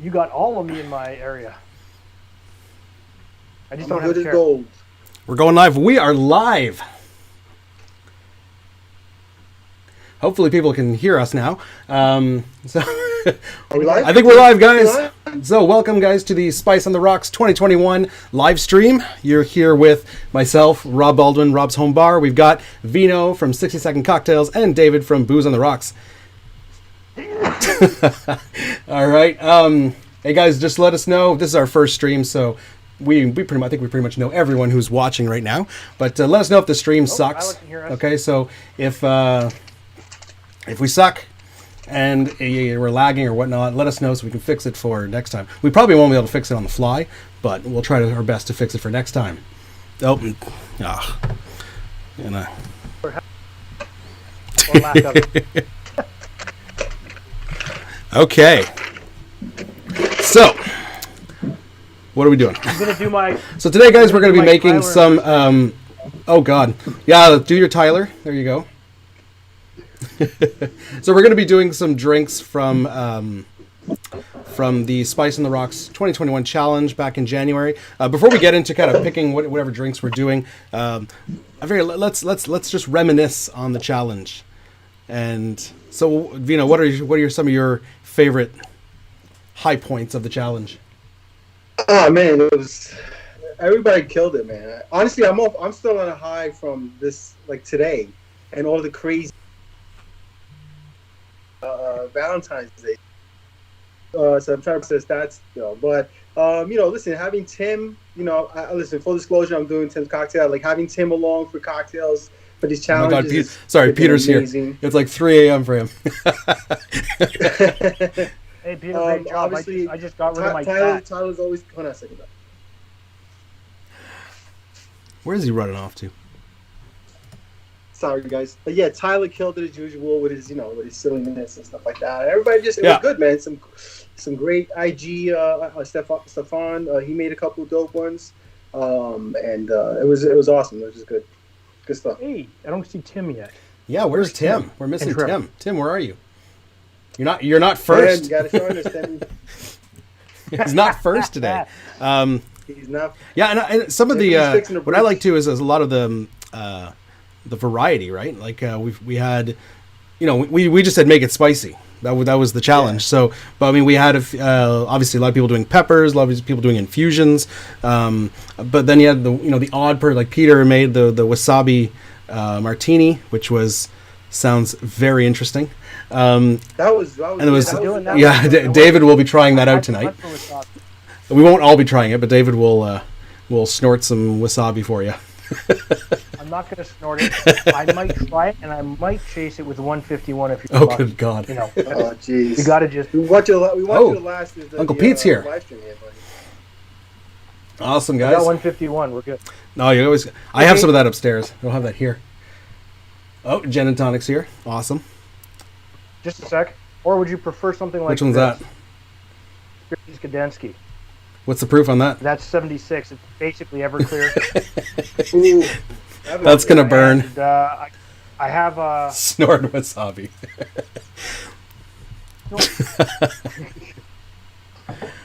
You got all of me in my area. I just don't have good a as chair. gold. We're going live. We are live. Hopefully people can hear us now. Are we live? I think we're live, guys. So welcome, guys, to the Spice on the Rocks 2021 live stream. You're here with myself, Rob Baldwin, Rob's Home Bar. We've got Vino from 60 Second Cocktails and David from Booze on the Rocks. All right. Hey, guys, just let us know. This is our first stream, so I think we pretty much know everyone who's watching right now. But let us know if the stream sucks. Okay, so if we suck and we're lagging or whatnot, let us know so we can fix it for next time. We probably won't be able to fix it on the fly, but we'll try our best to fix it for next time. Or lack of it. Okay. So, what are we doing? I'm gonna do my. So today, guys, we're going to be my making Tyler some. Oh God, yeah. Do your Tyler. There you go. So we're going to be doing some drinks from the Spice on the Rocks 2021 challenge back in January. Before we get into kind of picking whatever drinks we're doing, let's just reminisce on the challenge. And so, Vino, what are some of your favorite high points of the challenge? Oh man, it was everybody killed it, man. Honestly, I'm still on a high from this, like today, and all the crazy Valentine's Day. So I'm trying to process that still, but listen, having Tim, listen, full disclosure, I'm doing Tim's cocktail. Like having Tim along for cocktails for these challenges. Oh my God, Peter's amazing. Here. It's like 3 a.m. for him. Hey, Peter, great job. Obviously, I just got rid of my cat. Tyler's always. Hold on a second. Where is he running off to? Sorry, guys. But yeah, Tyler killed it as usual with his, with his silliness and stuff like that. Everybody it was good, man. Some great IG. Stefan, he made a couple of dope ones, and it was awesome. It was just good stuff. Hey, I don't see Tim yet. Yeah, where's Tim? We're missing Tim. Tim, where are you? You're not first. You gotta show us, He's not first today. He's not. Yeah, and some of the what I like too is a lot of the variety, right? Like we had, we just said make it spicy. That was the challenge. Yeah. So, but I mean, we had obviously a lot of people doing peppers, a lot of people doing infusions. But then you had the odd part, like Peter made the wasabi martini, which sounds very interesting. David will be trying that out tonight. We won't all be trying it, but David will snort some wasabi for you. I'm not going to snort it. I might try it, and I might chase it with 151 if you're lucky. Good God. Oh, jeez. You got to just... We want you to last... Uncle Pete's here. Awesome, guys. I got 151. We're good. No, you always... I have some of that upstairs. We'll have that here. Oh, gin and tonic's here. Awesome. Just a sec. Or would you prefer something like Which one's that? Skadensky. What's the proof on that? That's 76. It's basically Everclear. That's going to burn. And, I have snort wasabi.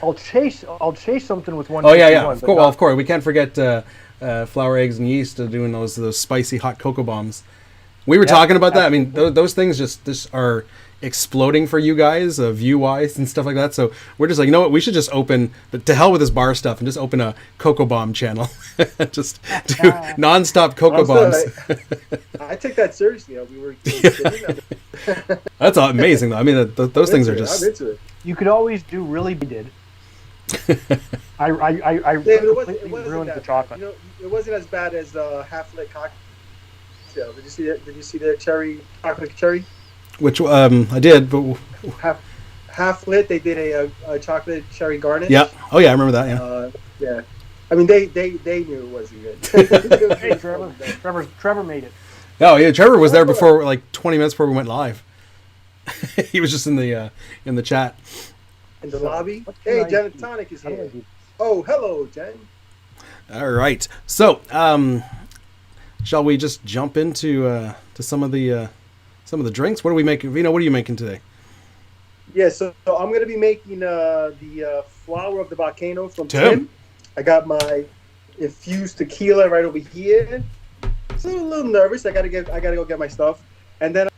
I'll chase something with 151. Oh, yeah. Of course. We can't forget flour, eggs, and yeast doing those spicy hot cocoa bombs. We were talking about that. I mean, those things just are exploding for you guys, view-wise and stuff like that. So we're just like, you know what? We should just open, to hell with this bar stuff, and just open a cocoa bomb channel. Just do non-stop cocoa bombs. I take that seriously. That's amazing, though. I mean, those things are just... I'm into it. You could always do really did. I David, ruined the chocolate. It wasn't as bad as half-lit cocktail. Did you see the chocolate cherry? Which I did, but half lit. They did a chocolate cherry garnish. Yeah. Oh yeah, I remember that. Yeah. Yeah. I mean, they knew it wasn't good. Hey, Trevor made it. Oh yeah, Trevor was there before, like 20 minutes before we went live. He was just in the chat. In the lobby. Hey, Jen and Tonic is here. Oh, hello, Jen. All right. So, shall we just jump into to some of the some of the drinks. What are we making? Vino, what are you making today? Yeah, so I'm going to be making the flower of the volcano from Tim. I got my infused tequila right over here. So I'm a little nervous. I gotta go get my stuff, and then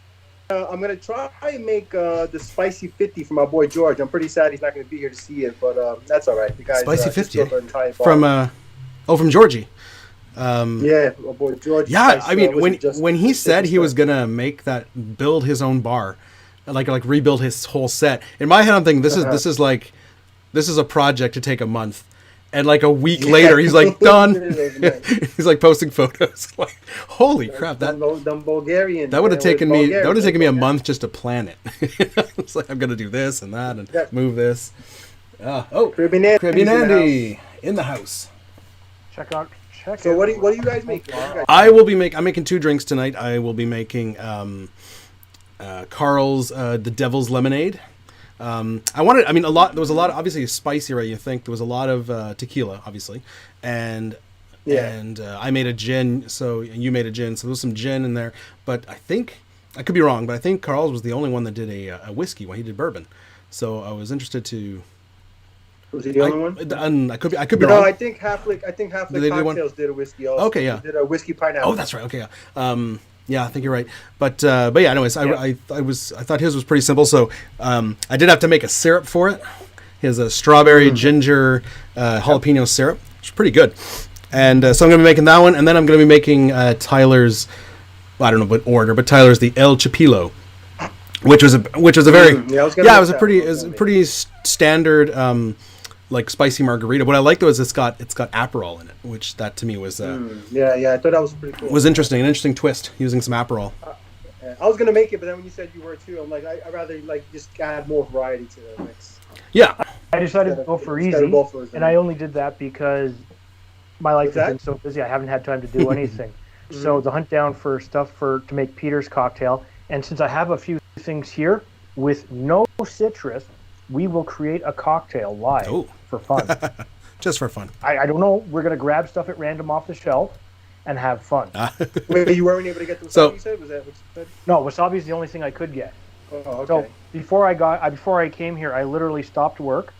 I'm gonna try and make the spicy 50 for my boy George. I'm pretty sad he's not gonna be here to see it, but that's all right. The guys spicy 50 from from Georgie. Yeah, my boy George. Yeah, I mean when he said he was gonna build his own bar, like rebuild his whole set. In my head, I'm thinking this is a project to take a month. And like a week later, he's like done. He's like posting photos. Like, holy crap! That Bulgarian. That would have taken me. That would have taken me a month just to plan it. It's like I'm gonna do this and that and move this. Caribbean Andy in the house. Check. So what do you guys make? I will be I'm making 2 drinks tonight. I will be making Carl's the Devil's Lemonade. There was a lot of, obviously spicy, right? You think there was a lot of tequila, obviously, and I made a gin, so you made a gin, so there was some gin in there. But I think I could be wrong, but I think Carl's was the only one that did a whiskey when he did bourbon. So I was interested to. Was he the only one? I could be wrong. No, I think Half-Lick Cocktails did a whiskey also. Okay, yeah. They did a whiskey pineapple. Oh, that's right. Okay, yeah. Yeah, I think you're right. But yeah, anyways, I thought his was pretty simple. So I did have to make a syrup for it. He has a strawberry ginger jalapeno syrup, which is pretty good. And so I'm going to be making that one, and then I'm going to be making Tyler's. I don't know what order, but Tyler's the El Chapillo, which was a very it was a pretty standard like spicy margarita. What I liked was it's got Aperol in it, which that to me was I thought that was pretty cool. Was interesting, an interesting twist using some Aperol. I was gonna make it, but then when you said you were too, I'm like I'd rather like just add more variety to the mix. Yeah, I decided to go for easy, and I only did that because my life has been so busy. I haven't had time to do anything. So the hunt down for stuff to make Peter's cocktail, and since I have a few things here with no citrus, we will create a cocktail live for fun. Just for fun. I don't know. We're going to grab stuff at random off the shelf and have fun. Wait, you weren't able to get the wasabi, you said? Was that what you said? No, wasabi is the only thing I could get. Oh, okay. So before I came here, I literally stopped work,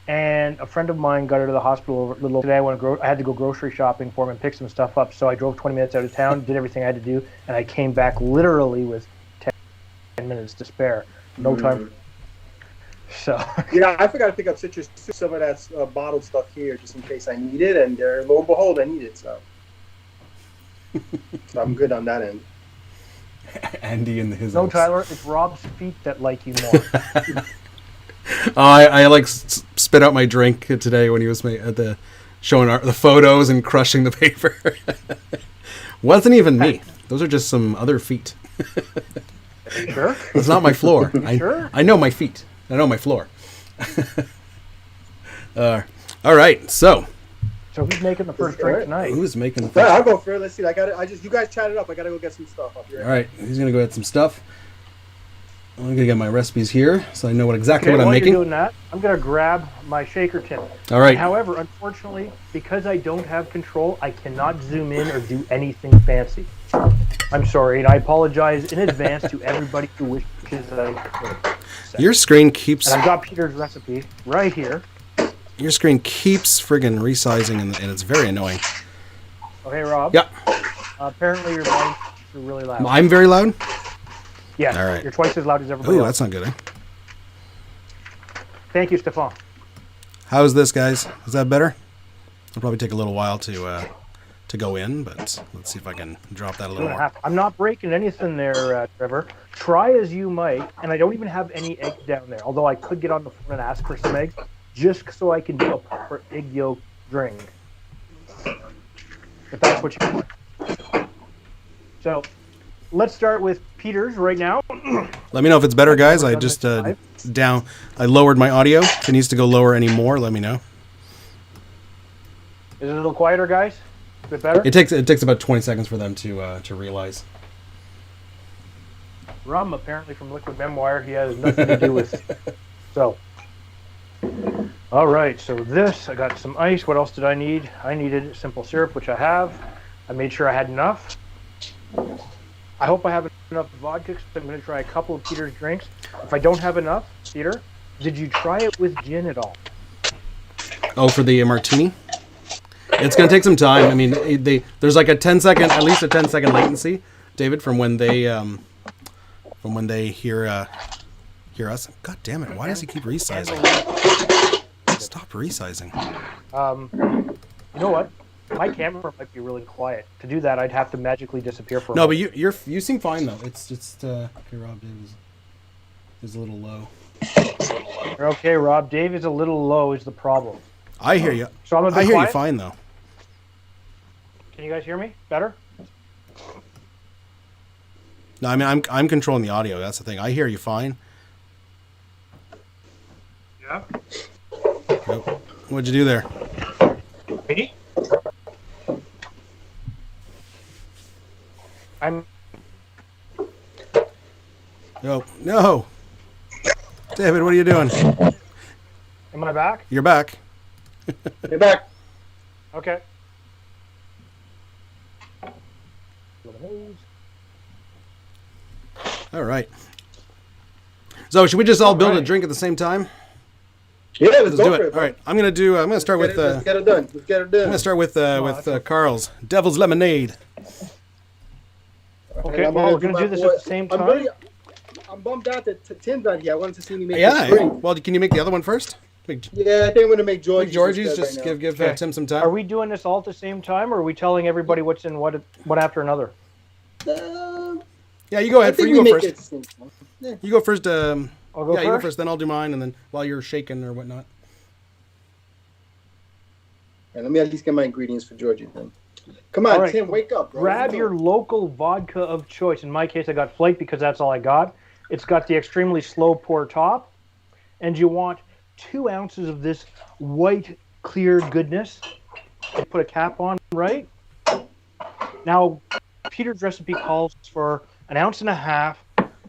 and a friend of mine got out of the hospital a little today. I had to go grocery shopping for him and pick some stuff up. So I drove 20 minutes out of town, did everything I had to do, and I came back literally with 10 minutes to spare. No time. So yeah, I forgot to pick up citrus. Some of that bottled stuff here, just in case I need it, and lo and behold, I need it. So I'm good on that end. Andy and his. No, Tyler, it's Rob's feet that like you more. I like spit out my drink today when he was showing the photos and crushing the paper. Wasn't even me. Those are just some other feet. Are you sure? It's not my floor. Sure? I know my feet. I know my floor. All right, so who's making the first drink tonight? Who's making the first? I'll go first. Let's see. You guys chat it up. I gotta go get some stuff up here. All right, he's gonna go get some stuff. I'm gonna get my recipes here, so I know exactly what I'm making. While you're doing that, I'm gonna grab my shaker tin. All right. However, unfortunately, because I don't have control, I cannot zoom in or do anything fancy. I'm sorry, and I apologize in advance to everybody who wishes I could. Your screen keeps. And I've got Peter's recipe right here. Your screen keeps friggin' resizing, and it's very annoying. Okay, Rob. Yeah. Apparently, your volume is really loud. I'm very loud. Yes. All right. You're twice as loud as everybody else. Oh, that's not good, eh? Thank you, Stefan. How's this, guys? Is that better? It'll probably take a little while to go in, but let's see if I can drop that a little more. I'm not breaking anything there, Trevor. Try as you might, and I don't even have any eggs down there, although I could get on the phone and ask for some eggs, just so I can do a proper egg yolk drink. If that's what you want. So, let's start with Peter's right now. Let me know if it's better, guys. I just I lowered my audio. If it needs to go lower any more, let me know. Is it a little quieter, guys? A bit better? It takes about 20 seconds for them to realize. Rum, apparently from Liquid Memoir, he has nothing to do with. So, all right. So this, I got some ice. What else did I need? I needed simple syrup, which I have. I made sure I had enough. I hope I have enough vodka, so I'm going to try a couple of Peter's drinks. If I don't have enough, Peter, did you try it with gin at all? Oh, for the martini? It's going to take some time. I mean, there's like a 10-second, at least a 10-second latency, David, from when they hear us. God damn it! Why does he keep resizing? Stop resizing. You know what? My camera might be really quiet. To do that, I'd have to magically disappear for a No, moment. but you seem fine though. It's just okay. Rob Dave is a little low. You're okay, Rob. Dave is a little low. Is the problem? I hear you. So I'm a bit I hear quiet? you fine though. Can you guys hear me better? No, I mean I'm controlling the audio. That's the thing. I hear you fine. Yeah. Oh, what'd you do there? Me? I'm. No, David, what are you doing? Am I back? You're back. You're back. Okay. All right. So should we just all build a drink at the same time? Yeah, let's do go it. for it. All right. I'm gonna start with. Let's get it done. Let's get it done. I'm gonna start with Carl's Devil's Lemonade. Okay, well, we're gonna do this at the same time. I'm bummed out that Tim's not here. I wanted to see me make Yeah. this drink. Well, can you make the other one first? Yeah, I think I'm gonna make Georgie's. Just right give Okay. Tim some time. Are we doing this all at the same time, or are we telling everybody what's in what after another? Yeah, you go ahead. I think You go we first. make it the same time. Yeah. You go first. I'll go yeah, you go first? first. Then I'll do mine, and then while you're shaking or whatnot. Right, let me at least get my ingredients for Georgie then. Come on, All right. Tim, wake up, bro. Grab your local vodka of choice. In my case, I got Flake because that's all I got. It's got the extremely slow pour top, and you want 2 ounces of this white, clear goodness. And put a cap on, right? Now, Peter's recipe calls for 1.5 ounces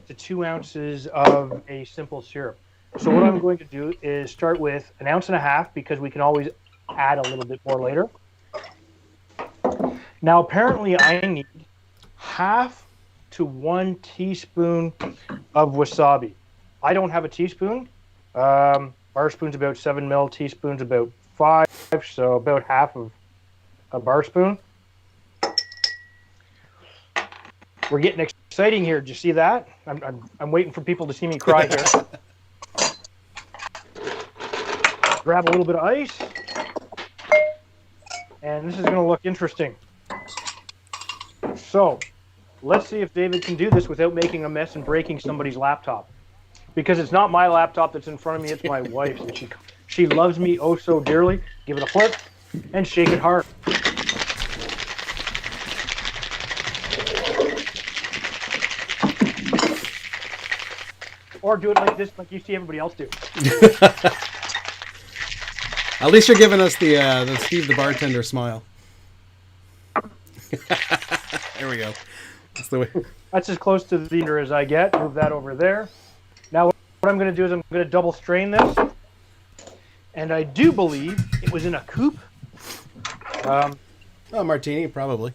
to 2 ounces of a simple syrup. So what I'm going to do is start with 1.5 ounces because we can always add a little bit more later. Now, apparently, I need 1/2 to 1 teaspoon of wasabi. I don't have a teaspoon. Bar spoon's about 7 mil, teaspoon's about 5, so about half of a bar spoon. We're getting exciting here. Did you see that? I'm waiting for people to see me cry here. Grab a little bit of ice. And this is going to look interesting. So, let's see if David can do this without making a mess and breaking somebody's laptop. Because it's not my laptop that's in front of me, it's my wife's. And she loves me oh so dearly. Give it a flip and shake it hard. Or do it like this, like you see everybody else do. At least you're giving us the Steve the bartender smile. There we go. That's the way. That's as close to the theater as I get. Move that over there. Now what I'm going to do is I'm going to double strain this. And I do believe it was in a coupe. Martini, probably.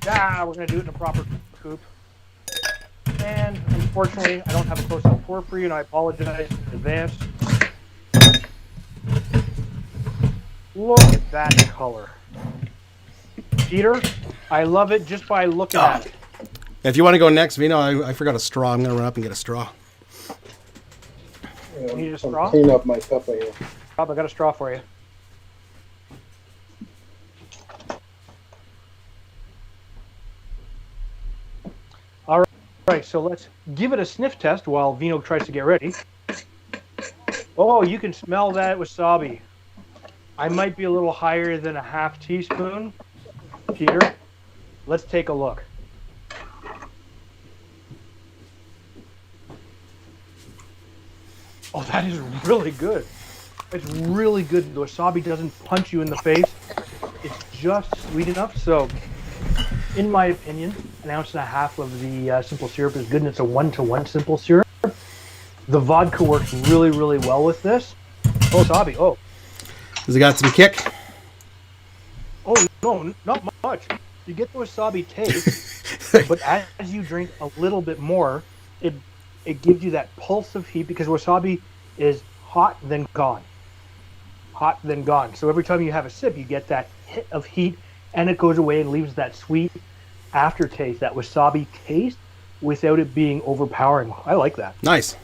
We're going to do it in a proper coupe. And unfortunately, I don't have a close-up pour for you, and I apologize in advance. Look at that color. Peter, I love it just by looking at it. If you want to go next, Vino, I forgot a straw. I'm going to run up and get a straw. You need a straw? Clean up my cup right here. Rob, I got a straw for you. All right, so let's give it a sniff test while Vino tries to get ready. Oh, you can smell that wasabi. I might be a little higher than 1/2 teaspoon. Peter, let's take a look. Oh, that is really good. It's really good. The wasabi doesn't punch you in the face. It's just sweet enough. So, in my opinion, 1.5 ounces of the simple syrup is good, and it's a 1-to-1 simple syrup. The vodka works really, really well with this. Oh, wasabi. Oh. Has it got some kick? Oh, no, not much. You get the wasabi taste. But as you drink a little bit more, it gives you that pulse of heat because wasabi is hot then gone, hot then gone. So every time you have a sip, you get that hit of heat, and it goes away and leaves that sweet aftertaste, that wasabi taste, without it being overpowering. I like that. Nice.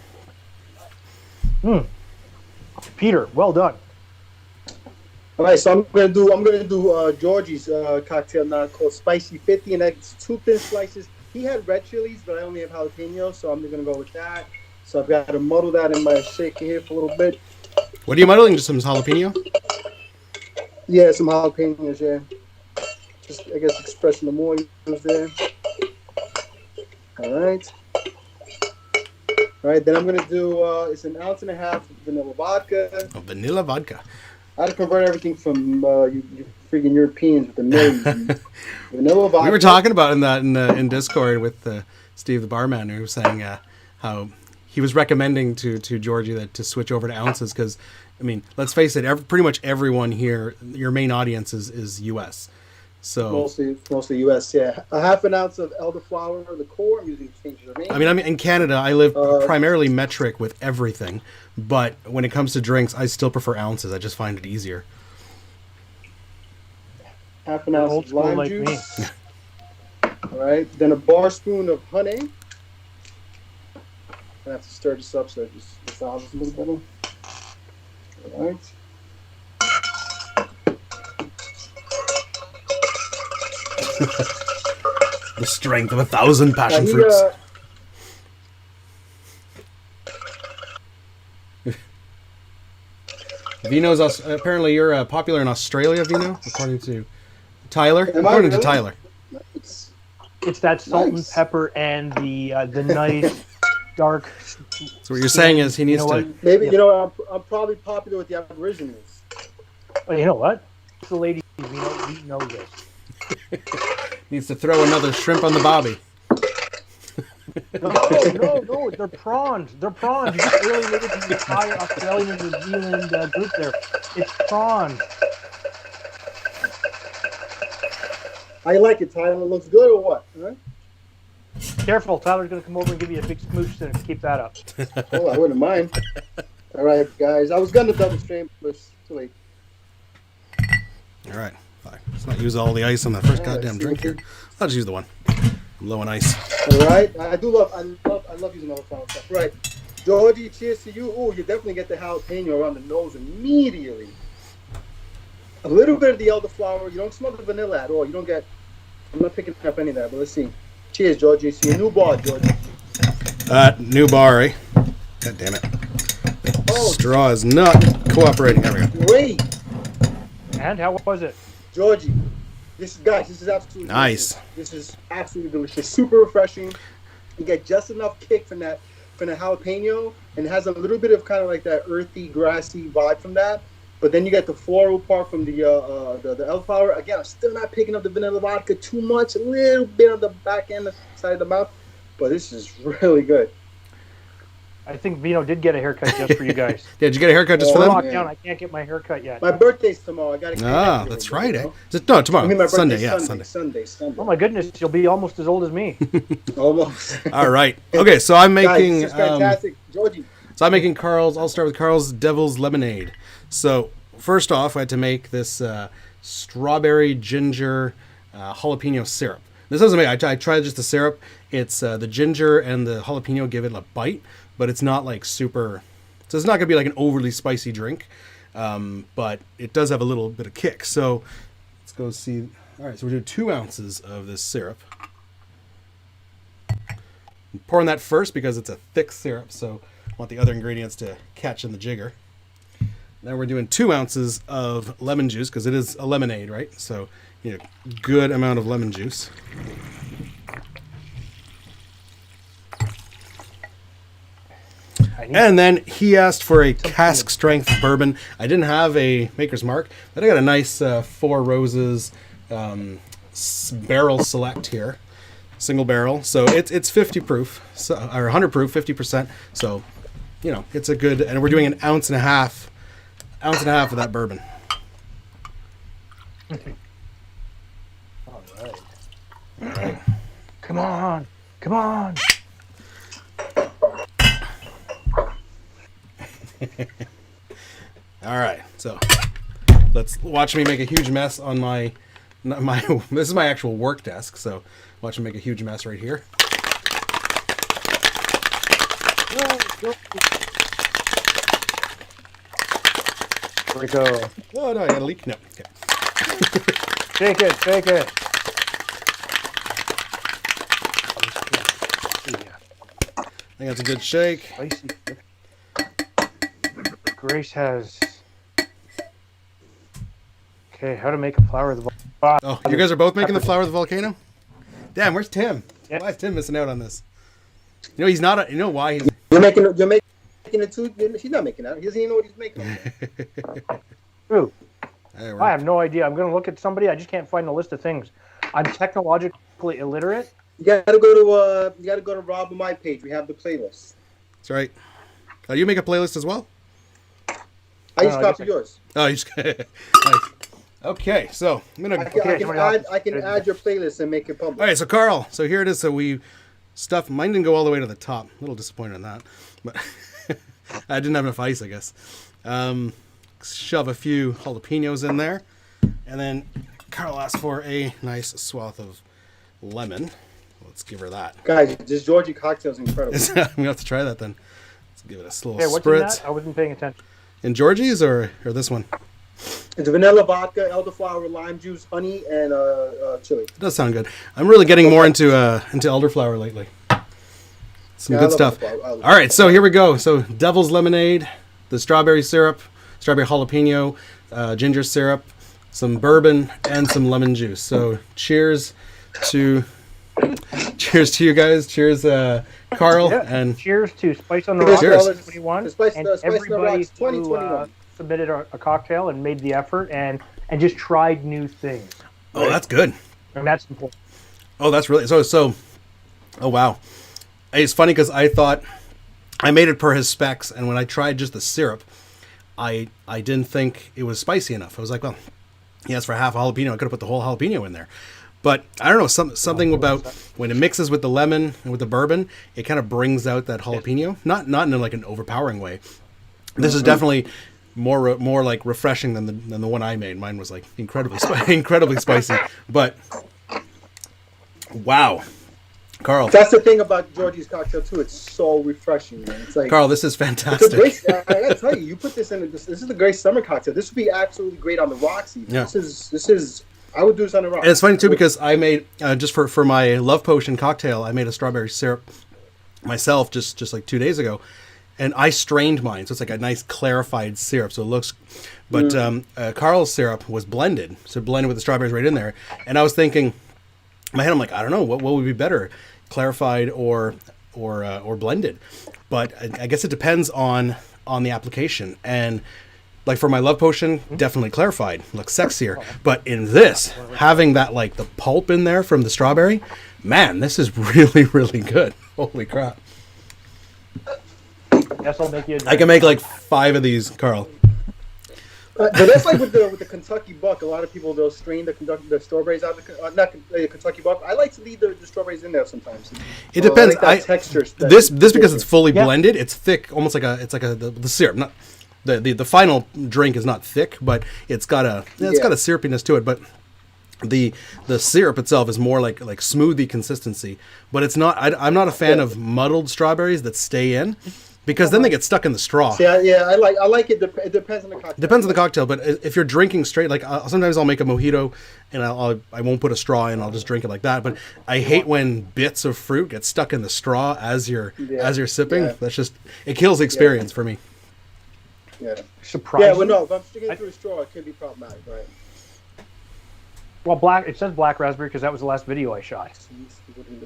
Peter, well done. All right, so I'm gonna do Georgie's cocktail now called Spicy 50, and that's 2 thin slices. He had red chilies, but I only have jalapeno, so I'm gonna go with that. So I've got to muddle that in my shaker here for a little bit. What are you muddling? Just some jalapeno? Yeah, some jalapenos. Yeah, just I guess expressing the more there. All right. All right, then I'm gonna do it's 1.5 ounces vanilla vodka. Oh, vanilla vodka. I had to convert everything from you freaking Europeans with the millions. Vanilla vodka. We were talking about in Discord with Steve, the barman, who was saying how he was recommending to Georgie that to switch over to ounces because, I mean, let's face it, pretty much everyone here, your main audience is U.S. So mostly U.S. Yeah, 1/2 ounce of elderflower, the core. I'm using St. Germain. I mean, in Canada, I live primarily metric with everything, but when it comes to drinks, I still prefer ounces. I just find it easier. 1/2 ounce of lime like juice. All right, then a bar spoon of honey. I have to stir this up so it just dissolves a little better. All right. The strength of 1,000 passion fruits. Vino's apparently you're popular in Australia, Vino, according to Tyler. According to Tyler, it's that salt and pepper and the nice dark. So what you're saying is he needs to. Maybe I'm probably popular with the Aborigines. Well, you know what? The lady we know this. Needs to throw another shrimp on the bobby. No, they're prawns. They're prawns. You just alienated the entire Australian and New Zealand group there. It's prawns. How you like it, Tyler? It looks good or what? Huh? Careful, Tyler's going to come over and give you a big smooch and keep that up. Oh, I wouldn't mind. All right, guys. I was going to double stream, but it's too late. All right. Fine. Let's not use all the ice on the first goddamn drink here. I'll just use the one. I'm low on ice. All right. I love using all the final stuff. Right. Georgie, cheers to you. Oh, you definitely get the jalapeno around the nose immediately. A little bit of the elderflower. You don't smell the vanilla at all. You don't get. I'm not picking up any of that, but let's see. Cheers, Georgie. See a new bar, Georgie. New bar, eh? God damn it. Oh, straw is not cooperating. There we go. Wait. And how was it? Georgie, this is absolutely nice. Delicious. This is absolutely delicious. Super refreshing. You get just enough kick from the jalapeno, and it has a little bit of kind of like that earthy, grassy vibe from that. But then you get the floral part from the elderflower. Again, I'm still not picking up the vanilla vodka too much. A little bit on the back end, side of the mouth, but this is really good. I think Vino did get a haircut just for you guys. Did you get a haircut just for them? Locked down. I can't get my haircut yet. My birthday's tomorrow. I gotta. That's right. Eh? No, tomorrow. I mean, my Sunday. Yeah, Sunday. Oh my goodness, you'll be almost as old as me. Almost. All right. Okay, so I'm making. Guys, fantastic, Georgie. So I'm making Carl's. I'll start with Carl's Devil's Lemonade. So first off, I had to make this strawberry ginger jalapeno syrup. This doesn't make. I tried just the syrup. It's the ginger and the jalapeno give it a bite, but it's not like super. So it's not gonna be like an overly spicy drink, but it does have a little bit of kick. So let's go see. All right, so we're doing 2 ounces of this syrup. I'm pouring that first because it's a thick syrup, so I want the other ingredients to catch in the jigger. Now we're doing 2 ounces of lemon juice because it is a lemonade, right? So you need a good amount of lemon juice. And then he asked for a cask strength bourbon. I didn't have a Maker's Mark, but I got a nice Four Roses barrel select here, single barrel. So it's 50 proof, or 100 proof, 50%. So it's a good. And we're doing an ounce and a half of that bourbon. All right. Come on. Come on. All right, so let's watch me make a huge mess on my this is my actual work desk, so watch me make a huge mess right here. Here we go. Oh no, I got a leak. No, okay. Shake it, shake it. I think that's a good shake. Spicy. Grace has. Okay, how to make a flower of the volcano. Oh, you guys are both making the flower of the volcano? Damn, where's Tim? Yep. Why is Tim missing out on this? You know, he's not. You know why he's. You're making it too. He's not making that. He doesn't even know what he's making. Ooh. Hey, I have no idea. I'm going to look at somebody. I just can't find the list of things. I'm technologically illiterate. You gotta go to Rob and my page. We have the playlist. That's right. Oh, you make a playlist as well? I just copy yours. Oh, you just nice. Okay, so I'm gonna. I can add your playlist and make it public. All right, so Carl. So here it is. So we stuff. Mine didn't go all the way to the top. A little disappointed on that, but I didn't have enough ice, I guess. Shove a few jalapenos in there, and then Carl asked for a nice swath of lemon. Let's give her that. Guys, this Georgie Cocktail is incredible. I'm gonna have to try that then. Let's give it a little What's spritz. in that? I wasn't paying attention. In Georgie's or this one? It's vanilla vodka, elderflower, lime juice, honey, and chili. It does sound good. I'm really getting more into elderflower lately. Some good stuff. All right, so here we go. So Devil's Lemonade, the strawberry syrup, strawberry jalapeno, ginger syrup, some bourbon, and some lemon juice. So cheers to you guys. Cheers, Carl, and cheers to Spice on the Rocks 2021, and Spice everybody 2021. who submitted a cocktail and made the effort and just tried new things. Right? Oh, that's good. And that's important. Oh, that's really so. Oh wow, it's funny because I thought I made it per his specs, and when I tried just the syrup, I didn't think it was spicy enough. I was like, well, he asked for half a jalapeno. I could have put the whole jalapeno in there. But I don't know, something about when it mixes with the lemon and with the bourbon, it kind of brings out that jalapeno. Not in like an overpowering way. This is definitely more like refreshing than the one I made. Mine was like incredibly spicy. But wow, Carl. That's the thing about Georgie's Cocktail too. It's so refreshing, man. It's like, Carl, this is fantastic. I gotta tell you, you put this in. This is a great summer cocktail. This would be absolutely great on the rocks. Yeah. This is. I would do this on the rocks. And it's funny too because I made just for my love potion cocktail, I made a strawberry syrup myself just like 2 days ago, and I strained mine, so it's like a nice clarified syrup. So it looks, but Carl's syrup was blended, so blended with the strawberries right in there. And I was thinking, in my head, I'm like, I don't know what would be better, clarified or blended. But I guess it depends on the application. And like for my love potion, definitely clarified, looks sexier. But in this, having that like the pulp in there from the strawberry, man, this is really, really good. Holy crap. Guess I'll make you I can make like 5 of these, Carl. But that's like with the Kentucky Buck. A lot of people, they'll strain the strawberries out of the Kentucky Buck. I like to leave the strawberries in there sometimes. It depends. I like that texture. This because it's fully blended, it's thick, almost like the syrup. Not the final drink is not thick, but it's got a syrupiness to it. But the syrup itself is more like smoothie consistency. But it's not. I'm not a fan of muddled strawberries that stay in. Because then they get stuck in the straw. Yeah, I like it. It depends on the cocktail. Depends on the cocktail, but if you're drinking straight, like sometimes I'll make a mojito and I won't put a straw in. I'll just drink it like that. But I hate when bits of fruit get stuck in the straw as you're sipping. Yeah. That's just it kills the experience for me. Yeah, surprising. Yeah, well, no, if I'm sticking through a straw, it can be problematic, right? Well, it says black raspberry because that was the last video I shot.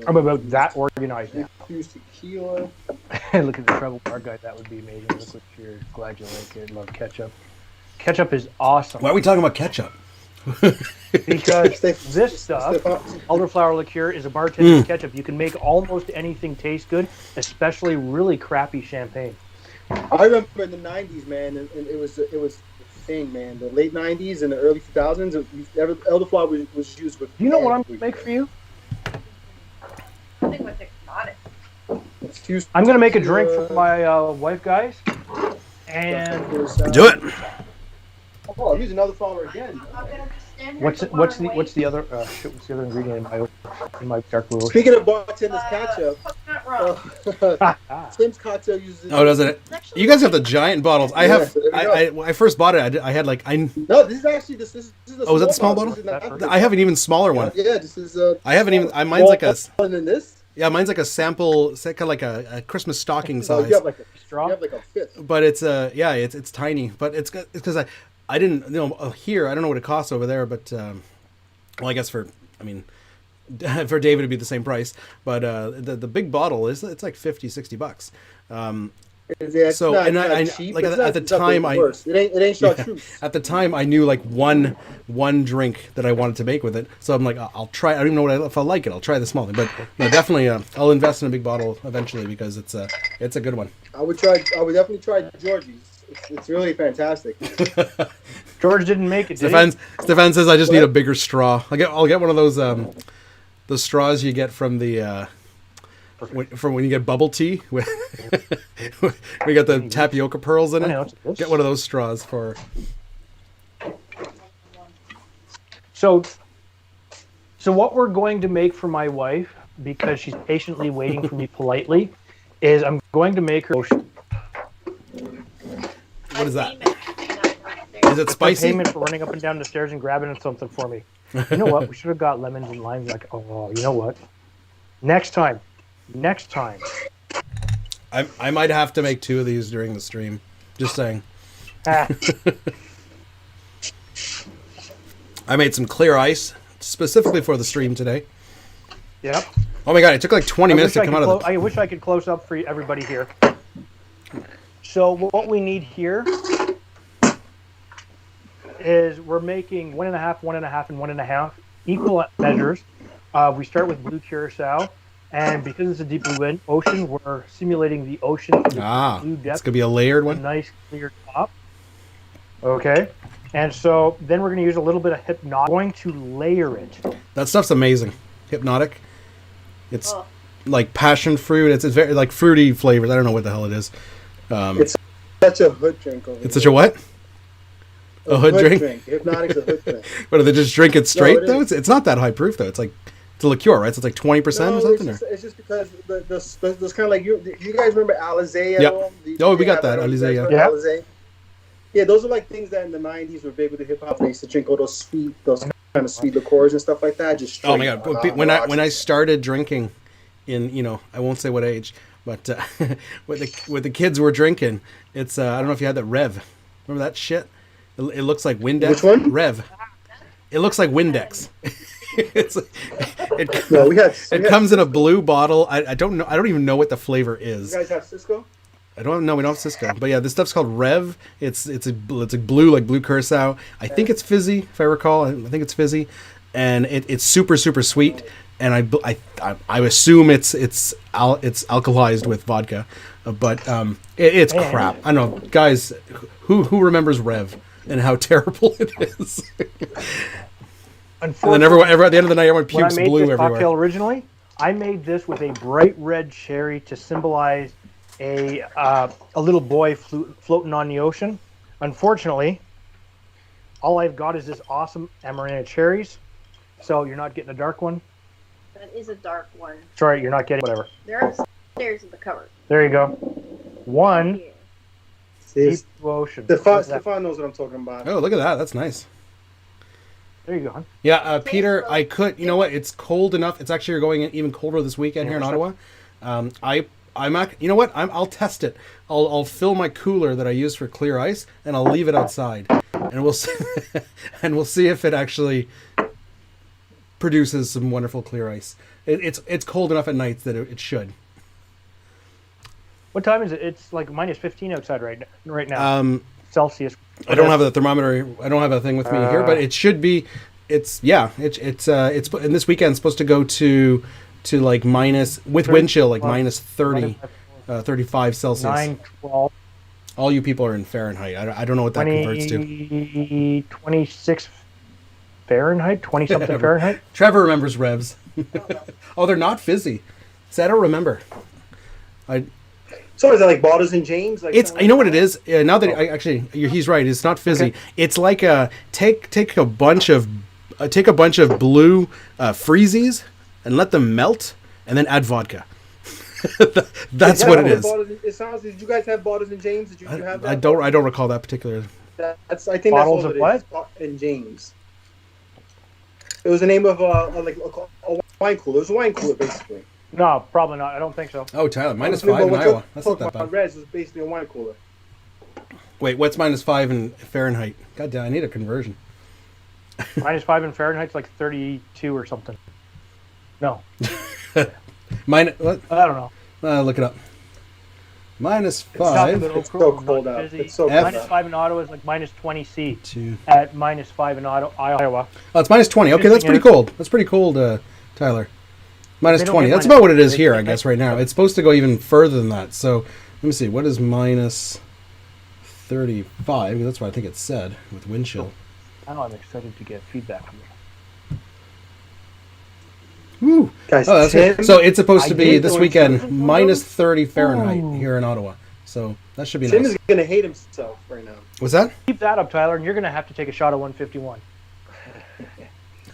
I'm about that organized now. Tequila. Look at the treble bar guy. That would be amazing. Look what you're glad you like it. Love ketchup. Ketchup is awesome. Why are we talking about ketchup? Because this stuff, elderflower liqueur, is a bartender's ketchup. You can make almost anything taste good, especially really crappy champagne. I remember in the 90s, man, and it was the thing, man. The late 90s and the early 2000s, elderflower was used with. Do you know what I'm going to make for you? something with hypnotic. I'm gonna make a drink for my wife, guys, and Do it. Oh, I'm using another flower again. what's the other ingredient in my dark blue? Speaking of bartender's ketchup, Tim's cocktail uses. Oh, doesn't it? You guys have the giant bottles. I have. I first bought it. I had like No, this is actually this is the. Oh, is that the small bottle? I have an even smaller one. Yeah, this is. I haven't even. Mine's like a. Than this. Yeah, mine's like a sample, kind of like a Christmas stocking size. You have like a straw. You have like a fifth. But it's it's tiny. But it's because I didn't here. I don't know what it costs over there, but well, I guess for David it'd be the same price. But the big bottle it's like $50-$60. Yeah, so not, and I cheap. like at the time it ain't chartreuse. At the time I knew like one drink that I wanted to make with it, so I'm like I'll try. I don't even know if I'll like it. I'll try the small thing, but no, definitely I'll invest in a big bottle eventually because it's a good one. I would definitely try Georgie's. It's really fantastic. George didn't make it. Stefan says I just need a bigger straw. I'll get one of those the straws you get from the. From when you get bubble tea, we got the tapioca pearls in it. Get one of those straws for. So what we're going to make for my wife, because she's patiently waiting for me politely, is I'm going to make her. What is that? Is it spicy? Payment for running up and down the stairs and grabbing something for me. You know what? We should have got lemons and limes. Like, oh, you know what? Next time. I might have to make 2 of these during the stream. Just saying. I made some clear ice specifically for the stream today. Yep. Oh my god, it took like 20 minutes to come out of I wish I could close up for everybody here. So what we need here is we're making 1.5, 1.5, and 1.5 equal measures. We start with blue curacao. And because it's a deep blue ocean, we're simulating the ocean. Blue depth. It's gonna be a layered one. A nice clear top. Okay. And so then we're going to use a little bit of hypnotic. We're going to layer it. That stuff's amazing. Hypnotic. It's like passion fruit. It's very like fruity flavors. I don't know what the hell it is. It's such a hood drink. It's such a what? A hood drink. Hypnotic's a hood drink. What do they just drink it straight though? It's not that high proof though. It's like. It's a liqueur, right? So it's like 20% or something? It's just because those kind of like you guys remember Alizé? Yeah. We got that. Alizé, yeah. Alizé? Yeah, those are like things that in the 90s were big with the hip hop. They used to drink all those kind of sweet liqueurs and stuff like that. Just oh my god! When I started drinking, in I won't say what age, but what the kids were drinking, it's I don't know if you had that Rev. Remember that shit? It looks like Windex. Which one? Rev. It looks like Windex. It comes in a blue bottle. I don't know. I don't even know what the flavor is. You guys have Cisco? I don't know. We don't have Cisco. But yeah, this stuff's called Rev. It's a blue, like blue curacao. I think it's fizzy, if I recall. I think it's fizzy, and it's super super sweet. And I assume it's alkalized with vodka, but it's crap. I don't know, guys. Who remembers Rev and how terrible it is? And then everyone, at the end of the night, everyone pukes blue everywhere. Cocktail originally, I made this with a bright red cherry to symbolize a little boy floating on the ocean. Unfortunately, all I've got is this awesome Amarena cherries, so you're not getting a dark one. That is a dark one. Sorry, you're not getting whatever. There are stairs in the cupboard. There you go. One. Deep ocean. Stefan knows what I'm talking about. Oh, look at that. That's nice. There you go. Yeah, Peter, I could. You know what? It's cold enough. It's actually going even colder this weekend here in Ottawa. You know what? I'll test it. I'll fill my cooler that I use for clear ice, and I'll leave it outside, and we'll see, and we'll see if it actually produces some wonderful clear ice. It's cold enough at nights that it should. What time is it? It's like minus 15 outside right now. Celsius. I don't have a thermometer. I don't have a thing with me here, but it should be. It's and this weekend it's supposed to go to like minus with wind chill like minus 30, 35 Celsius. 9-12. All you people are in Fahrenheit. I don't know what that converts to. 26 Fahrenheit, 20 something Fahrenheit. Trevor remembers revs. Oh, they're not fizzy. So I don't remember. So is that like Baldwin and James? Like It's, you know what it is. Now that he's right. It's not fizzy. Okay. It's like take a bunch of blue freezies and let them melt, and then add vodka. That's what it is. It sounds. Did you guys have Baldwin and James? Did you have that? I don't recall that particular. I think Bottles that's of what it is. And James. It was the name of a wine cooler. It was a wine cooler basically. No, probably not. I don't think so. Oh, Tyler, -5 in Iowa. That's not that bad. Reds was basically a wine cooler. Wait, what's -5 in Fahrenheit? God damn, I need a conversion. -5 in Fahrenheit's like 32 or something. No. What? I don't know. Look it up. -5. It's so cold out. It's so cold out. -5 in Ottawa is like -20 C. 2. At -5 in Iowa. Oh, it's -20. Okay, that's pretty cold. That's pretty cold, Tyler. -20. That's about what it is here, I guess, right now. It's supposed to go even further than that. So, let me see. What is -35? That's what I think it said with wind chill. I know I'm excited to get feedback from you. Woo! Guys, Oh, that's Tim, it. So it's supposed to be did this go weekend, into- -30 Fahrenheit here in Ottawa. So that should be Tim nice. is gonna hate himself right now. What's that? Keep that up, Tyler, and you're going to have to take a shot of 151.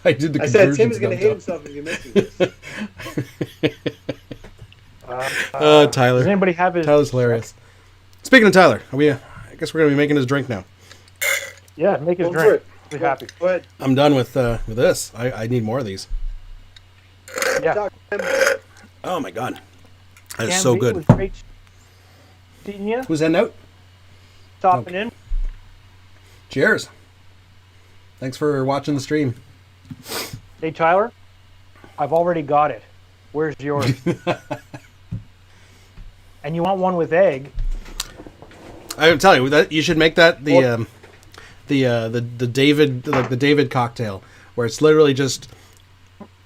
I did the I said conversions Tim is gonna dumped hate up. himself if you miss this. Tyler. Does anybody have his... Tyler's hilarious. Speaking of Tyler, I guess we're going to be making his drink now. Yeah, make his Go for drink. it. Be happy. Go ahead. I'm done with this. I need more of these. Yeah. Doc, Oh my god, that is Cam so B, good. was great seeing you. Who's that out? Stopping in. Cheers. Thanks for watching the stream. Hey, Tyler, I've already got it. Where's yours? And you want one with egg? I'm telling you that you should make that the David cocktail, where it's literally just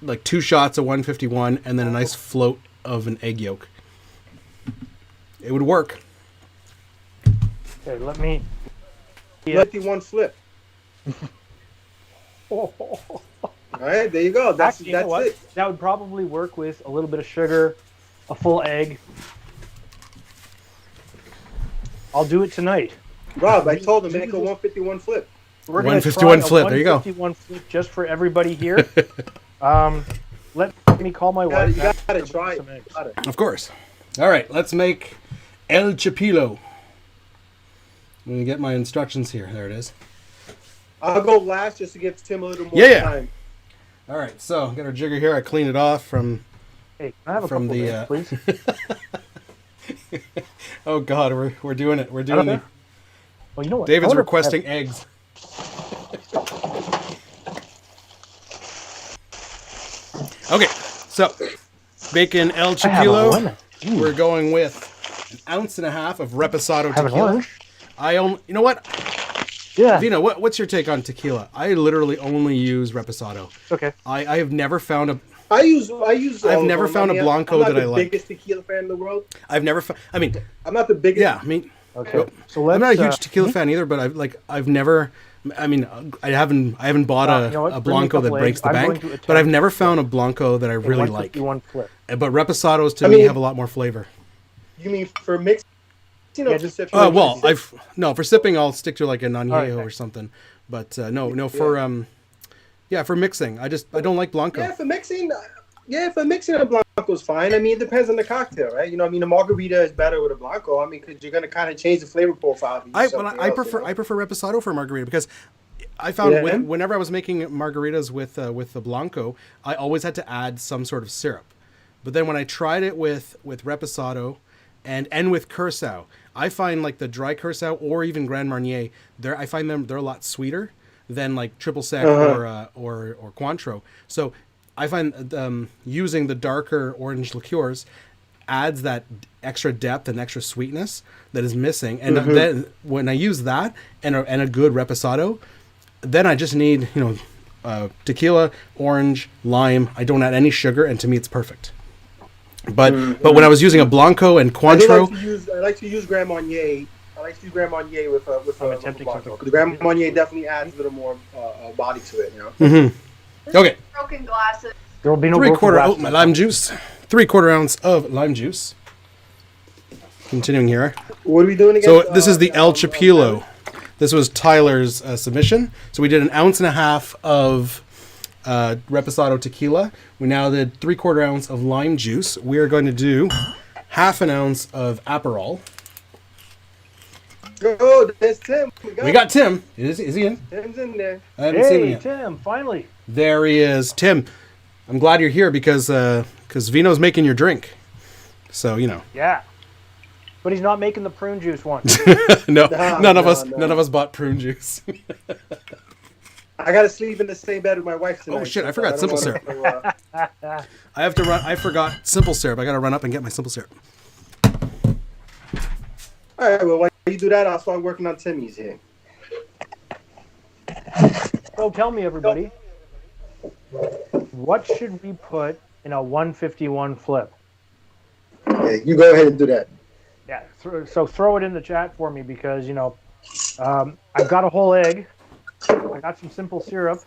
like 2 shots of 151 and then a nice float of an egg yolk. It would work. Okay, let me... 51 flip. All right, there you go. That's Actually, you know what? it. That would probably work with a little bit of sugar, a full egg. I'll do it tonight. Rob, I told him make a 151 flip. We're gonna 151 try a flip, there you go. 151 flip just for everybody here. Let me call my wife. You gotta try it. You gotta. Of course. All right, let's make El Chapillo. Let me get my instructions here. There it is. I'll go last just to give Tim a little more Yeah. time. All right, so got our jigger here. I cleaned it off from. Hey, can I have a From couple the, of eggs, please? Oh God, we're doing it. We're doing Okay. it. Well, you know what? David's I wonder if requesting eggs. Okay, so bacon El I have a Chapillo. lemon. We're going with 1.5 ounces of Reposado Have an tequila. orange? You know what, Yeah. Vino? What's your take on tequila? I literally only use Reposado. Okay. I have never found a. I've never found a Blanco that I like. I'm not the biggest tequila fan in the world. I've never found. I mean, I'm not the biggest. yeah. I mean, Okay. So let's, I'm not a huge tequila fan either, but I've never. I mean, I haven't bought you know what? a Bring me a Blanco that couple breaks eggs. the I'm bank, going to attempt but I've never found a Blanco that I really like. 151 flip. But Reposados to I me mean- have a lot more flavor. You mean for mixing? Yeah, just- For sipping, I'll stick to like a Añejo Alright. or something. But no, for mixing, I don't like Blanco. Yeah, for mixing. For mixing a Blanco's fine. I mean, it depends on the cocktail, right? You know, I mean, a margarita is better with a Blanco. I mean, because you're going to kind of change the flavor profile. If you use something else, prefer you know? I prefer Reposado for margarita because I found Yeah. whenever I was making margaritas with the Blanco, I always had to add some sort of syrup. But then when I tried it with Reposado and with Curacao, I find like the dry Curacao or even Grand Marnier, I find they're a lot sweeter than like triple sec or Cointreau. So I find using the darker orange liqueurs adds that extra depth and extra sweetness that is missing. And then when I use that and a good Reposado, then I just need tequila, orange, lime. I don't add any sugar, and to me it's perfect. But when I was using a Blanco and Cointreau, I like to use Grand Marnier. I like to use Grand Marnier with I'm a attempting Blanco. something. Because Grand Marnier definitely adds a little more body to it, you know. okay, Broken glasses. There will be no 3/4 broken oat my lime juice, 3/4 ounce of lime juice. Continuing here. What are we doing again? So this is the El Chapillo. This was Tyler's submission. So we did 1.5 ounces of Reposado tequila. We now did 3/4 ounce of lime juice. We are going to do 1/2 ounce of Aperol. Oh, there's Tim. We got Tim. Is he in? Tim's in there. I haven't seen him yet. Tim, finally. There he is. Tim, I'm glad you're here because Vino's making your drink. So, you know. Yeah. But he's not making the prune juice one. No, none of us bought prune juice. I got to sleep in the same bed with my wife tonight. Oh shit, I forgot simple syrup. I have to run. I forgot simple syrup. I got to run up and get my simple syrup. All right, well, while you do that, I'll start working on Timmy's here. So tell me, everybody, what should we put in a 151 flip? Yeah, you go ahead and do that. Yeah, so throw it in the chat for me because, you know, I've got a whole egg. I got some simple syrup.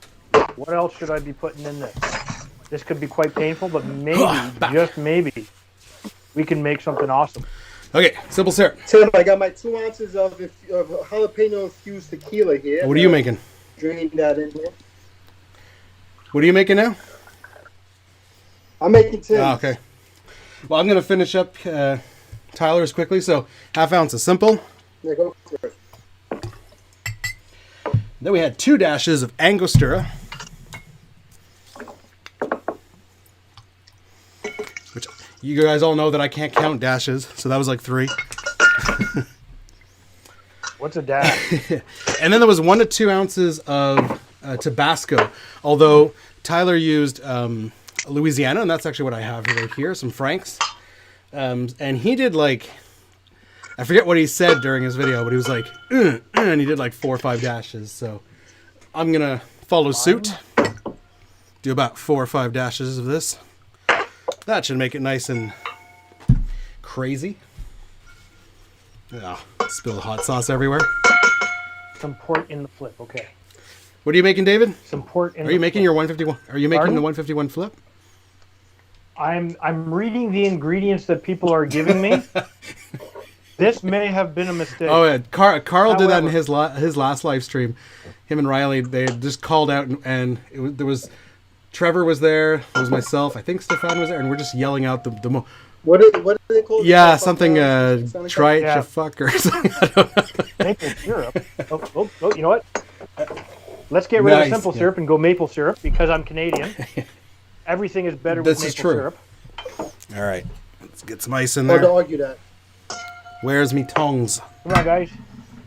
What else should I be putting in this? This could be quite painful, but maybe, just maybe, we can make something awesome. Okay, simple syrup. Tim, I got my 2 ounces of jalapeno infused tequila here. What are you making? Drain that in there. What are you making now? I'm making Tim's. Okay. Well, I'm going to finish up Tyler's quickly. So 1/2 ounce of simple. Yeah, go first. Then we had 2 dashes of Angostura. Which you guys all know that I can't count dashes. So that was like 3. What's a dash? And then there was 1 to 2 ounces of Tabasco. Although Tyler used Louisiana, and that's actually what I have right here, some Franks. And he did like, I forget what he said during his video, but he was like, and he did like 4 or 5 dashes. So I'm going to follow suit. Do about 4 or 5 dashes of this. That should make it nice and crazy. Oh, spill hot sauce everywhere. Some port in the flip, okay. What are you making, David? Some port in Are you making your 151? Are you making Pardon? the 151 flip? I'm reading the ingredients that people are giving me. This may have been a mistake. Oh, yeah. Carl did that in However- his last live stream. Him and Riley, they had just called out, and there was Trevor was there. It was myself. I think Stefan was there, and we're just yelling out the What do they call it? yeah, something try it, Yeah. you fuck or something. I don't know. Maple syrup. Oh, you know what? Let's get rid of Nice, simple yeah. syrup and go maple syrup because I'm Canadian. Everything is better with This is maple true. syrup. All right, let's get some ice in Hard to there. argue that. Where's me tongs? Come on, guys.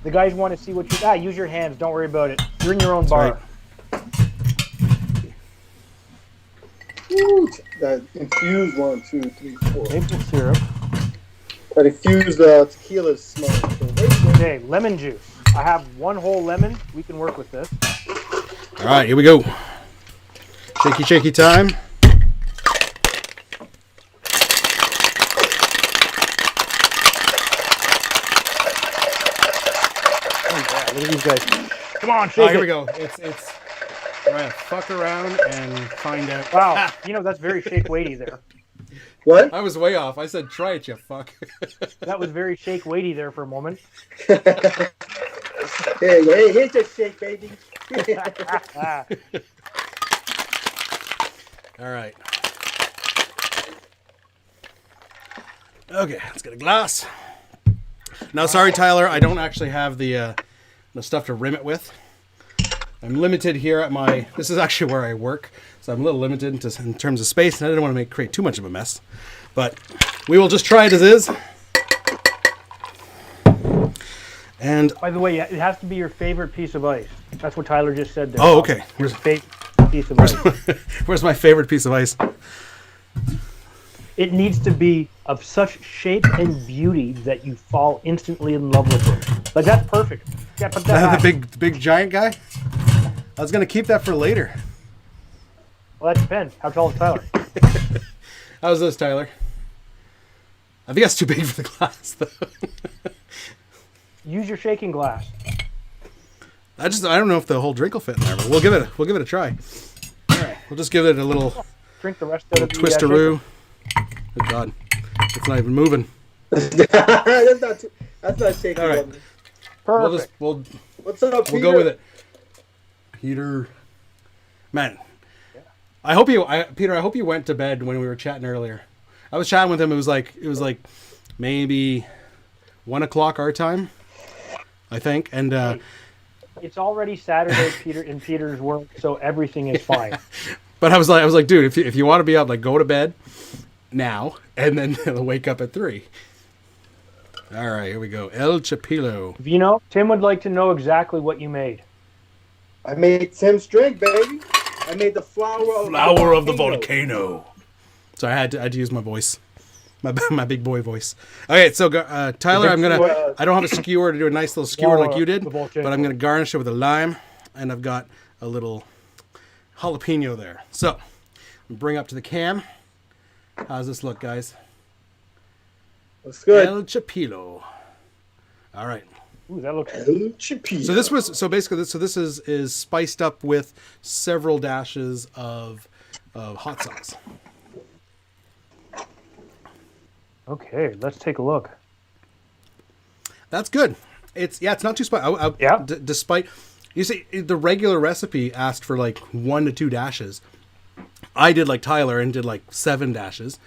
The guys want to see what you... use your hands. Don't worry about it. You're in your own bar. right. Ooh, that infused 1, 2, 3, 4. Maple syrup. That infused tequila smell. Okay, lemon juice. I have 1 whole lemon. We can work with this. All right, here we go. Shaky, shaky time. Oh, yeah, look at these guys. Come on, shake Oh, here it. we go. It's. All right, fuck around and find out. Wow, you know, that's very shake weighty there. What? I was way off. I said, try it, you fuck. That was very shake weighty there for a moment. Hey, here's your shake, baby. All right. Okay, let's get a glass. Now, sorry, Tyler, I don't actually have the stuff to rim it with. I'm limited here at my... This is actually where I work, so I'm a little limited in terms of space, and I didn't want to create too much of a mess. But we will just try it as is. And... By the way, it has to be your favorite piece of ice. That's what Tyler just said there. Oh, okay. Your favorite piece of ice. Where's my favorite piece of ice? It needs to be of such shape and beauty that you fall instantly in love with it. Like, that's perfect. Yeah, put that The back. big giant guy? I was going to keep that for later. Well, that depends. How tall is Tyler? How's this, Tyler? I think that's too big for the glass, though. Use your shaking glass. I don't know if the whole drink will fit in there, but we'll give it a try. All right, we'll just give it a little Drink the rest of it. twisteroo. Good God. It's not even moving. that's not shaking. All right. Perfect. What's up, Peter? We'll go with it. Peter. Man. I hope Peter, I hope you went to bed when we were chatting earlier. I was chatting with him. It was like maybe 1 o'clock our time, I think. And it's already Saturday, Peter, in Peter's work, so everything is fine. But I was like, dude, if you want to be up, like, go to bed now, and then wake up at 3. All right, here we go. El Chapillo. Vino, Tim would like to know exactly what you made. I made Tim's drink, baby. I made the flower of the volcano. So I had to use my voice, my big boy voice. Okay, so Tyler, I don't have a skewer to do a nice little skewer like you did, but I'm gonna garnish it with a lime, and I've got a little jalapeno there. So bring up to the cam. How's this look, guys? Looks good. El Chapillo. All right. Ooh, that looks El Chapillo. So basically this is spiced up with several dashes of hot sauce. okay. Let's take a look. That's good. It's not too spicy. Yeah. Despite, you see, the regular recipe asked for like 1 to 2 dashes. I did like Tyler and did like 7 dashes,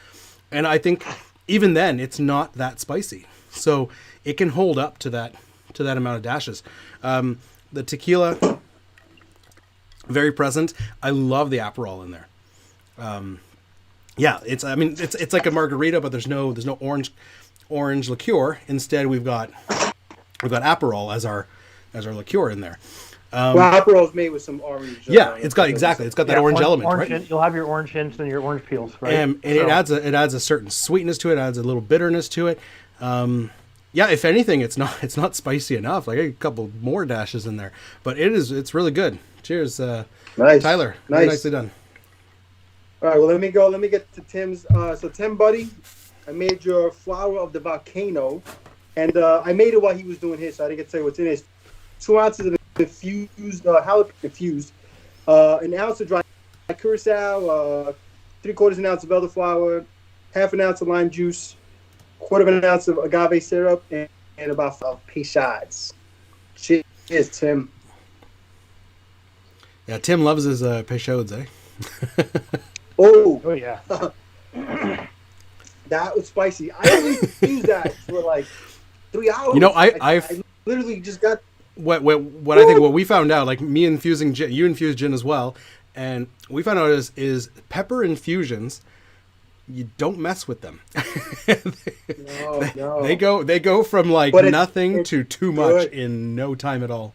and I think even then it's not that spicy. So it can hold up to that amount of dashes. The tequila, very present. I love the Aperol in there. Yeah, it's like a margarita, but there's no orange liqueur. Instead, we've got Aperol as our liqueur in there. Well, Aperol's made with some orange. It's got that orange element, right? You'll have your orange hints and your orange peels, right? And it adds a certain sweetness to it. Adds a little bitterness to it. Yeah, if anything, it's not spicy enough. Like a couple more dashes in there, but it's really good. Cheers, nice, Tyler. Nice. Very nicely done. All right, well, let me go. Let me get to Tim's. So Tim, buddy, I made your flower of the volcano, and I made it while he was doing his, so I didn't get to tell you what's in it. 2 ounces of infused jalapeno infused, an ounce of dry curacao, 3/4 an ounce of elderflower, 1/2 ounce of lime juice, 1/4 ounce of agave syrup, and about 5 pêchades. Cheers, Tim. Yeah, Tim loves his pêchades, eh? Oh yeah. That was spicy. I only used that for like 3 hours. You know, I literally just got. What I think what we found out, like me infusing gin, you infused gin as well, and we found out is pepper infusions, you don't mess with them. No. They go from like nothing to too much in no time at all.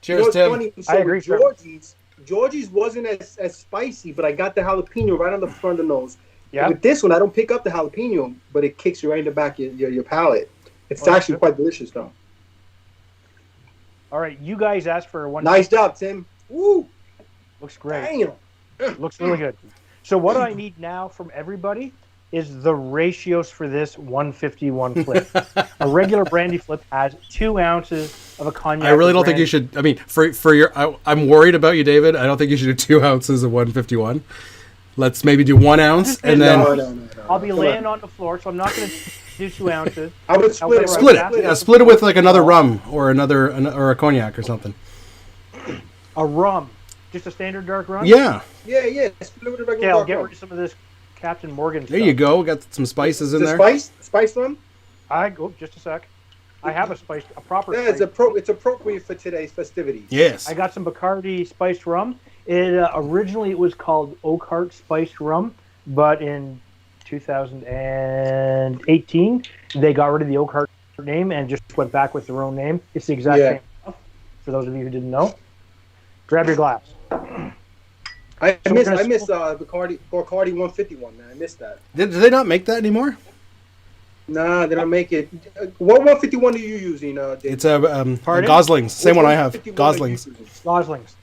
Cheers, Tim. Funny? So I agree. Georgie's wasn't as spicy, but I got the jalapeno right on the front of the nose. Yeah. With this one, I don't pick up the jalapeno, but it kicks you right in the back of your palate. It's actually quite delicious, though. All right, you guys asked for one. Nice job, Tim. Woo! Looks great. Damn. Looks really good. So what I need now from everybody is the ratios for this 151 flip. A regular brandy flip has 2 ounces of a cognac. I really don't think you should. I mean, for your, I'm worried about you, David. I don't think you should do 2 ounces of 151. Let's maybe do 1 ounce, and then No. I'll be laying on the floor, so I'm not going to do 2 ounces. I would split it. Split it. Yeah, split it with like another rum or or a cognac or something. A rum, just a standard dark rum. Yeah. Yeah. Split it with a regular. Okay, I'll dark get rum. rid of some of this Captain Morgan There stuff. you go. Got some spices in there. Spice rum. Just a sec. I have a proper. Yeah, it's appropriate for today's festivities. Yes. I got some Bacardi Spiced Rum. Originally it was called Oak Heart Spiced Rum, but in 2018 they got rid of the Oak Heart name and just went back with their own name. It's the exact same stuff, for those of you who didn't know. Grab your glass. I miss Bacardi 151, man. I missed that. Do they not make that anymore? Nah, they don't make it. What 151 are you using, Dave? It's a Goslings. Same one I have. Goslings. Goslings.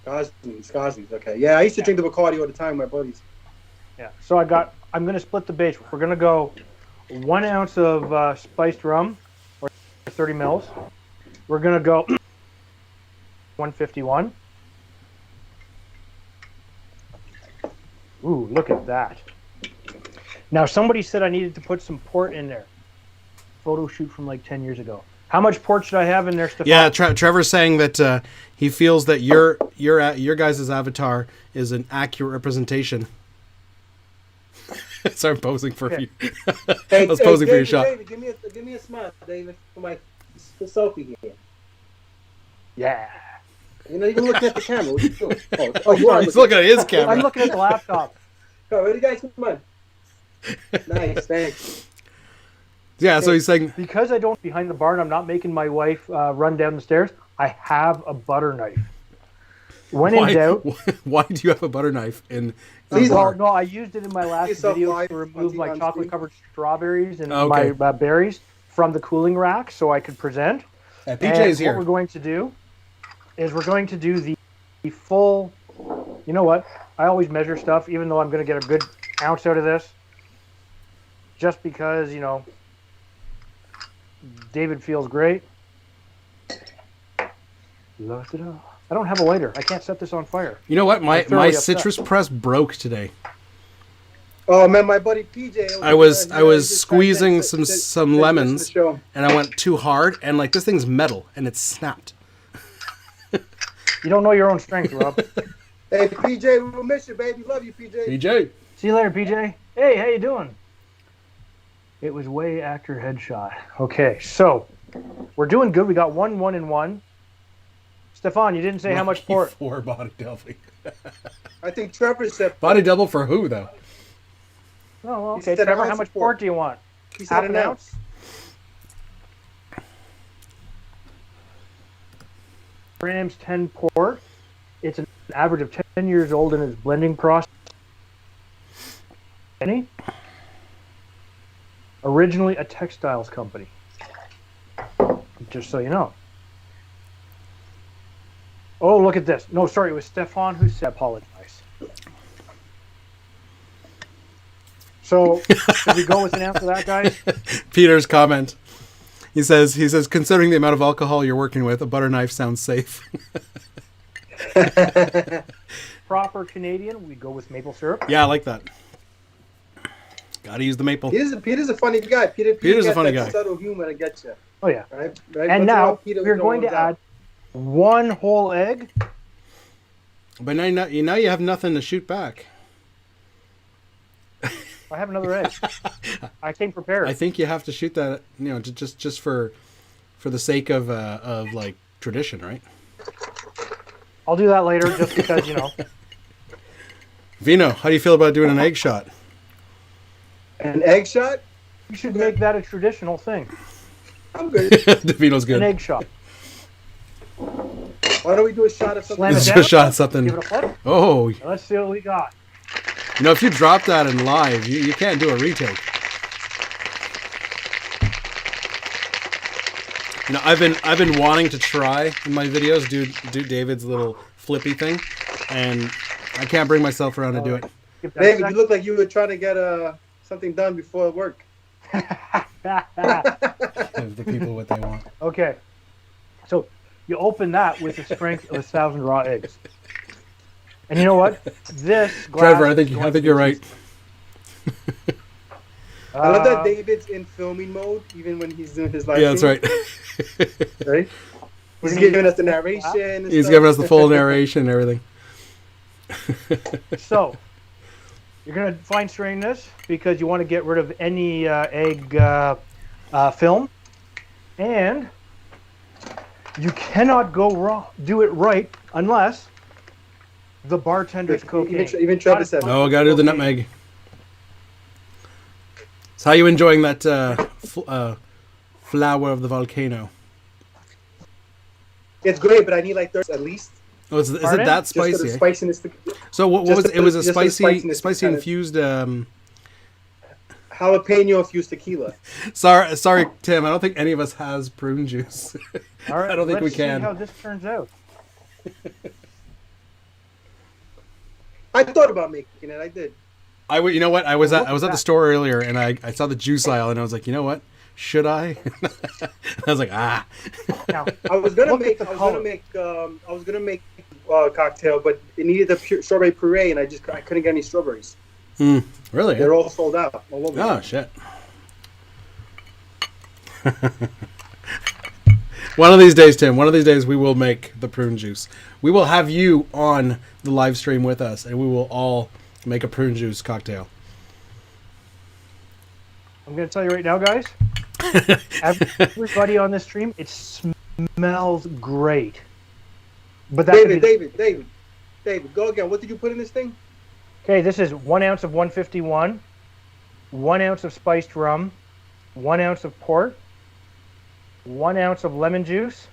Goslings. Okay. Yeah, I used to drink the Bacardi all the time with my buddies. Yeah. So I'm going to split the base. We're going to go 1 ounce of spiced rum, or 30 mils. We're going to go 151. Ooh, look at that. Now, somebody said I needed to put some port in there. Photo shoot from like 10 years ago. How much port should I have in there, Stefan? Yeah, Trevor's saying that he feels that your guys' avatar is an accurate representation. Sorry, I'm posing for you. I was posing for your shot. David, give me a smile, David, for my selfie here. Yeah. You're not even looking at the camera. What are you doing? Oh, you are. He's looking at his camera. I'm looking at the laptop. Oh, ready, guys? Come on. Nice, thanks. Yeah, so he's saying... Because I don't behind the bar and I'm not making my wife run down the stairs, I have a butter knife. When in doubt... Why do you have a butter knife in the bar? No, I used it in my last video to remove my chocolate-covered strawberries and my berries from the cooling rack so I could present. PJ's here. What we're going to do is we're going to do the full... You know what? I always measure stuff, even though I'm going to get a good ounce out of this. Just because, you know... David feels great. I don't have a lighter. I can't set this on fire. You know what? My citrus press broke today. Oh man, my buddy PJ. I was squeezing some lemons, and I went too hard, and like this thing's metal, and it snapped. You don't know your own strength, Rob. Hey PJ, we'll miss you, baby. Love you, PJ. PJ. See you later, PJ. Hey, how you doing? It was way actor headshot. Okay, so we're doing good. We got 1, 1, and 1. Stefan, you didn't say how much port. 4 body doubling. I think Trevor said body double for who though? Oh, well, okay. Trevor, how much port do you want? He said an ounce. Grams 10 port. It's an average of 10 years old in its blending process. Any? Originally a textiles company. Just so you know. Oh, look at this. No, sorry, it was Stefan who said apologize. So, should we go with an answer to that, guys? Peter's comment. He says, considering the amount of alcohol you're working with, a butter knife sounds safe. Proper Canadian, we go with maple syrup. Yeah, I like that. Gotta use the maple. Peter's a funny guy. Peter's a funny guy. Subtle humor to get you. Oh yeah. Right? And now we're going to add 1 whole egg. But now you have nothing to shoot back. I have another egg. I came prepared. I think you have to shoot that, just for the sake of like tradition, right? I'll do that later, just because Vino, how do you feel about doing an egg shot? An egg shot? You should make that a traditional thing. I'm good. Vino's good. An egg shot. Why don't we do a shot of something? Let's do a shot of something. Give it a flip. Oh. Now let's see what we got. If you drop that in live, you can't do a retake. I've been wanting to try in my videos do David's little flippy thing, and I can't bring myself around to do it. David, you look like you were trying to get something done before work. Give the people what they want. Okay, so you open that with the strength of 1,000 raw eggs, and you know what? This glass. Trevor, I think you're right. I love that David's in filming mode, even when he's doing his live stream. Yeah, that's right. Right? He's giving us the narration. He's giving us the full narration and everything. So, you're going to fine strain this because you want to get rid of any egg film. And you cannot go wrong, do it right, unless the bartender's cocaine. Even Trevor said no, got to do the nutmeg. So how are you enjoying that flower of the volcano? It's great, but I need like 30 at least. Oh, is it that spicy? Just for the spiciness. So what was it? It was a spicy infused. Jalapeno infused tequila. Sorry, Tim. I don't think any of us has prune juice. All right, I don't think we can. See how this turns out. I thought about making it. I did. You know what? I was at the store earlier and I saw the juice aisle and I was like, you know what? Should I? I was like, Now, I was gonna make cocktail, but it needed the strawberry puree, and I couldn't get any strawberries. Really? They're all sold out all over. Oh, shit. One of these days, Tim, we will make the prune juice. We will have you on the live stream with us, and we will all make a prune juice cocktail. I'm going to tell you right now, guys. Everybody on this stream, it smells great. But David, go again. What did you put in this thing? Okay, this is 1 ounce of 151, 1 ounce of spiced rum, 1 ounce of port, 1 ounce of lemon juice,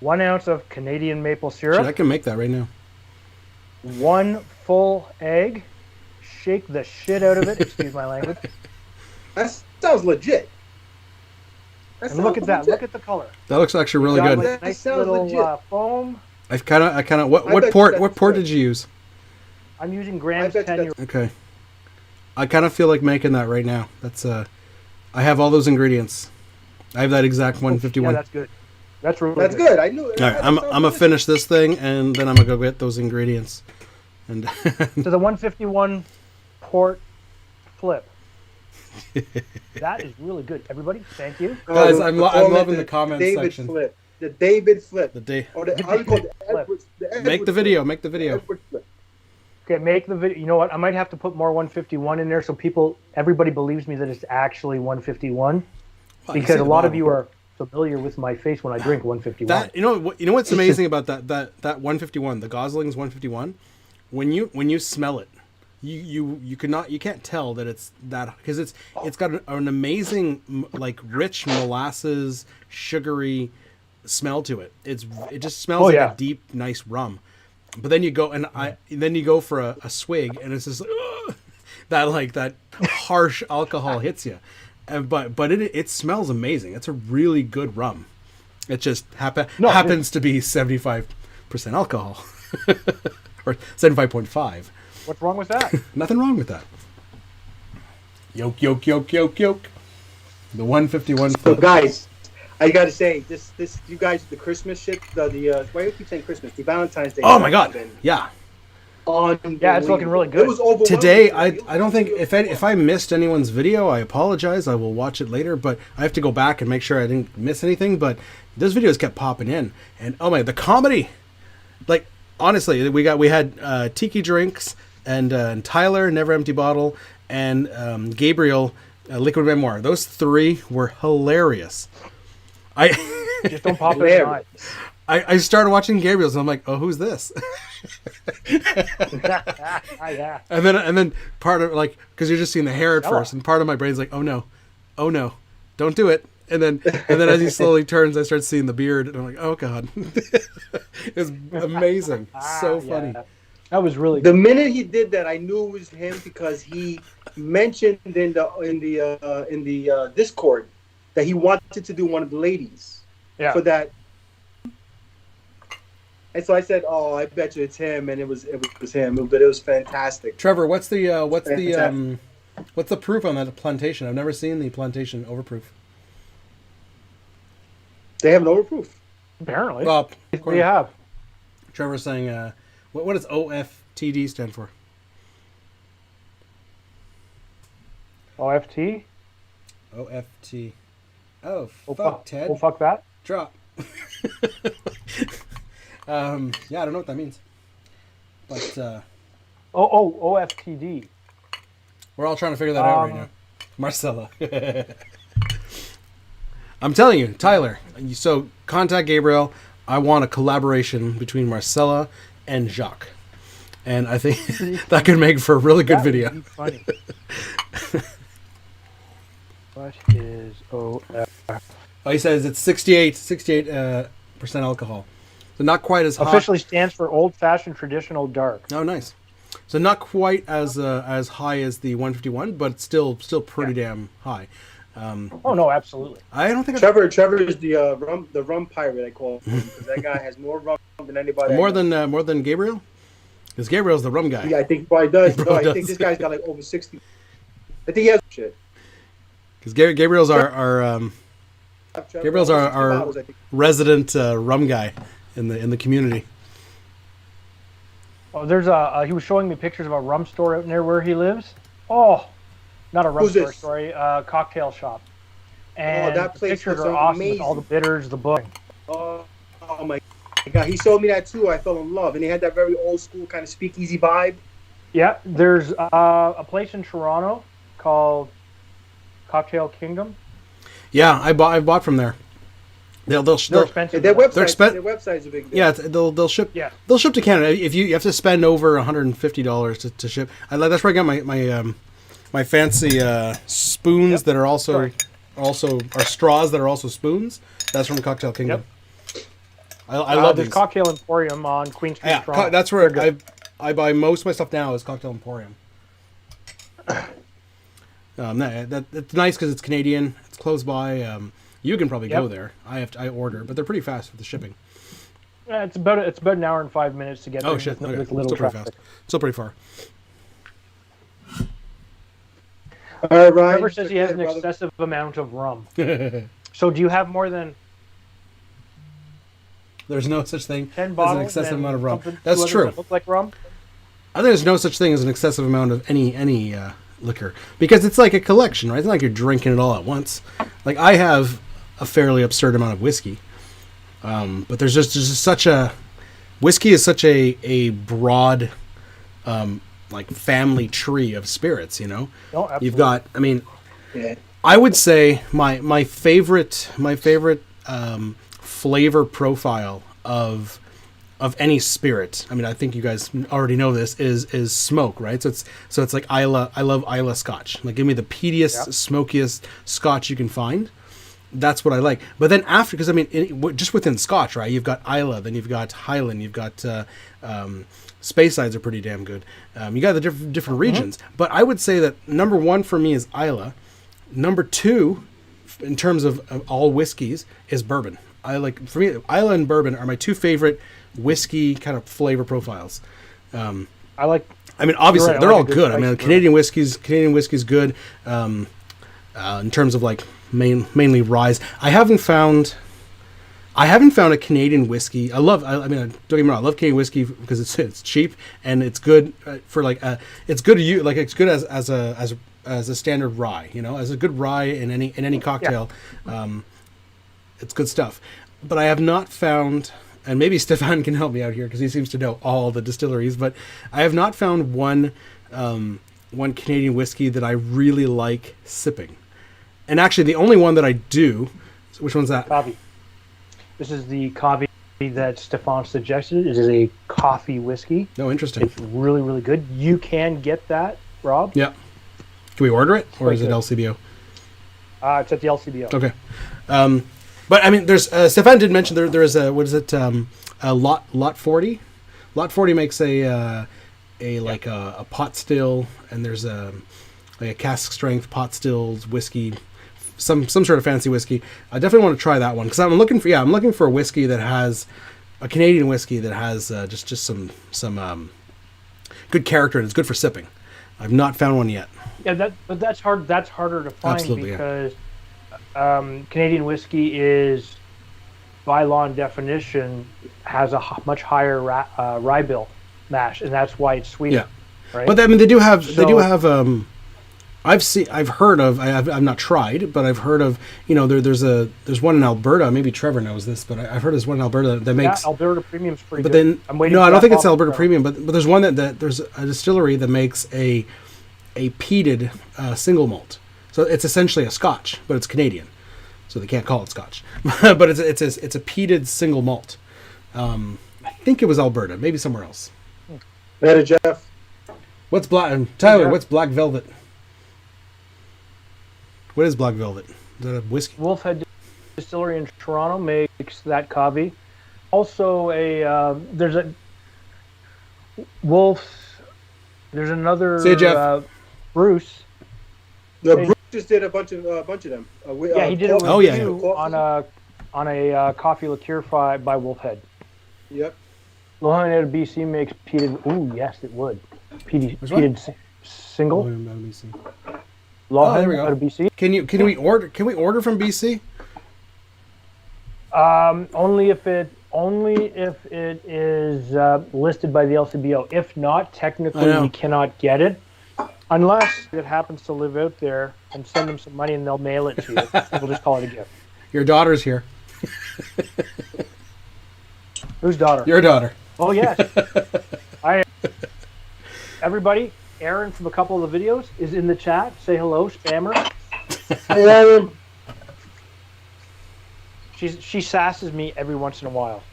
1 ounce of Canadian maple syrup. Shit, I can make that right now. 1 full egg. Shake the shit out of it. Excuse my language. That sounds legit. And look at that. Legit. Look at the color. That looks actually really good. Like nice little foam. I kind of. What port did you use? I'm using Graham's 10. Okay. I kind of feel like making that right now. That's I have all those ingredients. I have that exact 151. Yeah, that's good. That's good. I knew it. All right, I'm gonna finish this thing, and then I'm gonna go get those ingredients. And so the 151 port flip. That is really good. Everybody, thank you. Guys, I'm loving the comment section. Flip. The David flip. Make the video. Make the video. Okay, make the video. You know what? I might have to put more 151 in there so everybody believes me that it's actually 151. Well, because a lot of you are familiar with my face when I drink 151. You know what's amazing about that 151, the Gosling's 151. When you smell it, you can't tell that it's that, because it's got an amazing, like, rich molasses, sugary smell to it. It just smells like a deep, nice rum. But then you go for a swig, and it's just that harsh alcohol hits you. But it smells amazing. It's a really good rum. It just happens to be 75% alcohol or 75.5. What's wrong with that? Nothing wrong with that. Yolk. The 151. So guys, I gotta say this you guys, the Christmas shit, why do you keep saying Christmas? The Valentine's Day. Oh my God! Yeah. Yeah, it's looking really good. It was overwhelming. Today, I don't think if I missed anyone's video, I apologize. I will watch it later, but I have to go back and make sure I didn't miss anything. But those videos kept popping in, and oh my, the comedy! Like, honestly, we had tiki drinks and Tyler, Never Empty Bottle, and Gabriel, Liquid Memoir. Those three were hilarious. Just don't pop it in. I started watching Gabriel's, and I'm like, oh, who's this? Yeah. And then part of, like, because you're just seeing the hair at first, and part of my brain's like, oh no, don't do it. And then as he slowly turns, I start seeing the beard, and I'm like, oh God. It's amazing, so funny. Yeah. That was really good. The minute he did that, I knew it was him, because he mentioned in the Discord that he wanted to do one of the ladies for that. And so I said, "Oh, I bet you it's him," and it was him. But it was fantastic. Trevor, what's the proof on that plantation? I've never seen the plantation overproof. They have an overproof. Apparently. Well, what do you have? Trevor's saying, what does OFTD stand for? OFT? OFT. Oh, fuck, Ted. Oh, fuck that. Drop. Yeah, I don't know what that means. But OFTD. We're all trying to figure that out right now. Marcella. I'm telling you, Tyler. So contact Gabriel. I want a collaboration between Marcella and Jacques, and I think that could make for a really good video. Would be funny. What is OF? Oh, he says it's 68% alcohol. So not quite as high. Officially stands for Old Fashioned Traditional Dark. Oh, nice. So not quite as high as the 151, but still pretty damn high. Oh no, absolutely. I don't think Trevor is the rum pirate, I call him, because that guy has more rum than anybody. More than Gabriel, because Gabriel's the rum guy. Yeah, I think he probably does. I think this guy's got like over 60. I think he has shit. Because Gabriel's our resident rum guy in the community. Oh, there's he was showing me pictures of a rum store out near where he lives. Oh, not a rum store, sorry, cocktail shop. And that place pictures looks are awesome amazing. with all the bitters, the book. Oh my God, he showed me that too. I fell in love, and he had that very old school kind of speakeasy vibe. Yeah, there's a place in Toronto called Cocktail Kingdom. Yeah, I bought from there. They're expensive. Their website's a big deal. Yeah, they'll ship. Yeah. They'll ship to Canada. If you have to spend over $150 to ship. That's where I got my fancy spoons that are also straws that are also spoons. That's from Cocktail Kingdom. Yep. I love this these. Cocktail Emporium on Queen Street. Yeah, Toronto. that's where I buy most of my stuff now is Cocktail Emporium. It's nice because it's Canadian. It's close by. You can probably go there. I order, but they're pretty fast with the shipping. Yeah, it's about an hour and 5 minutes to get there. Oh shit! With Okay. little Still pretty traffic. fast. Still pretty far. All right, Ryan. Trevor says he has an excessive amount of rum. So do you have more than There's no such thing 10 as bottles? an excessive amount of rum. Two That's others true. that look like rum. I think there's no such thing as an excessive amount of any liquor because it's like a collection, right? It's not like you're drinking it all at once. Like I have a fairly absurd amount of whiskey, but there's just such a whiskey is such a broad like family tree of spirits. You know, you've got. I mean, I would say my favorite flavor profile of any spirit. I mean, I think you guys already know this is smoke, right? So it's like Islay. I love Islay Scotch. Like, give me the peatiest, smokiest Scotch you can find. That's what I like. But then after, because I mean, just within Scotch, right? You've got Islay, then you've got Highland, you've got Speysides are pretty damn good. You got the different regions. But I would say that number one for me is Islay. Number two, in terms of all whiskeys, is bourbon. For me, Islay and bourbon are my two favorite whiskey kind of flavor profiles. I mean, obviously they're all good. I mean, Canadian whiskey's good. In terms of like mainly rye. I haven't found a Canadian whiskey. Don't get me wrong. I love Canadian whiskey because it's cheap and it's good for it's good to you. Like it's good as a standard rye. You know, as a good rye in any cocktail. Yeah. It's good stuff. But I have not found, and maybe Stefan can help me out here because he seems to know all the distilleries, but I have not found one Canadian whiskey that I really like sipping. And actually, the only one that I do, which one's that? Coffee. This is the coffee that Stefan suggested. It is a coffee whiskey. Oh, interesting. It's really, really good. You can get that, Rob. Yeah. Can we order it, or is it LCBO? It's at the LCBO. Okay. But I mean, there's Stefan did mention there is a what is it? A lot 40. Lot 40 makes a pot still, and there's a cask strength pot stills whiskey, some sort of fancy whiskey. I definitely want to try that one because I'm looking for a whiskey that has a Canadian whiskey that has just some good character and it's good for sipping. I've not found one yet. Yeah, but that's hard. That's harder to find. Absolutely, because Canadian whiskey is, by law and definition, has a much higher rye bill mash, and that's why it's sweeter. Yeah, right. But I mean, they do have. I've heard of. I've not tried, but I've heard of. You know, there's one in Alberta. Maybe Trevor knows this, but I've heard there's one in Alberta that makes. Alberta Premium's pretty but good. Then no, I don't think it's Alberta Premium, but there's one that there's a distillery that makes a peated single malt. So it's essentially a Scotch, but it's Canadian, so they can't call it Scotch. But it's a peated single malt. I think it was Alberta, maybe somewhere else. Better, Jeff. What's black? Tyler, what's Black Velvet? What is Black Velvet? Is that a whiskey? Wolfhead Distillery in Toronto makes that coffee. Also, there's a Wolf. There's another. Say it, Jeff. Bruce. No, Bruce just did a bunch of them. He did a review on a coffee liqueur by Wolfhead. Yep. Lohan out of BC makes peated. Ooh, yes, it would. Peated single. Lohan there we go. out of BC. Can we order from BC? Only only if it is listed by the LCBO. If not, technically we cannot get it unless it happens to live out there and send them some money and they'll mail it to you. We'll just call it a gift. Your daughter's here. Whose daughter? Your daughter. Oh, yes. Everybody, Aaron from a couple of the videos is in the chat. Say hello, spammer. Hey, Aaron. She sasses me every once in a while.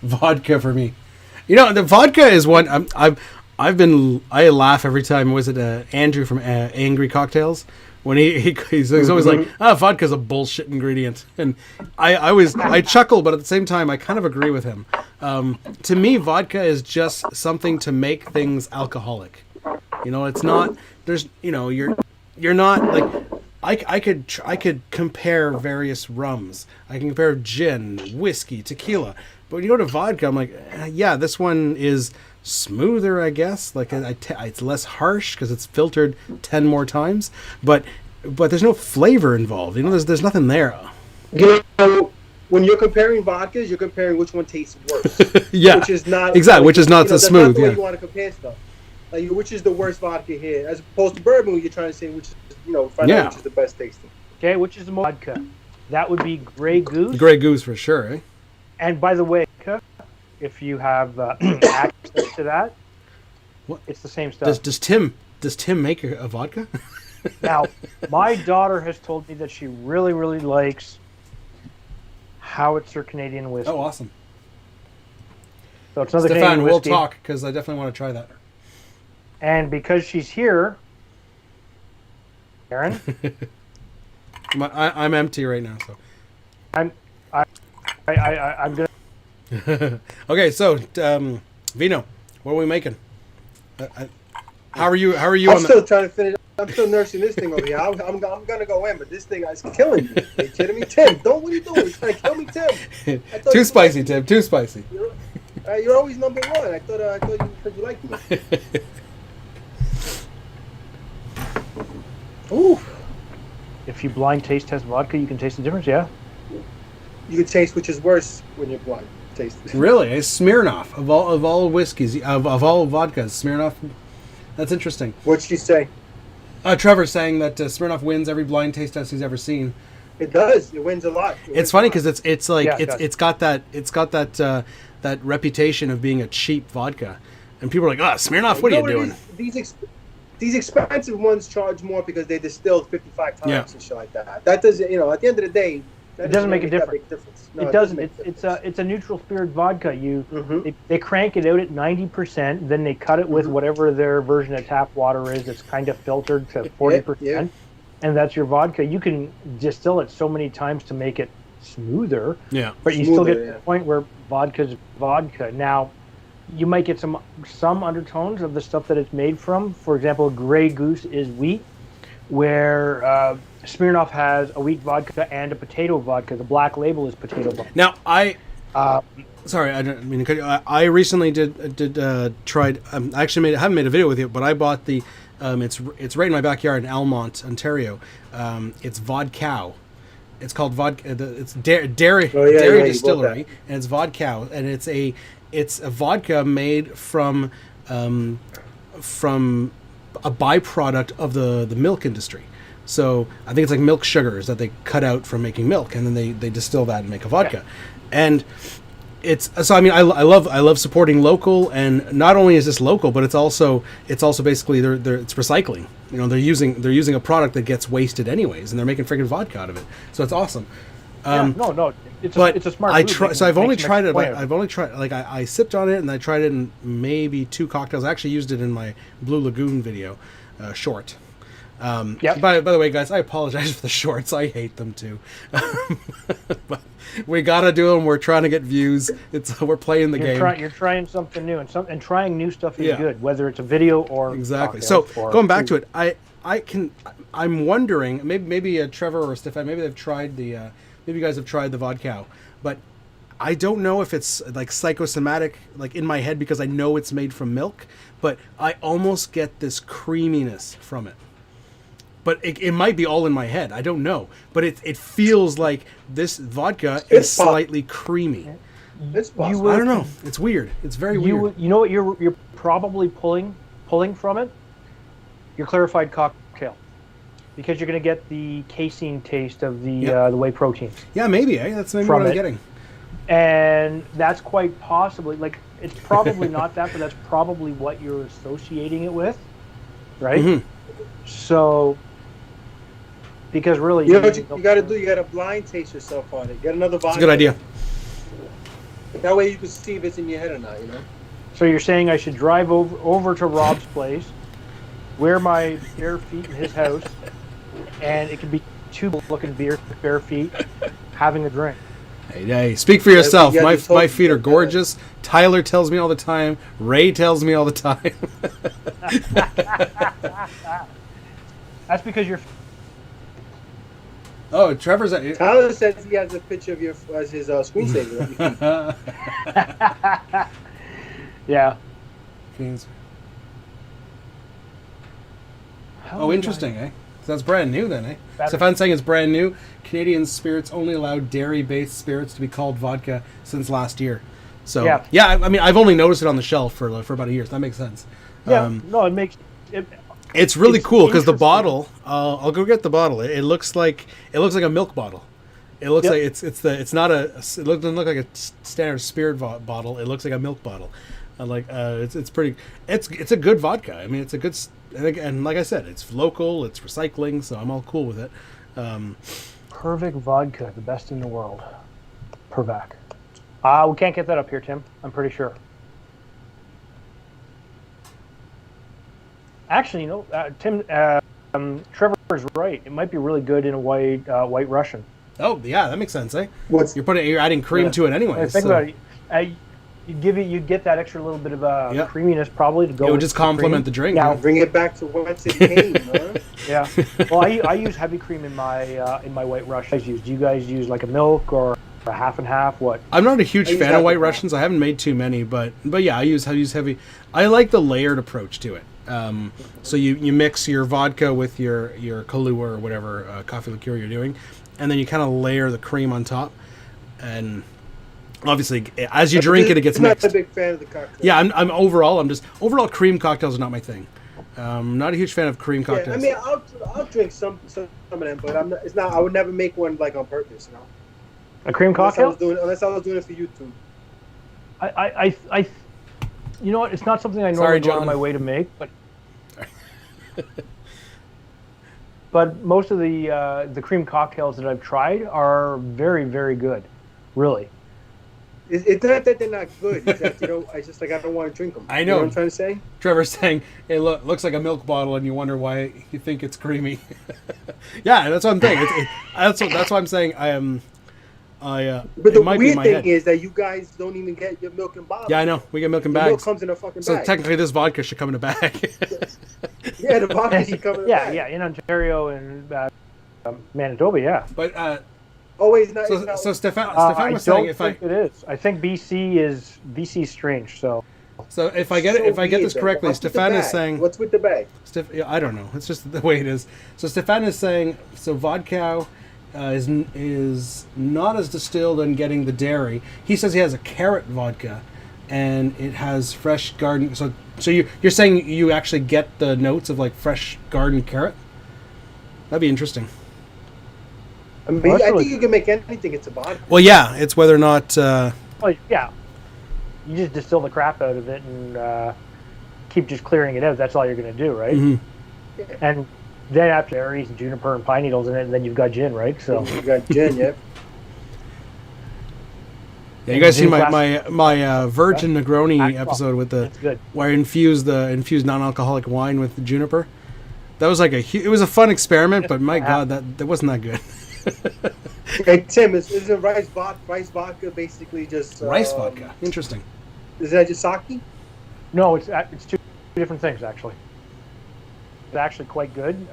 Vodka for me. You know, the vodka is one I laugh every time. Was it Andrew from Angry Cocktails? When he's always like, vodka's a bullshit ingredient, and I chuckle, but at the same time I kind of agree with him. To me, vodka is just something to make things alcoholic. You know, it's not. There's, you know, you're not like. I could compare various rums. I can compare gin, whiskey, tequila. But when you go to vodka, I'm like, yeah, this one is smoother, I guess. Like it's less harsh because it's filtered 10 more times. But there's no flavor involved. You know, there's nothing there. You know, when you're comparing vodkas, you're comparing which one tastes worse. Yeah, which is not exactly. Which is not so smooth. That's not the way yeah, you want to compare stuff. Like, which is the worst vodka here, as opposed to bourbon, where you're trying to say which is, find out which is the best tasting. Okay, which is the most vodka? That would be Grey Goose. Grey Goose for sure. Eh? And by the way, if you have access to that, what? It's the same stuff. Does Tim make a vodka? Now, my daughter has told me that she really, really likes Howitzer Canadian whiskey. Oh, awesome. So it's another Stefan, Canadian we'll whiskey. talk because I definitely want to try that. And because she's here, Aaron, I'm empty right now, so I'm gonna. Okay, so Vino, what are we making? How are you? I'm still trying to finish. I'm still nursing this thing over here. I'm gonna go in, but this thing is killing me. Are you kidding me, Tim? What are you doing? You're trying to kill me, Tim. Too spicy, Tim. Too spicy. You're always number one. I thought you liked me. Ooh. If you blind taste test vodka, you can taste the difference. Yeah. You can taste which is worse when you're blind. Taste. Really, it's Smirnoff of all whiskeys of all vodkas. Smirnoff. That's interesting. What'd she say? Trevor's saying that Smirnoff wins every blind taste test he's ever seen. It does. It wins a lot. It's funny because it's like it's got that reputation of being a cheap vodka, and people are like, Smirnoff, what are you doing? These expensive ones charge more because they distilled 55 times and shit like that. That doesn't, at the end of the day, it doesn't make a difference. No, it doesn't. It's a neutral spirit vodka. They crank it out at 90%, then they cut it with whatever their version of tap water is. It's kind of filtered to 40%, and that's your vodka. You can distill it so many times to make it smoother. Yeah, but you still get to the point where vodka's vodka. Now, you might get some undertones of the stuff that it's made from. For example, Grey Goose is wheat, where Smirnoff has a wheat vodka and a potato vodka. The black label is potato vodka. Now, sorry, I didn't mean to cut you. I recently tried. I haven't made a video with you, but I bought the. It's right in my backyard in Almont, Ontario. It's Vodcow. It's called Vodka. It's dairy distillery, and it's Vodcow, and it's a vodka made from a byproduct of the milk industry. So I think it's like milk sugars that they cut out from making milk, and then they distill that and make a vodka. And it's so I mean I love supporting local, and not only is this local, but it's also basically it's recycling. They're using a product that gets wasted anyways, and they're making freaking vodka out of it. So it's awesome. It's a smart move. So I've only tried it. I sipped on it, and I tried it in maybe 2 cocktails. I actually used it in my Blue Lagoon video, short. By the way, guys, I apologize for the shorts. I hate them too. But we gotta do them. We're trying to get views. We're playing the game. You're trying something new, and trying new stuff is good, whether it's a video or exactly. So going back to it, I'm wondering maybe Trevor or Stefan, maybe they've tried the. Maybe you guys have tried the Vodcow, but I don't know if it's like psychosomatic, like in my head, because I know it's made from milk, but I almost get this creaminess from it. but it might be all in my head. I don't know, but it feels like this vodka is slightly creamy. It's possible. I don't know. It's weird. It's very weird. You know what you're probably pulling from it? Your clarified cocktail, because you're going to get the casein taste of the whey proteins. Yeah, maybe. That's maybe what I'm getting. And that's quite possibly, like, it's probably not that, but that's probably what you're associating it with, right? Mm-hmm. So, because really, you know what you got to do? You got to blind taste yourself on it. Get another vodka. That's a good idea. That way you can see if it's in your head or not, you know? So you're saying I should drive over to Rob's place, wear my bare feet in his house, and it could be two looking bare feet having a drink. Hey, speak for yourself. My feet are gorgeous. Tyler tells me all the time. Ray tells me all the time. That's because you're... Oh, Trevor's... Tyler says he has a picture of you as his screensaver. Yeah. Oh, interesting, eh? So that's brand new then, eh? Stefan's saying it's brand new. Canadian spirits only allow dairy-based spirits to be called vodka since last year. So, yeah, I mean, I've only noticed it on the shelf for about a year, so that makes sense. Yeah, no, it makes... It's really cool because the bottle. I'll go get the bottle. It looks like a milk bottle. It looks like it's not a. It doesn't look like a standard spirit bottle. It looks like a milk bottle. It's pretty. It's a good vodka. I mean, it's a good. And like I said, it's local. It's recycling, so I'm all cool with it. Perfect vodka, the best in the world. Pervac. We can't get that up here, Tim. I'm pretty sure. Actually, Tim, Trevor's right. It might be really good in a white Russian. Oh yeah, that makes sense, eh? You're adding cream to it anyway. Think about it. You'd get that extra little bit of creaminess probably to go. It would just complement the drink. Now bring it back to whence it came, huh? Yeah. Well, I use heavy cream in my white Russian. Do you guys use like a milk or a half and half? What? I'm not a huge fan of white Russians. I haven't made too many, but yeah, I use heavy. I like the layered approach to it. So you mix your vodka with your Kahlua or whatever coffee liqueur you're doing, and then you kind of layer the cream on top, and obviously as you drink it gets mixed. I'm not a big fan of the cocktail. Yeah, I'm overall cream cocktails are not my thing. Not a huge fan of cream cocktails. Yeah, I mean I'll drink some of them, but it's not. I would never make one like on purpose, you know. A cream cocktail? Unless I was doing it for YouTube. I you know what? It's not something I normally go out of my way to make, but most of the cream cocktails that I've tried are very, very good. Really. It's not that they're not good. It's that, I don't want to drink them. I know. You know what I'm trying to say? Trevor's saying it looks like a milk bottle, and you wonder why you think it's creamy. Yeah, that's what I'm saying. That's why I'm saying I am. But the weird thing is that you guys don't even get your milk in bottles. Yeah, I know. We get milk in bags. The milk comes in a fucking bag. So technically, this vodka should come in a bag. Yeah, the vodka should come in a bag. Yeah, in Ontario and Manitoba, yeah. But so Stefan was saying I think it is. I think BC strange. So if I get this correctly, Stefan is saying what's with the bag? I don't know. It's just the way it is. So Stefan is saying vodka. Is not as distilled and getting the dairy. He says he has a carrot vodka, and it has fresh garden. So you're saying you actually get the notes of like fresh garden carrot? That'd be interesting. I mean, I think you can make anything. It's a vodka. Well, yeah, it's whether or not. Well, yeah, you just distill the crap out of it and keep just clearing it out. That's all you're going to do, right? Mm-hmm. Yeah. And then after berries and juniper and pine needles in it, and then you've got gin, right? So you got gin, yeah. Yeah, you guys seen my Virgin Negroni episode with where I infused non-alcoholic wine with the juniper. That was like it was a fun experiment, but my God, that wasn't that good. Hey Tim, isn't rice vodka basically just rice vodka? Interesting. Is that just sake? No, it's two different things actually. It's actually quite good.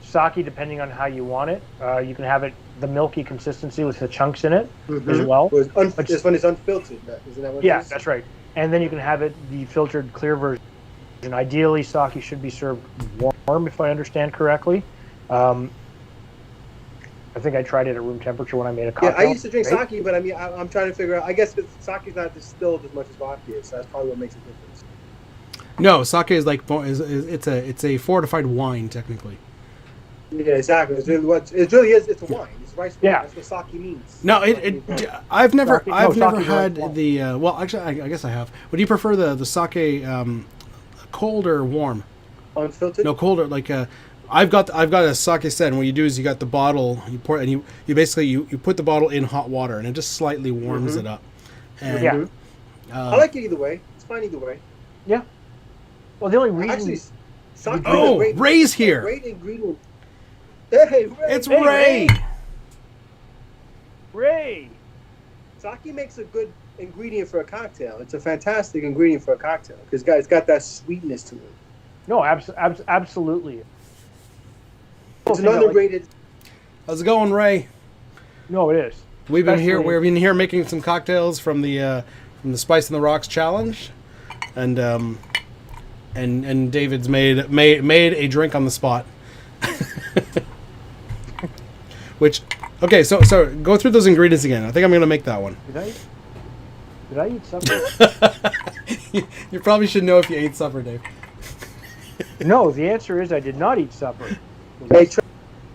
Sake, depending on how you want it, you can have it the milky consistency with the chunks in it as well. This one is unfiltered, isn't that what it is? Yeah, that's right. And then you can have it the filtered clear version. And ideally, sake should be served warm, if I understand correctly. I think I tried it at room temperature when I made a cocktail. Yeah, I used to drink sake, but I mean, I'm trying to figure out. I guess sake is not distilled as much as vodka is, so that's probably what makes a difference. No, sake is like it's a fortified wine technically. Yeah, exactly. It's really is. It's a wine. It's rice wine. Yeah. That's what sake means. No, I've never Sake had is the well, actually, I guess I have. Would you prefer the sake cold or warm? Unfiltered. No, colder. Like I've got a sake set, and what you do is you got the bottle, you pour, and you basically you put the bottle in hot water, and it just slightly warms it up. And, Yeah. I like it either way. It's fine either way. Yeah. Well, the only reason... Actually, sake Oh, is a great, Ray's here. Great ingredient. Hey, Ray. It's Hey, Ray. Ray! Sake makes a good ingredient for a cocktail. It's a fantastic ingredient for a cocktail because it's got that sweetness to it. No, absolutely. It's an underrated. How's it going, Ray? No, it is. We've been here. Especially- We've been here making some cocktails from the Spice in the Rocks challenge, and David's made a drink on the spot. Which, okay, so go through those ingredients again. I think I'm gonna make that one. Did I eat supper? You probably should know if you ate supper, Dave. No, the answer is I did not eat supper. Hey,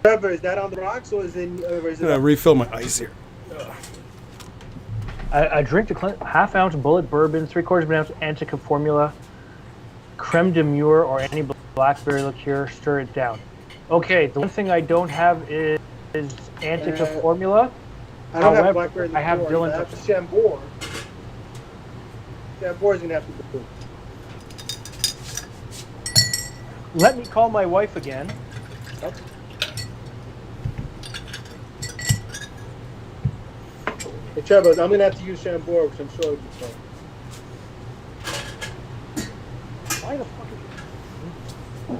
Trevor, is that on the rocks or is it? Or is I'm gonna refill my ice here. I drink a half-ounce bullet bourbon, 3/4 of an ounce Antica formula, creme de mure or any blackberry liqueur. Stir it down. Okay, the one thing I don't have is Antica formula. I don't have However, blackberry. I have liqueur. Dylan's. I have Chambord. Chambord's gonna have to go. Let me call my wife again. Hey, Trevor, I'm gonna have to use Chambord, which I'm sure will be fun. Why the fuck is...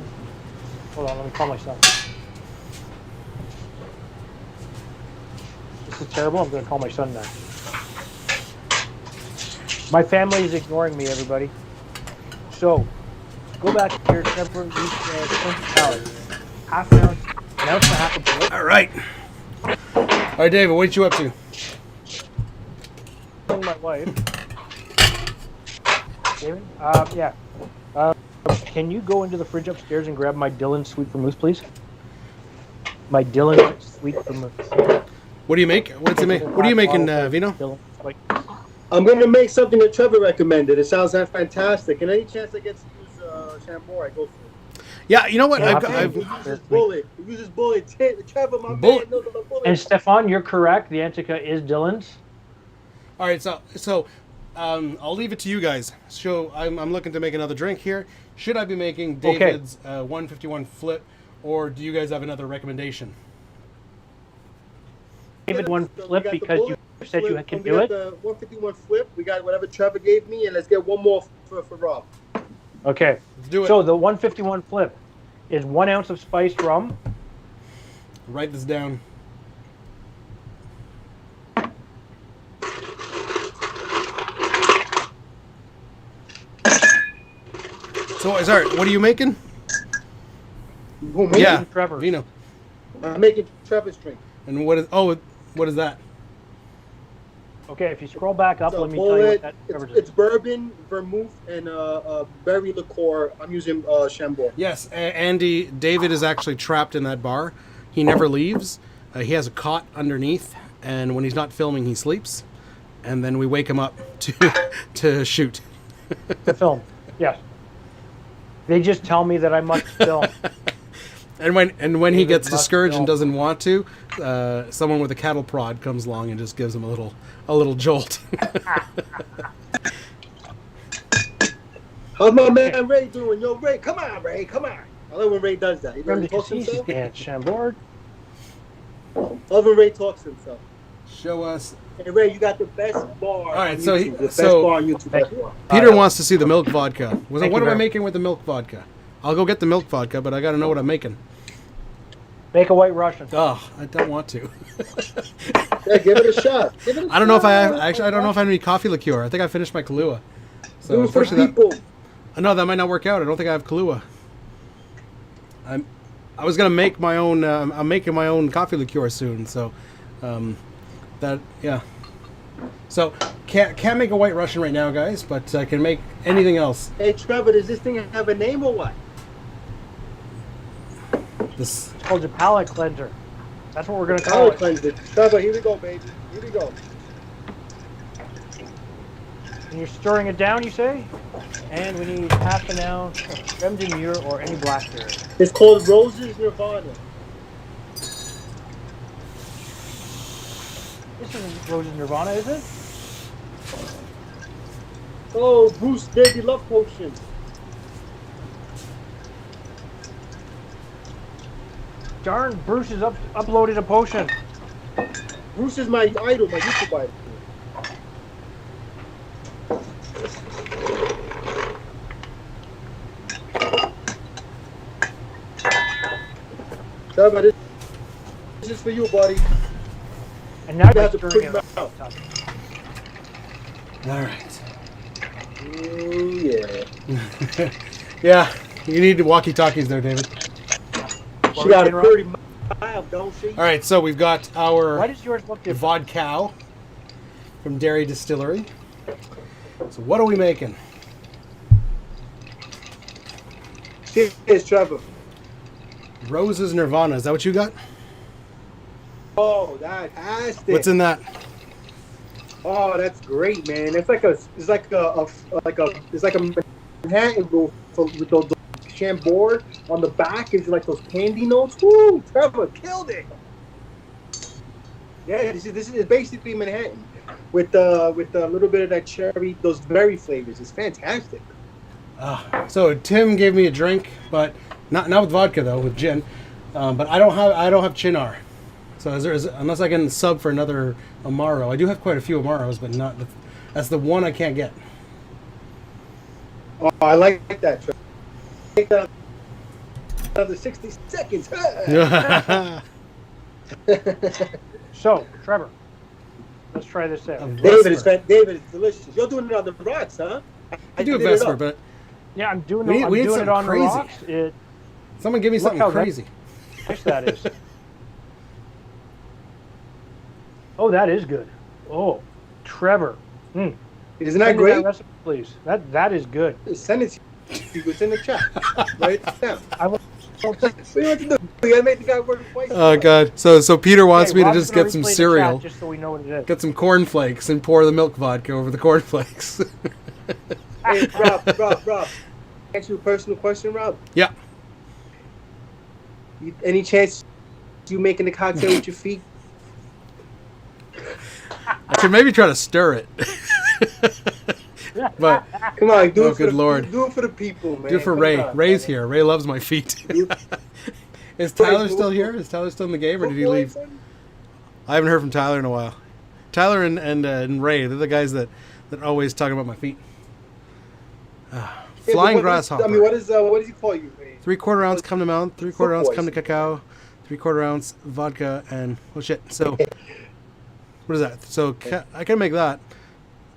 Hold on, let me call my son. This is terrible. I'm going to call my son now. My family is ignoring me, everybody. So, go back here, Trevor, use salad. Half an ounce, an ounce and a half of bullet. All right, David, what you up to? Telling my wife. David? Yeah. Can you go into the fridge upstairs and grab my Dylan Sweet Vermouth, please? My Dylan Sweet Vermouth. What do you make? What are you making, Vino? Dylan, like, I'm gonna make something that Trevor recommended. It sounds fantastic. And any chance I get to use Chambord, I go for it. Yeah, you know what? Yeah, He uses bullet. He uses bullet. Trevor, my Bullet. man, no bullet. and Stefan, you're correct. The Antica is Dylan's. All right, so I'll leave it to you guys. So I'm looking to make another drink here. Should I be making David's 151 flip, or do you guys have another recommendation? David one We flip got the because bullet you said you flip, can we do got it. The 151 flip. We got whatever Trevor gave me, and let's get one more for Rob. Okay. Let's do it. So the 151 flip is 1 ounce of spiced rum, Write this down. So, sorry, what are you making? Who, me? Yeah, Trevor's. Vino. I'm making Trevor's drink. And what is that? Okay, if you scroll back up, So let me tell you what that it's, Trevor's it's bourbon, vermouth, and berry liqueur. I'm using Chambord. Yes, Andy, David is actually trapped in that bar. He never leaves. He has a cot underneath, and when he's not filming, he sleeps. And then we wake him up to shoot. to film. Yes. They just tell me that I must film. And when he David gets must discouraged and film. doesn't want to, someone with a cattle prod comes along and just gives him a little jolt. How's my man Ray doing? Yo, Ray, come on, Ray, come on. I love when Ray does that. He Remember talks to himself. and Chambord. I love when Ray talks to himself. Show us. Hey, Ray, you got the best bar. right, on so YouTube. The best so- bar on YouTube. Thank right now. Peter wants to see the milk vodka. What Thank you am I very making with the milk vodka? I'll go get the milk vodka, but I got to know what I'm making. Make a white Russian. Oh, I don't want to. Yeah, give it a shot. Give it a I don't know if I have. shot. Actually, I don't know if I have any coffee liqueur. I think I finished my Kahlua. So Do it for unfortunately, people. No, that might not work out. I don't think I have Kahlua. I was gonna make my own. I'm making my own coffee liqueur soon. So, yeah. So can't make a White Russian right now, guys. But I can make anything else. Hey Trevor, does this thing have a name or what? This. It's called your palate cleanser. That's what we're gonna call Palate it. cleanser. Trevor, here we go, baby. Here we go. And you're stirring it down, you say? And we need half an ounce of creme de mure or any blackberry. It's called Rose's Nirvana. This isn't Rose's Nirvana, is it? Oh, Bruce Baby Love Potion. Darn, Bruce has uploaded a potion. Bruce is my idol, my YouTube idol. Trevor, this is for you, buddy. And now You you're have to put stirring him it out. up. All right. Ooh, yeah. Yeah, you need walkie-talkies there, David. She got a pretty mouth, don't she? All right, so we've got our Why does yours look different? vodka from Dairy Distillery. So what are we making? Cheers, Trevor. Rose's Nirvana. Is that what you got? Oh, that has it. What's in that? Oh, that's great, man. It's like a Manhattan roof with those Chambord on the back. Is like those candy notes. Woo! Trevor killed it. Yeah, this is basically Manhattan with a little bit of that cherry, those berry flavors. It's fantastic. So Tim gave me a drink, but not with vodka though, with gin. But I don't have Chinar. So unless I can sub for another Amaro. I do have quite a few Amaros, but that's the one I can't get. Oh, I like that. Trevor. Take another 60 seconds. So, Trevor, let's try this out. David, it's delicious. You're doing it on the rocks, huh? I do a Vesper, but Yeah, I'm doing we need it something on crazy. the rocks. Someone give me Look something how crazy. Nice that is. Oh, that is good. Oh, Trevor. Isn't that Send me great? recipe, please. That is good. Send it to you. It's in the chat. Write it down. I will. What do you want to do? You gotta make the guy work twice. Oh God! So Peter wants me to Rob's just gonna get some replay the cereal, chat just so we know what it is. get some cornflakes, and pour the milk vodka over the cornflakes. Hey, Rob. Ask you a personal question, Rob. Yeah. Any chance you making the cocktail with your feet? I should maybe try to stir it. But Come on, do Oh, it for good the Lord. Do it for the people, man. do it for Come Ray. on, Ray's man. here. Ray loves my feet. Is Tyler still here? Is Tyler still in the game, or did he leave? I haven't heard from Tyler in a while. Tyler and Ray, they're the guys that always talk about my feet. Flying Grasshopper. I mean, what does he call you, Ray? 3/4 ounce come to mount, 3/4 ounce boys. come to cacao, 3/4 ounce vodka, and oh shit. So what is that? So I can make that.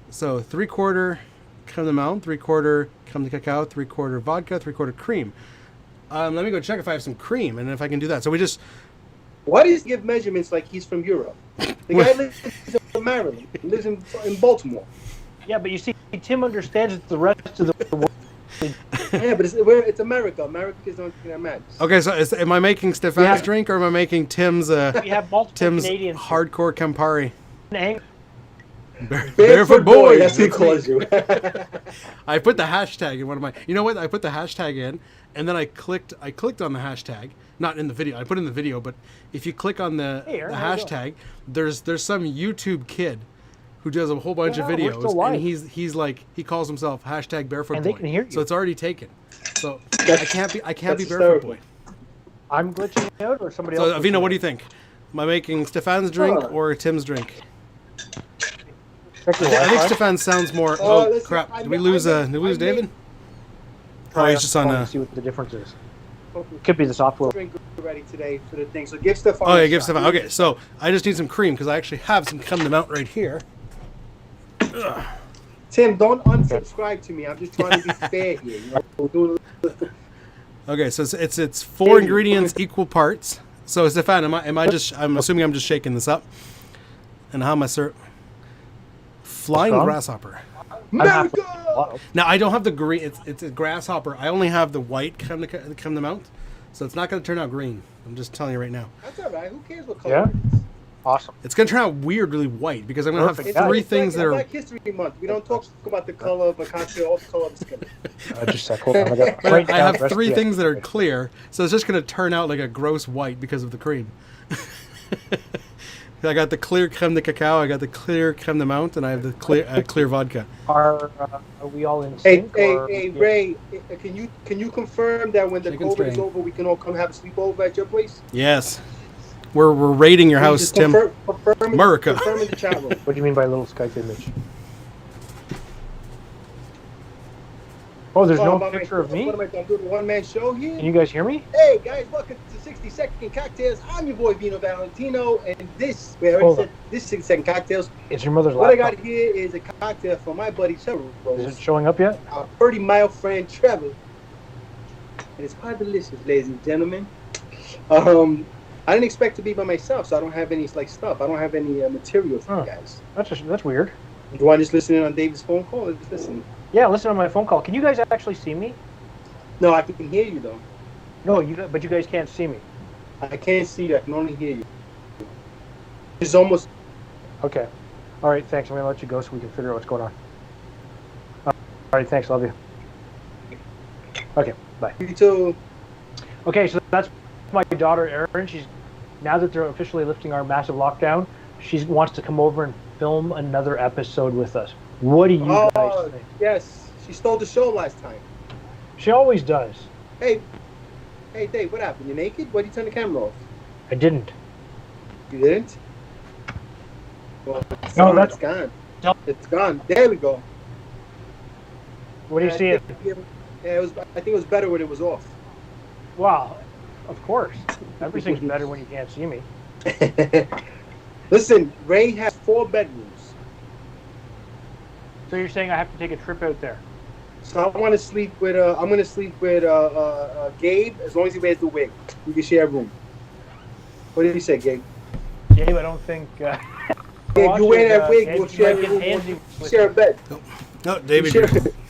So 3/4 come to mount, 3/4 come to cacao, 3/4 vodka, 3/4 cream. Let me go check if I have some cream and if I can do that. So we just. Why does he give measurements like he's from Europe? The guy lives in Maryland. He lives in Baltimore. Yeah, but you see, Tim understands that the rest of the world. Yeah, but it's America. America's the only thing that matters. Okay, so am I making Stefan's Yeah. drink or am I making Tim's We have multiple Tim's Canadians. hardcore Campari? Ang- Barefoot boy. That's what he calls you. I put the hashtag in one of my. You know what? I put the hashtag in, and then I clicked on the hashtag. Not in the video. I put it in the video, but if you click on the Aaron, how you hashtag, there's some YouTube kid who does a whole bunch of Yeah, we're videos, still live. and he's like he calls himself hashtag Barefoot And Boy. they can hear you. So it's already taken. So I can't be that's Barefoot hysterical. Boy. I'm glitching out, or somebody So else? Avina, what do you think? Am I making Stefan's drink or Tim's drink? Check your I think Wi-Fi. Stefan sounds more. Oh, Oh listen, crap! I Did we ma- lose? I Did we made- lose I made- David? Oh, he's just on. See what the difference is. Could be the software. Drink ready today for the thing. So give Stefan. Oh yeah, a give shot. Stefan. Okay, so I just need some cream because I actually have some come to mount right here. Ugh. Tim, don't unsubscribe to me. I'm just trying to be fair here. You know, we're doing Okay, so it's 4 ingredients, equal parts. So Stefan, I'm assuming I'm just shaking this up. And how am I Flying Grasshopper. America! Now I don't have the green. It's a grasshopper. I only have the white creme de menthe, so it's not going to turn out green. I'm just telling you right now. That's all right. Who cares what color it is? Awesome. It's going to turn out weirdly white because I'm going to have 3 things that are. Black History Month. We don't talk about the color of a cocktail or the color of the skin. Just a sec. Hold on. I have 3 things that are clear, so it's just going to turn out like a gross white because of the cream. I got the clear creme de cacao, I got the clear creme de menthe, and I have the clear vodka. Are we all in sync? Hey, Ray, can you confirm that when the COVID is over, we can all come have a sleepover at your place? Yes. We're raiding your house, Tim. America. Confirm in the chat room. What do you mean by little Skype image? Oh, there's no picture of me? What am I doing? A one-man show here? Can you guys hear me? Hey, guys, welcome to 60-Second Cocktails. I'm your boy, Vino Valentino, and this 60-Second Cocktails. It's your mother's laptop. laptop. What I got here is a cocktail for my buddy Trevor. Is it showing up yet? Our 30-mile friend, Trevor. And it's quite delicious, ladies and gentlemen. I didn't expect to be by myself, so I don't have any stuff. I don't have any material for you guys. That's weird. Do you want to just listen in on David's phone call? Let's listen. Yeah, listen on my phone call. Can you guys actually see me? No, I can hear you though. No, but you guys can't see me. I can't see you. I can only hear you. It's almost. Okay. All right. Thanks. I'm gonna let you go so we can figure out what's going on. All right. Thanks. Love you. Okay. Bye. You too. Okay. So that's my daughter Erin. Now that they're officially lifting our massive lockdown, she wants to come over and film another episode with us. What do you guys think? Yes, she stole the show last time. She always does. Hey, Dave, what happened? You naked? Why did you turn the camera off? I didn't. You didn't? Well, it's gone. No. It's gone. There we go. What do you see? Yeah, I think it was better when it was off. Wow, of course. Everything's better when you can't see me. Listen, Ray has 4 bedrooms. So you're saying I have to take a trip out there? So I want to sleep with. I'm going to sleep with Gabe as long as he wears the wig. We can share a room. What did you say, Gabe? Gabe, I don't think. Gabe, you wear that wig, we'll share a room. We'll share a bed. No, David.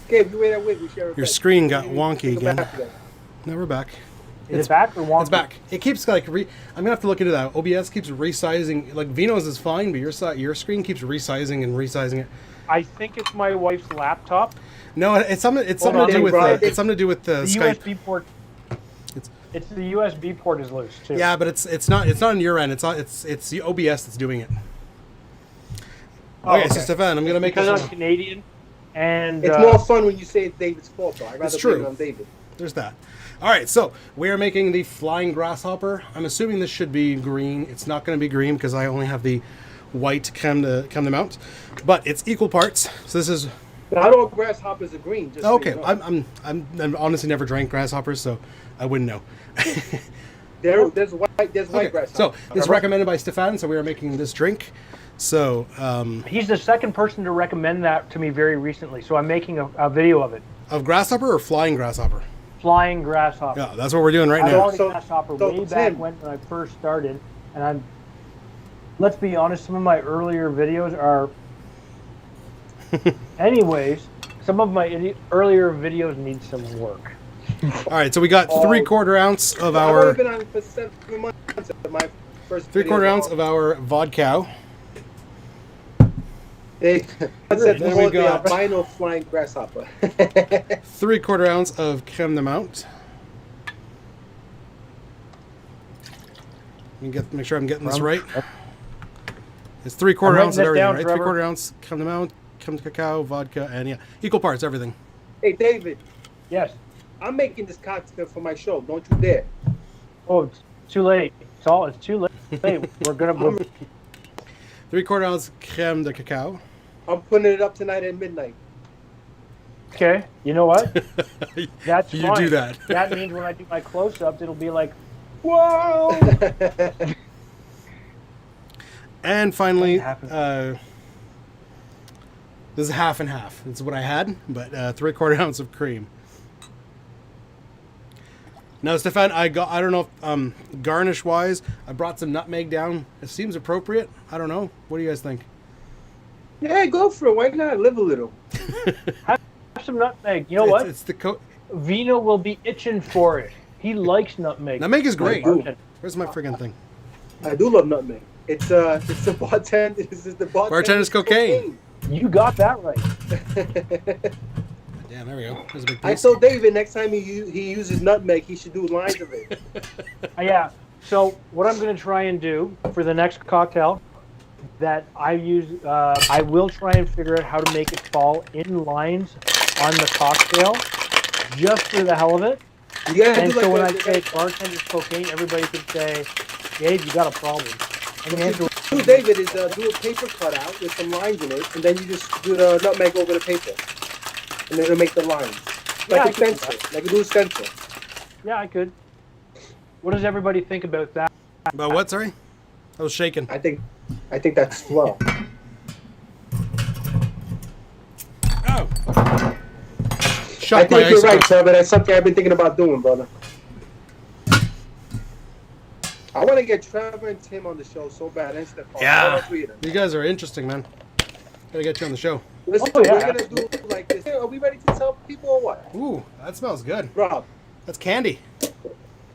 Gabe, you wear that wig, we share a bed. Your screen got wonky again. No, we're back. Is it back or wonky? It's back. It keeps I'm gonna have to look into that. OBS keeps resizing. Like Vino's is fine, but your screen keeps resizing and resizing it. I think it's my wife's laptop. No, it's something to do with the Skype. USB port. It's the USB port is loose too. Yeah, but it's not on your end. It's the OBS that's doing it. Okay, so Stefan, I'm gonna make because I'm Canadian, and it's more fun when you say it's David's fault. Though I'd rather blame it on David. There's that. All right, so we are making the Flying Grasshopper. I'm assuming this should be green. It's not going to be green because I only have the white creme de menthe, but it's equal parts. So this is. Not all grasshoppers are green. Just okay, so you know. I'm honestly never drank grasshoppers, so I wouldn't know. There's white grasshoppers. So this is recommended by Stefan. So we are making this drink. So he's the second person to recommend that to me very recently. So I'm making a video of it. Of grasshopper or flying grasshopper? Flying grasshopper. Yeah, that's what we're doing right now. I bought a grasshopper way back when I first started, and let's be honest, some of my earlier videos are. Anyways, some of my earlier videos need some work. All right, so we got 3/4 ounce of our. I've been on for 7 months. My first. 3/4 ounce of our vodka. Then we got Vino Flying Grasshopper. 3/4 ounce of creme de menthe. Make sure I'm getting this right. It's 3/4 ounce of everything, right? 3/4 ounce creme de menthe, creme de cacao, vodka, and equal parts everything. Hey David. Yes. I'm making this cocktail for my show. Don't you dare. Oh, it's too late. It's too late. We're gonna. 3/4 ounce creme de cacao. I'm putting it up tonight at midnight. Okay, you know what? That's you fine. do that. That means when I do my close-ups, it'll be like, whoa! And finally, This is half and half. This is what I had, but 3/4 ounce of cream. Now, Stefan, I don't know if garnish wise, I brought some nutmeg down. It seems appropriate. I don't know. What do you guys think? Yeah, go for it. Why not? Live a little. Have some nutmeg. You know what? It's the Vino will be itching for it. He likes nutmeg. Nutmeg is great. do. Where's my friggin' thing? I do love nutmeg. It's the bartender. This is the Bartender's cocaine. You got that right. Damn, there we go. There's a big piece. I told David next time he uses nutmeg, he should do lines of it. Yeah. So what I'm going to try and do for the next cocktail that I use, I will try and figure out how to make it fall in lines on the cocktail, just for the hell of it. Yeah. And so when I say bartender's cocaine, everybody can say, "Gabe, you got a problem." And the answer do, David, is do a paper cutout with some lines in it, and then you just do the nutmeg over the paper, and then it'll make the lines like a stencil, like a new stencil. yeah, I could. What does everybody think about that? About what, sorry? I was shaking. I think that's swell. Oh. I think you're right, Trevor. That's something I've been thinking about doing, brother. I want to get Trevor and Tim on the show so bad. Yeah. You guys are interesting, man. Gotta get you on the show. Listen, we're going to do like this. Are we ready to tell people or what? Ooh, that smells good. Rob. That's candy.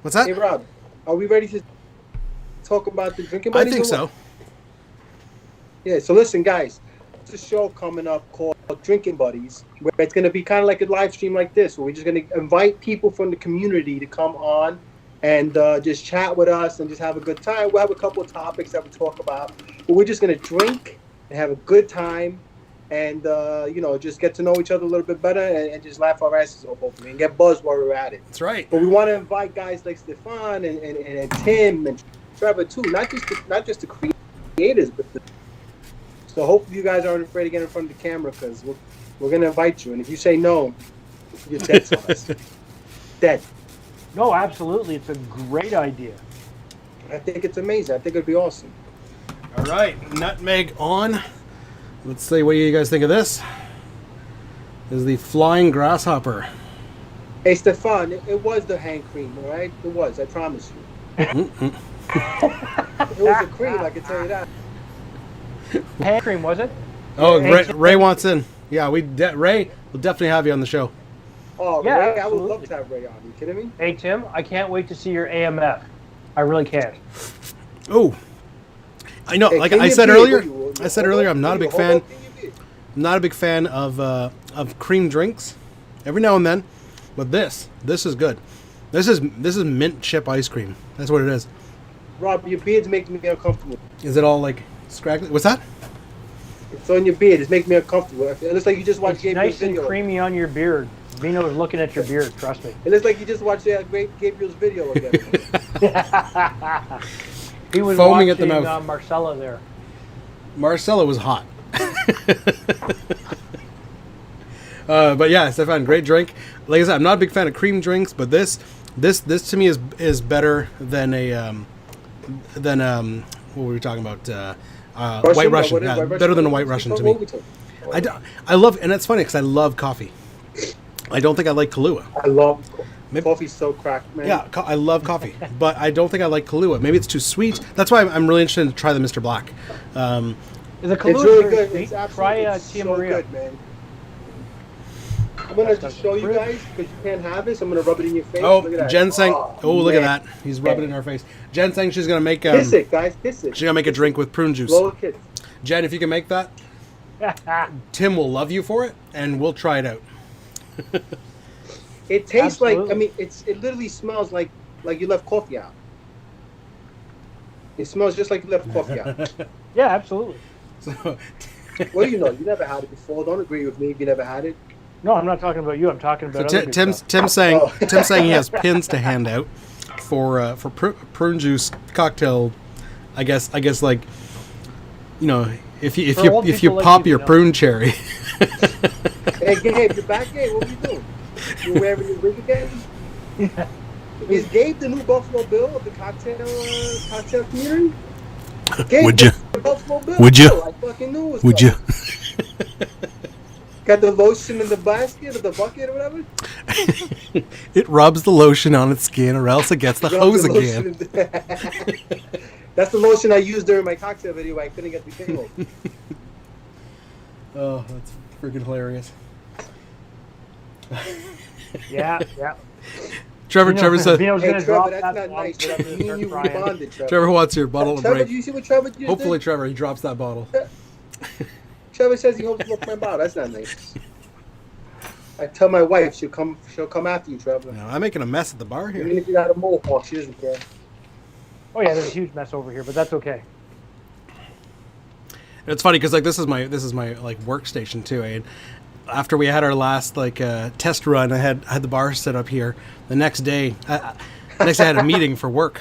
What's that? Hey, Rob. Are we ready to talk about the drinking I buddies? think so. Yeah, so listen, guys. There's a show coming up called Drinking Buddies, where it's going to be kind of like a live stream like this, where we're just going to invite people from the community to come on and just chat with us and just have a good time. We'll have a couple of topics that we talk about, but we're just going to drink and have a good time and, just get to know each other a little bit better and just laugh our asses off, hopefully, and get buzzed while we're at it. That's right. But we want to invite guys like Stefan and Tim and Trevor, too, not just the creators, but so hopefully you guys aren't afraid to get in front of the camera, because we're going to invite you. And if you say no, you're dead to us. Dead. No, absolutely. It's a great idea. I think it's amazing. I think it'd be awesome. All right, nutmeg on. Let's see, what do you guys think of this? This is the Flying Grasshopper. Hey, Stefan, it was the hand cream, all right? It was, I promise you. It was a cream, I can tell you that. Hand cream, was it? Oh, Ray wants in. Yeah, Ray will definitely have you on the show. Oh, yeah, Ray, absolutely. I would love to have Ray on. Are you kidding me? Hey, Tim, I can't wait to see your AMF. I really can't. Oh, I know. Hey, like I said earlier, I'm not a big fan. I'm not a big fan of cream drinks. Every now and then, but this is good. This is mint chip ice cream. That's what it is. Rob, your beard's making me uncomfortable. Is it all like scraggly? What's that? It's on your beard. It's making me uncomfortable. It looks like you just watched Gabriel's Nice and video. creamy on your beard. Vino is looking at your beard, trust me. It looks like you just watched Gabriel's video again. He was Foaming watching at the mouth. Marcella there. Marcella was hot. But yeah, Stefan, great drink. Like I said, I'm not a big fan of cream drinks, but this to me is better than what were we talking about? White Russian. Yeah, better than a White Russian to me. I love, and it's funny because I love coffee. I don't think I like Kahlua. I love coffee's so cracked, man. Yeah, I love coffee, but I don't think I like Kahlua. Maybe it's too sweet. That's why I'm really interested to try the Mr. Black. The It's Kahlua really is good. sweet. It's Try absolutely Tia so Maria. good, man. I'm gonna just show you guys because you can't have it. So I'm gonna rub it in your face. Oh, Look at that. Jen saying, look at man. that. He's rubbing it in our face. Jen saying she's gonna make Kiss it, guys. Kiss it. she's gonna make a drink with prune juice. Blow a kiss. Jen, if you can make that, Tim will love you for it, and we'll try it out. It tastes Absolutely. like, I mean, it literally smells like you left coffee out. It smells just like you left coffee out. Yeah, absolutely. So, What do you know? You never had it before. Don't agree with me if you never had it. No, I'm not talking about you. I'm talking about other good stuff. Tim's saying he has pins to hand out for prune juice cocktail. I guess like, you know, if you like pop you, your you know. prune cherry. Hey, Gabe, you're back, Gabe. What are you doing? You wearing your rig again? Yeah. Is Gabe the new Buffalo Bill of the cocktail community? Gabe, Would you? the Buffalo Bill. Would you? I fucking knew it was Would you? coming. Got the lotion in the basket or the bucket or whatever. It rubs the lotion on its skin, or else it gets the hose again. That's the lotion I used during my cocktail video. I couldn't get the cable. Oh, that's freaking hilarious. Yeah. Trevor said. Vino's Hey, gonna Trevor, drop that's that not bottle. nice. But me and you rebonded, Trevor. Trevor wants your bottle to Trevor, break. do you see what Trevor just Hopefully, did? Trevor, he drops that bottle. Trevor says he hopes to look my bottle. That's not nice. I tell my wife she'll come after you, Trevor. No, I'm making a mess at the bar Even here. if you got a mohawk, she doesn't care. Oh yeah, there's a huge mess over here, but that's okay. It's funny because like this is my like workstation too. And after we had our last like test run, I had the bar set up here. The next day, I had a meeting for work,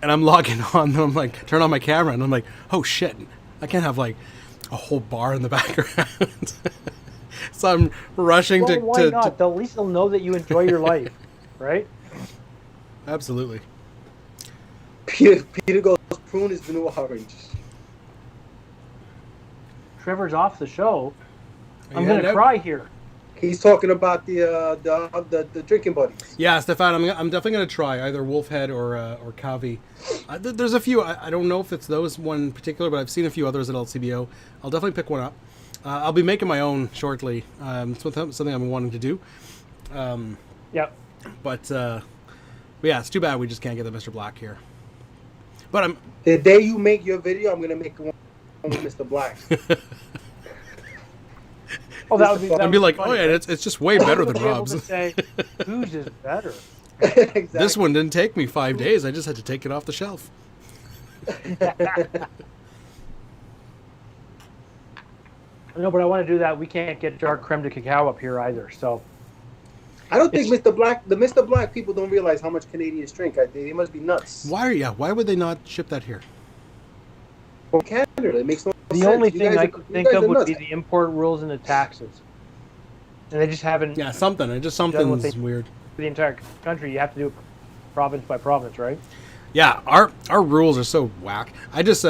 and I'm logging on. And I'm like, turn on my camera, and I'm like, oh shit, I can't have like a whole bar in the background. So I'm rushing Well, why to not? At least they'll know that you enjoy your life, right? Absolutely. Peter goes, prune is the new orange. Trevor's off the show. Are I'm you gonna heading out? cry here. He's talking about the drinking buddies. Yeah, Stefan, I'm definitely going to try either Wolfhead or Kavi. There's a few. I don't know if it's those one in particular, but I've seen a few others at LCBO. I'll definitely pick one up. I'll be making my own shortly. It's something I'm wanting to do. Yep. But yeah, it's too bad we just can't get the Mr. Black here. But I'm The day you make your video, I'm gonna make one with Mr. Black. Oh, that would be. I'd be like, oh yeah, it's just way better than Be able Rob's. to say, whose is better? Exactly. This one didn't take me 5 days. I just had to take it off the shelf. No, but I want to do that. We can't get dark creme de cacao up here either. So I don't think the Mr. Black people don't realize how much Canadians drink. They must be nuts. Why would they not ship that here? From Canada, it makes no sense. the only You thing guys I are- could you think guys of are would be nuts. the import rules and the taxes. And they just haven't. Yeah, something. It just Done what something's they- weird. For the entire country, you have to do it province by province, right? Yeah, our rules are so whack. I just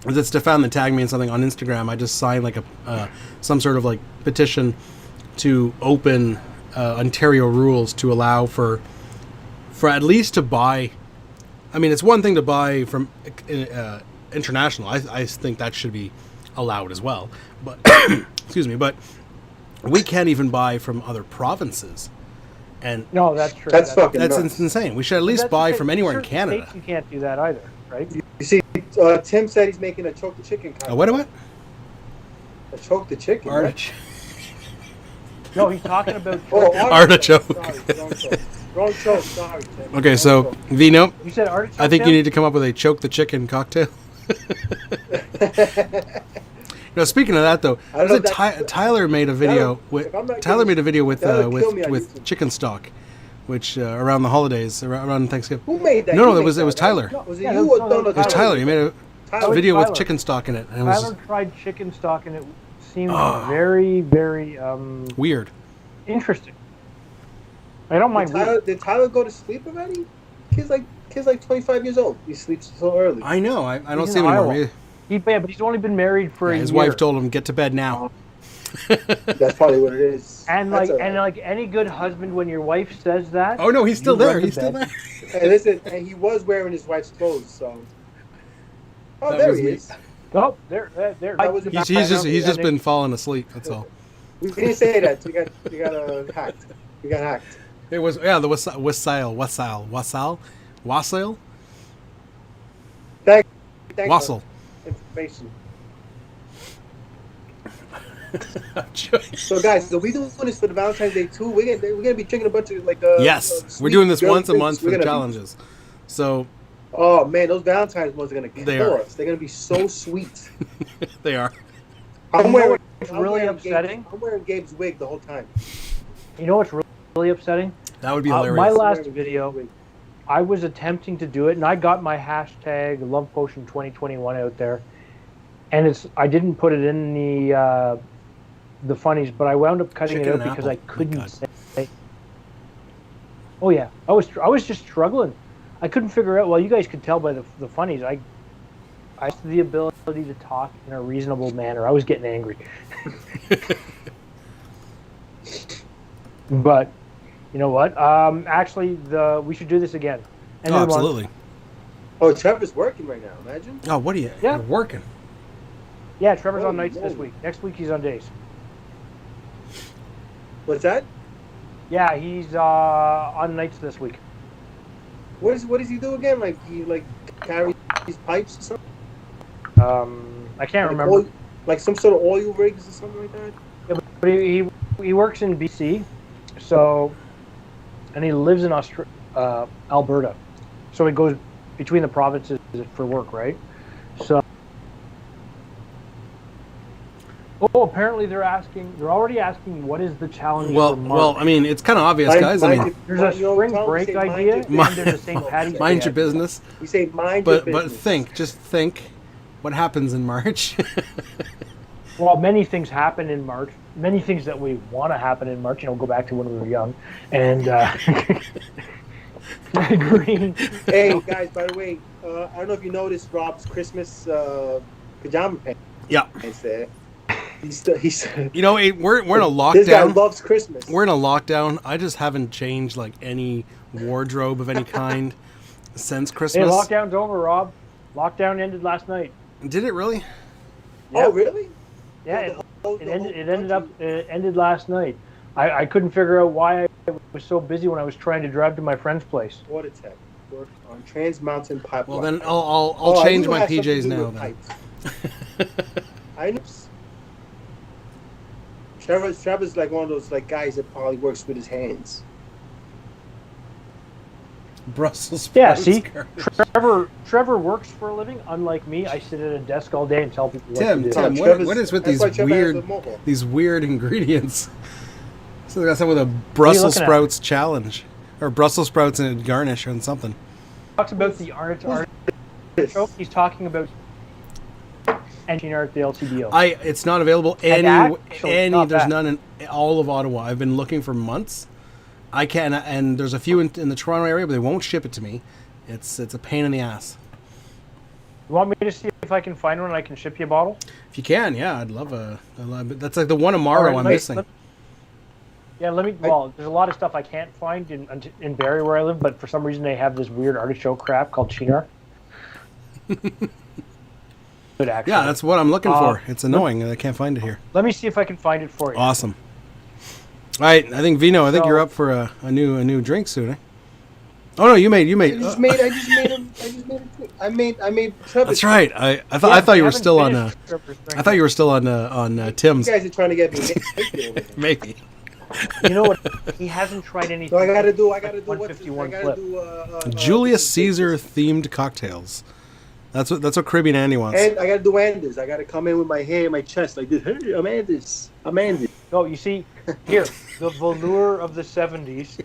was it Stefan that tagged me in something on Instagram? I just signed like a some sort of like petition to open Ontario rules to allow for at least to buy. I mean, it's one thing to buy from international. I think that should be allowed as well. But excuse me, but we can't even buy from other provinces. And No, that's true. That's fucking that's nuts. insane. We should at least That's buy okay. from anywhere in Certain Canada. states you can't do that either, right? You see, Tim said he's making a choke the chicken. What? A choke the chicken. right? Artichoke. No, he's talking about. Oh, Artichoke. Sorry, wrong choke. Wrong choke. Sorry, Tim. Okay, Wrong so choke. Vino, You said artichoke. I think you Tim? need to come up with a choke the chicken cocktail. Now, speaking of that, though, I don't was know it if that- Tyler made a video That'll- with if I'm not Tyler getting- made a video with that'll kill me on with YouTube. chicken stock, which around the holidays, around Thanksgiving. Who made that? No, You it made was that, Tyler. right? Was it Yeah, you that was- or no, no, that It was Tyler. He made a Tyler. video with Tyler. chicken stock in it, and it was Tyler tried chicken stock and it seemed Oh. very, very weird. interesting. I don't mind. Did Tyler go to sleep already? Kid's like 25 years old. He sleeps so early. I know. I don't He's see in him anymore. Iowa. But he's only been married for a His year. wife told him, "Get to bed now." That's probably what it is. And That's like all right. like any good husband, when your wife says that. Oh no, he's still you there. run to He's still bed. there. Hey, listen, and he was wearing his wife's clothes, so. Oh, That there was he me. is. Oh, there. That was a He's just been falling asleep. That's all. We didn't say that. You got hacked. You got hacked. It was the wassail. Thanks Wassel. for information. So guys, so we doing this for the Valentine's Day too. We're gonna be drinking a bunch of like Yes, we're sweet doing this girly once a drinks. month for We're the gonna be- challenges. So Oh man, those Valentine's ones are gonna They kill are. us. They're gonna be so sweet. they are. I'm wearing. It's I'm really wearing upsetting. I'm wearing Gabe's wig the whole time. You know what's really upsetting? That would be My hilarious. last video, I was attempting to do it, and I got my hashtag Love Potion 2021 out there, and I didn't put it in the funnies, but I wound up cutting Chicken it out and because apple. I My couldn't God. say. Oh yeah, I was just struggling. I couldn't figure out. Well, you guys could tell by the funnies. I I lost the ability to talk in a reasonable manner. I was getting angry. But you know what? Actually, we should do this again. Oh, absolutely. Oh, Trevor's working right now. Imagine. Oh, what are you? Yeah. You're working. Yeah, Trevor's on nights this week. Next week he's on days. What's that? Yeah, he's on nights this week. What does he do again? Like he carries pipes or something? I can't remember. Like some sort of oil rigs or something like that. Yeah, but he works in BC, and he lives in Alberta, so he goes between the provinces for work, right? So, apparently they're already asking what is the challenge for March. Well, I mean, it's kind of obvious, guys. I mean, there's a spring break idea, and there's a St. Patty's Day mind your business. You say mind your business. But just think, what happens in March? Well, many things happen in March. Many things that we want to happen in March. Go back to when we were young, and green. Hey guys, by the way, I don't know if you noticed Rob's Christmas pajama pants. Yeah. There. He's we're in a lockdown. This guy loves Christmas. We're in a lockdown. I just haven't changed like any wardrobe of any kind since Christmas. Hey, lockdown's over, Rob. Lockdown ended last night. Did it really? Yep. Oh, really? Yeah, it ended last night. I couldn't figure out why I was so busy when I was trying to drive to my friend's place. Water Tech work on Trans Mountain Pipeline. Well, then I'll change my PJs now. Then. I know. Trevor's like one of those guys that probably works with his hands. Brussels sprouts. Yeah, see, Trevor works for a living. Unlike me, I sit at a desk all day and tell people what to do. Tim, what is with these weird ingredients? So they got some with a Brussels sprouts challenge, or Brussels sprouts and garnish and something. He talks about the artichoke. He's talking about engine art, the LCBO. It's not available there's none in all of Ottawa. I've been looking for months. I can, and there's a few in the Toronto area, but they won't ship it to me. It's a pain in the ass. You want me to see if I can find one and I can ship you a bottle? If you can, yeah, I'd love that's like the one tomorrow I'm missing. Well, there's a lot of stuff I can't find in Barrie where I live, but for some reason they have this weird artichoke crap called chinar. Yeah, that's what I'm looking for. It's annoying that I can't find it here. Let me see if I can find it for you. Awesome. All right, I think Vino. I think you're up for a new drink soon. Eh? Oh no, you made. I made. That's right. I thought you were still on. I thought you were still on Tim's. You guys are trying to get me. Maybe. You know what? He hasn't tried anything. So I gotta do. 151 flip. Julius Caesar themed cocktails. That's what Caribbean Andy wants. And I gotta do Anders. I gotta come in with my hair in my chest like this. Hey, I'm Anders. No, you see, here, the velour of the 70s.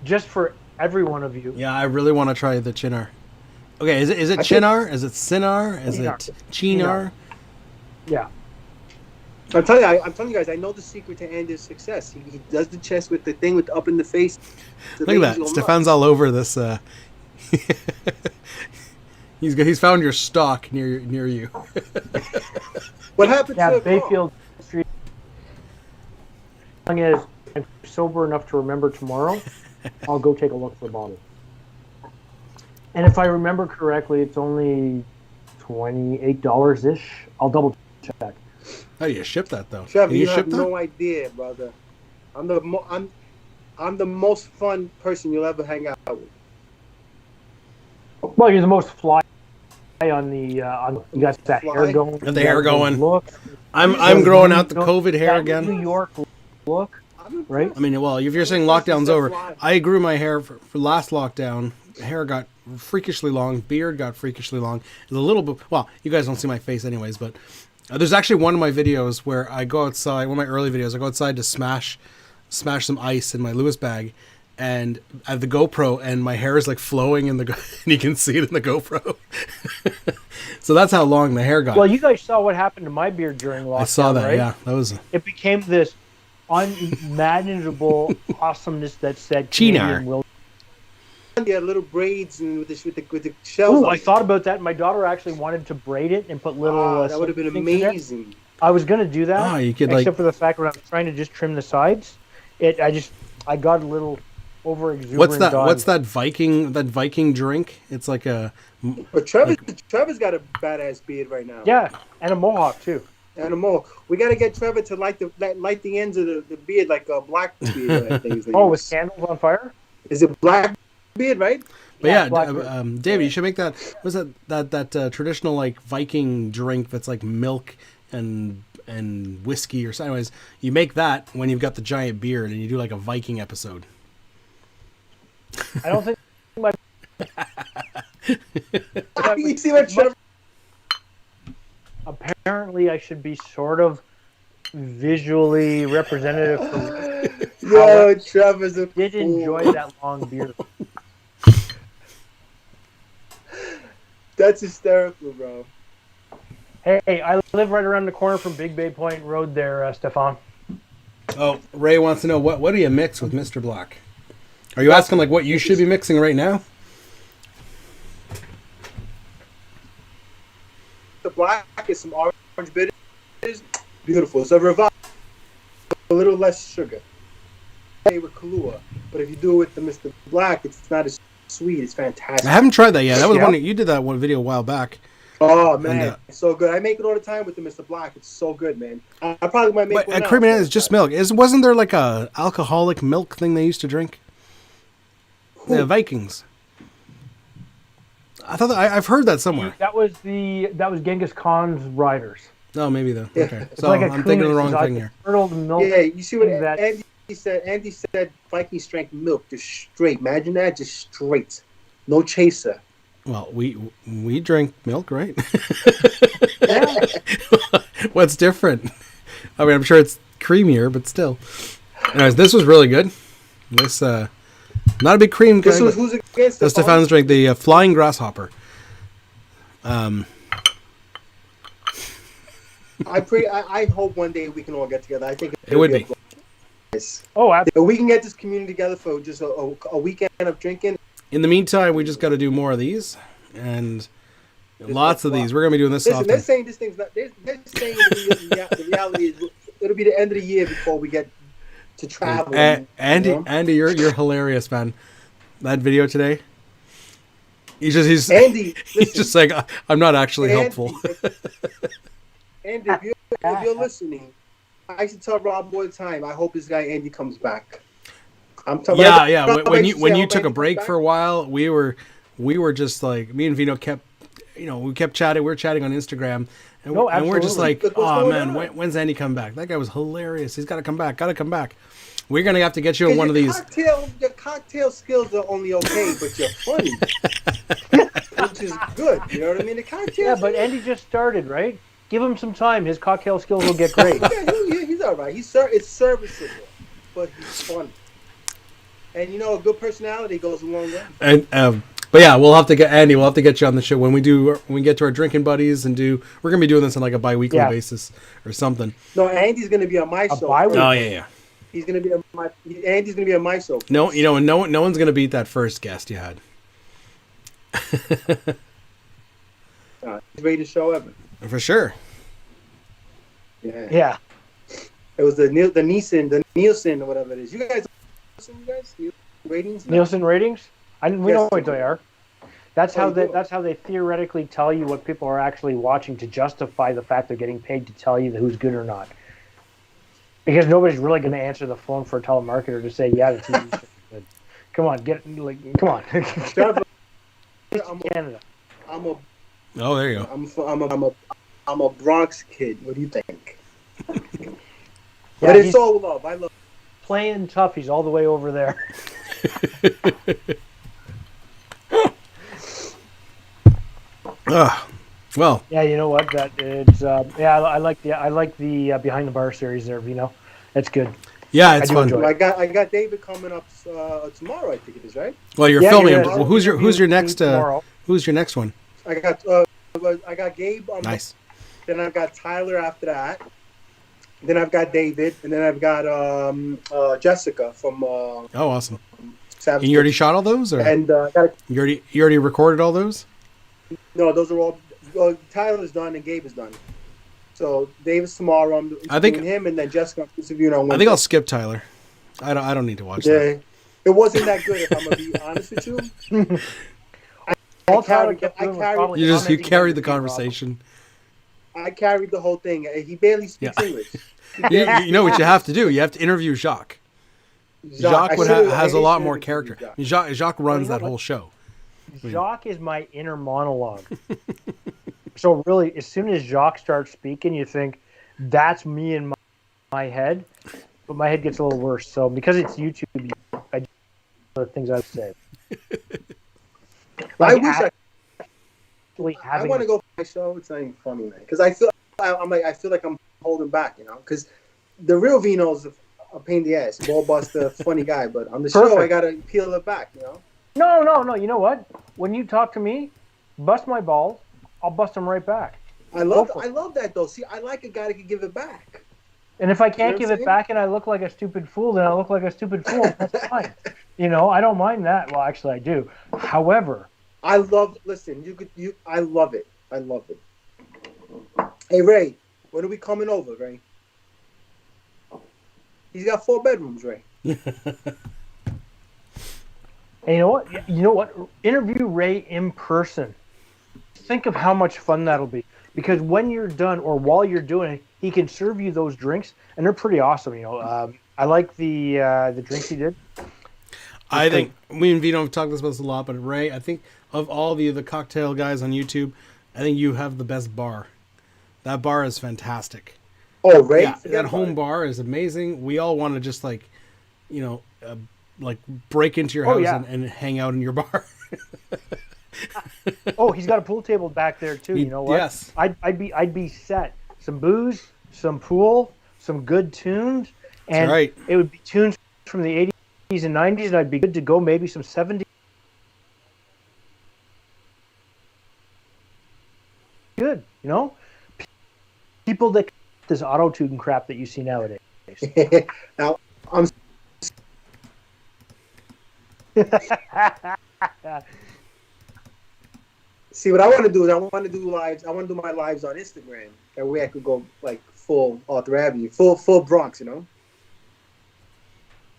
Just for every one of you. Yeah, I really want to try the Chinar. Okay, is it Chinar? Is it Sinar? Is it Chinar? Yeah. I'm telling you guys, I know the secret to Anders' success. He does the chest with the thing with up in the face. Look at that. Stefan's all over this. He's found your stock near you. What happened to Bayfield Street? As long as I'm sober enough to remember tomorrow, I'll go take a look for the bottle. And if I remember correctly, it's only $28-ish. I'll double check. How do you ship that though? Trevor, you have no idea, brother. I'm the most fun person you'll ever hang out with. Well, you're the most fly on the you got that hair going. The hair going. Look. I'm growing out the COVID hair again. New York look, right? I mean, well, if you're saying lockdown's over, I grew my hair for last lockdown. Hair got freakishly long. Beard got freakishly long. It's a little bit. Well, you guys don't see my face anyways, but there's actually one of my videos where I go outside. One of my early videos, I go outside to smash some ice in my Lewis bag, and I have the GoPro, and my hair is like flowing in the and you can see it in the GoPro. So that's how long the hair got. Well, you guys saw what happened to my beard during lockdown. I saw that. Right? Yeah, that was. It became this unimaginable awesomeness that said Chinar. Yeah, little braids and with the shells. Oh, I thought about that. My daughter actually wanted to braid it and put little. That would have been amazing. I was gonna do that. Oh, you could except for the fact when I was trying to just trim the sides, I got a little over exuberant. What's that Viking drink? It's like a. But Trevor's got a badass beard right now. Yeah, and a mohawk too. And a mohawk. We got to get Trevor to light the ends of the beard like a black beard. With candles on fire. Is it black beard, right? But yeah, David, you should make that. What's that traditional like Viking drink that's like milk and whiskey or something? Anyways, you make that when you've got the giant beard and you do like a Viking episode. I don't think my. You see what Trevor? Apparently, I should be sort of visually representative. Yo, Trevor's a did enjoy that long beard. That's hysterical, bro. Hey, I live right around the corner from Big Bay Point Road there, Stefan. Oh, Ray wants to know what do you mix with Mr. Black? Are you asking like what you should be mixing right now? The black is some orange bitters. Beautiful. It's a revive. A little less sugar. With Kahlua. But if you do it with the Mr. Black, it's not as sweet. It's fantastic. I haven't tried that yet. That was one you did that one video a while back. Oh man, it's so good. I make it all the time with the Mr. Black. It's so good, man. I probably might make one. Creamy is just milk. Wasn't there like a alcoholic milk thing they used to drink? The Vikings. I thought I've heard that somewhere. That was Genghis Khan's riders. Oh, maybe though. Yeah. Okay, so like I'm thinking of the wrong thing here. Milk. Yeah, you see what Andy said? Andy said Viking strength milk, just straight. Imagine that, just straight, no chaser. Well, we drink milk, right? What's different? I mean, I'm sure it's creamier, but still. Anyways, this was really good. This not a big cream guy. This was who's against the Stefan's drink, the Flying Grasshopper. I hope one day we can all get together. I think it would be. Oh, absolutely. If we can get this community together for just a weekend of drinking. In the meantime, we just got to do more of these and lots of these. We're gonna be doing this often. They're saying this thing's not. They're saying the reality is it'll be the end of the year before we get to travel. Andy, you're hilarious, man. That video today. He's just like, I'm not actually helpful. Andy, if you're listening, I should tell Rob all the time. I hope this guy Andy comes back. I'm talking When you took a break for a while, we were just like, me and Vino kept chatting. We were chatting on Instagram, and we're just like, oh man, when's Andy come back? That guy was hilarious. He's got to come back. We're gonna have to get you on one of these. Your cocktail skills are only okay, but you're funny, which is good. You know what I mean? The cocktail. Yeah, but Andy just started, right? Give him some time. His cocktail skills will get great. Yeah, he's all right. It's serviceable, but he's funny. And a good personality goes a long way. And but yeah, we'll have to get Andy. We'll have to get you on the show when we get to our drinking buddies and we're gonna be doing this on like a bi-weekly basis or something. No, Andy's gonna be on my show. Oh yeah. He's gonna be on Andy's gonna be on my show. No, no one's gonna beat that first guest you had. Greatest show ever. For sure. Yeah. It was the Nielsen or whatever it is. You guys ratings? Nielsen ratings? We know what they are. That's how they theoretically tell you what people are actually watching to justify the fact they're getting paid to tell you who's good or not. Because nobody's really going to answer the phone for a telemarketer to say, yeah, the TV's good. Come on, come on. Canada. Oh, there you go. I'm a Bronx kid. What do you think? But it's all love. I love playing tough. He's all the way over there. Well. Yeah, you know what? That it's I like the behind the bar series there, Vino. That's good. Yeah, it's fun. I got David coming up tomorrow. I think it is, right? Well, you're filming. Who's your next? Who's your next one? I got Gabe. Nice. Then I've got Tyler after that. Then I've got David, and then I've got Jessica from. Oh, awesome. Savage. And you already shot all those, or And you already recorded all those? no, those are all. Tyler's done and Gabe is done. So Davis tomorrow. I'm I think doing him, and then Jessica interviewing on Wednesday. I think I'll skip Tyler. I don't need to watch that. It wasn't that good. If I'm gonna be honest with you, I carried the conversation. I carried the whole thing. He barely speaks English. You know what you have to do? You have to interview Jacques. Jacques has a lot more character. Jacques runs that whole show. Jacques is my inner monologue. So really, as soon as Jacques starts speaking, you think that's me in my head, but my head gets a little worse. So because it's YouTube, I do the things I say. I wish I want to go for my show. It's not even funny, man. Because I feel like I'm holding back, you know. Because the real Vino's a pain in the ass, ball buster, funny guy. But on the show, I gotta peel it back, you know. No. You know what? When you talk to me, bust my balls. I'll bust them right back. I love that though. See, I like a guy that can give it back. And if I can't give it back and I look like a stupid fool, then I look like a stupid fool. That's fine. You know, I don't mind that. Well, actually, I do. However, I love it. I love it. Hey, Ray, when are we coming over, Ray? He's got 4 bedrooms, Ray. And you know what? Interview Ray in person. Think of how much fun that'll be. Because when you're done or while you're doing it, he can serve you those drinks, and they're pretty awesome. You know, I like the drinks he did. I think me and Vino have talked about this a lot, but Ray, I think of all the cocktail guys on YouTube, I think you have the best bar. That bar is fantastic. Oh, Ray, yeah, that home bar is amazing. We all want to just like break into your house and hang out in your bar. Oh, he's got a pool table back there too. You know what? Yes. I'd be set. Some booze, some pool, some good tunes, and it would be tunes from the 80s and 90s, and I'd be good to go. Maybe some 70s. Good, you know. People that this auto-tune crap that you see nowadays. Now I'm. See, what I want to do is I want to do lives. I want to do my lives on Instagram. That way I could go like full Arthur Avenue, full Bronx, you know.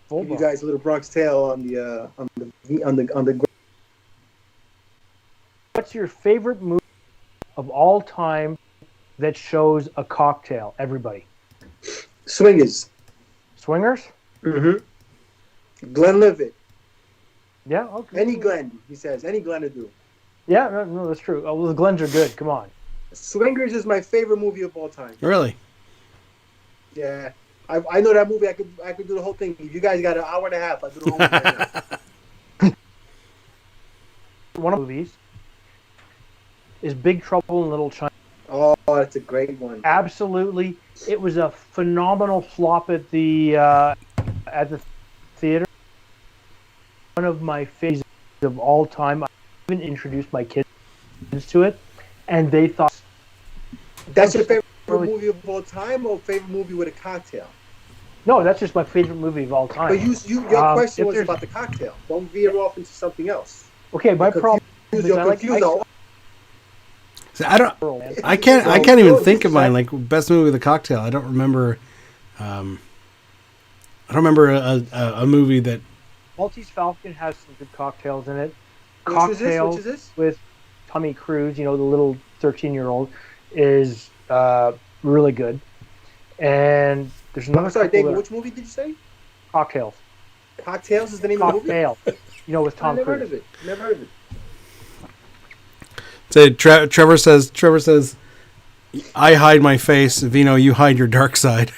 Give you guys a little Bronx tale on the. What's your favorite movie of all time that shows a cocktail? Everybody. Swingers. Swingers. Mm-hmm. Glenlivet. Yeah. Okay. Any Glen, he says. Any Glen to do. Yeah, no, that's true. Oh, well, the Glens are good. Come on. Swingers is my favorite movie of all time. Really? Yeah. I know that movie. I could do the whole thing. If you guys got an hour and a half, I'll do the whole thing right now. One of the movies is Big Trouble in Little China. Oh, that's a great one. Absolutely. It was a phenomenal flop at the theater. One of my favorites of all time. I even introduced my kids to it, and they thought... That's your favorite movie of all time, or favorite movie with a cocktail? No, that's just my favorite movie of all time. But your question was about the cocktail. Don't veer off into something else. Okay, my problem is I can't even think of mine. Like best movie with a cocktail. I don't remember. I don't remember a movie that. Maltese Falcon has some good cocktails in it. Which is this? With Tommy Cruise, you know, the little 13-year-old, is really good. And there's another. I'm sorry, David. Which movie did you say? Cocktails. Cocktails is the name of the movie. Cocktail. You know, with Tom Cruise. Never heard of it. Say, Trevor says, I hide my face. Vino, you hide your dark side.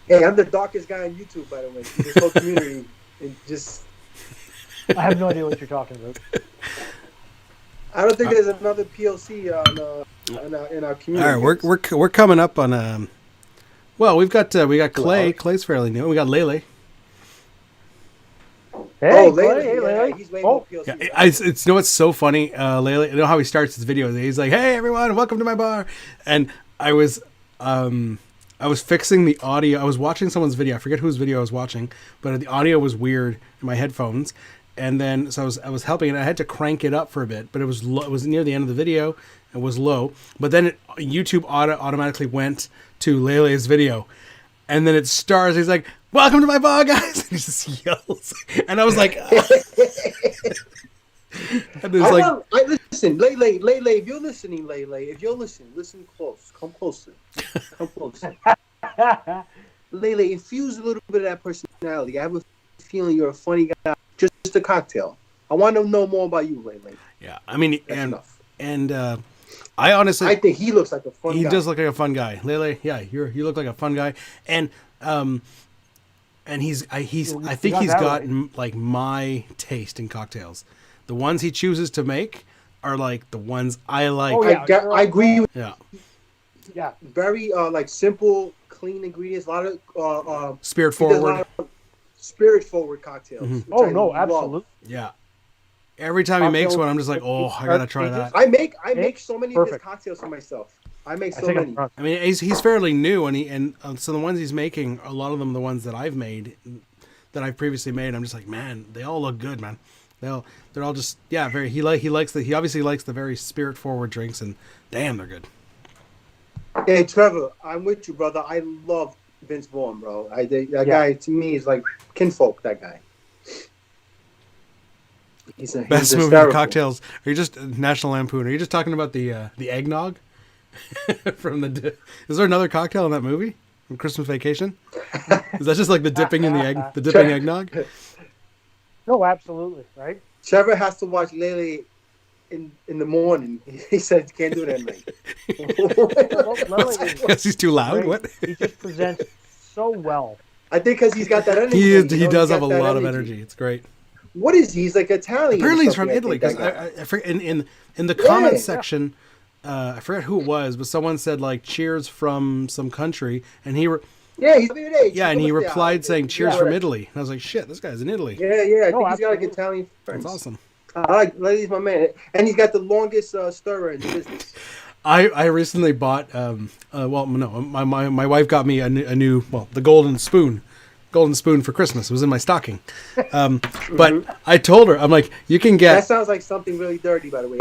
Hey, I'm the darkest guy on YouTube, by the way. This whole community, I have no idea what you're talking about. I don't think there's another POC in our community. All right, we're coming up on. Well, we got Clay. Clay's fairly new. We got Lele. Hey, Lele. Hey, Lele. He's way more POC. Yeah, it's you know what's so funny, Lele. You know how he starts his video? He's like, "Hey everyone, welcome to my bar," and I was I was fixing the audio. I was watching someone's video. I forget whose video I was watching, but the audio was weird in my headphones. And then, so I was helping, and I had to crank it up for a bit, but it was low, it was near the end of the video. It was low, but then YouTube automatically went to Lele's video, and then it stars. He's like, "Welcome to my vlog, guys!" And he just yells, and I was like, and listen, Lele, if you're listening, if you're listening, listen close, come closer, come closer. Lele, infuse a little bit of that personality. I have a feeling you're a funny guy. Just a cocktail. I want to know more about you, Lele. Yeah, I mean, that's enough. And I honestly, I think he looks like a fun guy. He does look like a fun guy, Lele. Yeah, you look like a fun guy, and he's I think he's got like my taste in cocktails. The ones he chooses to make are like the ones I like. Oh, yeah, I agree with yeah. Very like simple, clean ingredients. A lot of spirit forward cocktails. Mm-hmm. Oh no, absolutely. Yeah. Every time he makes one, I'm just like, oh, I gotta try that. I make so many of his cocktails for myself. I make so many. I mean, he's fairly new, and so the ones he's making, a lot of them, the ones that I've made, that I've previously made, I'm just like, man, they all look good, man. They're all just very. He obviously likes the very spirit forward drinks, and damn, they're good. Hey Trevor, I'm with you, brother. I love Vince Vaughn, bro. That guy to me is like kinfolk. That guy. Best movie of cocktails. Are you just National Lampoon? Are you just talking about the eggnog from the? Is there another cocktail in that movie from Christmas Vacation? Is that just like the dipping in the dipping eggnog? No, absolutely, right. Trevor has to watch Lele in the morning. He said he can't do it at night. Because he's too loud. Great. What? He just presents so well. I think because he's got that energy. He does have a lot of energy. It's great. What is he? He's like Italian. Apparently he's from Italy. Because in the comment section, I forget who it was, but someone said like "Cheers from some country," and he he's of your age. Yeah, and he replied saying "Cheers from Italy." And I was like, "Shit, this guy's in Italy." Yeah. I think he's got like Italian friends. That's awesome. I like Lele's my man, and he's got the longest stirrer in the business. I recently bought my wife got me a new the golden spoon for Christmas. It was in my stocking. But I told her, I'm like, you can get... That sounds like something really dirty, by the way.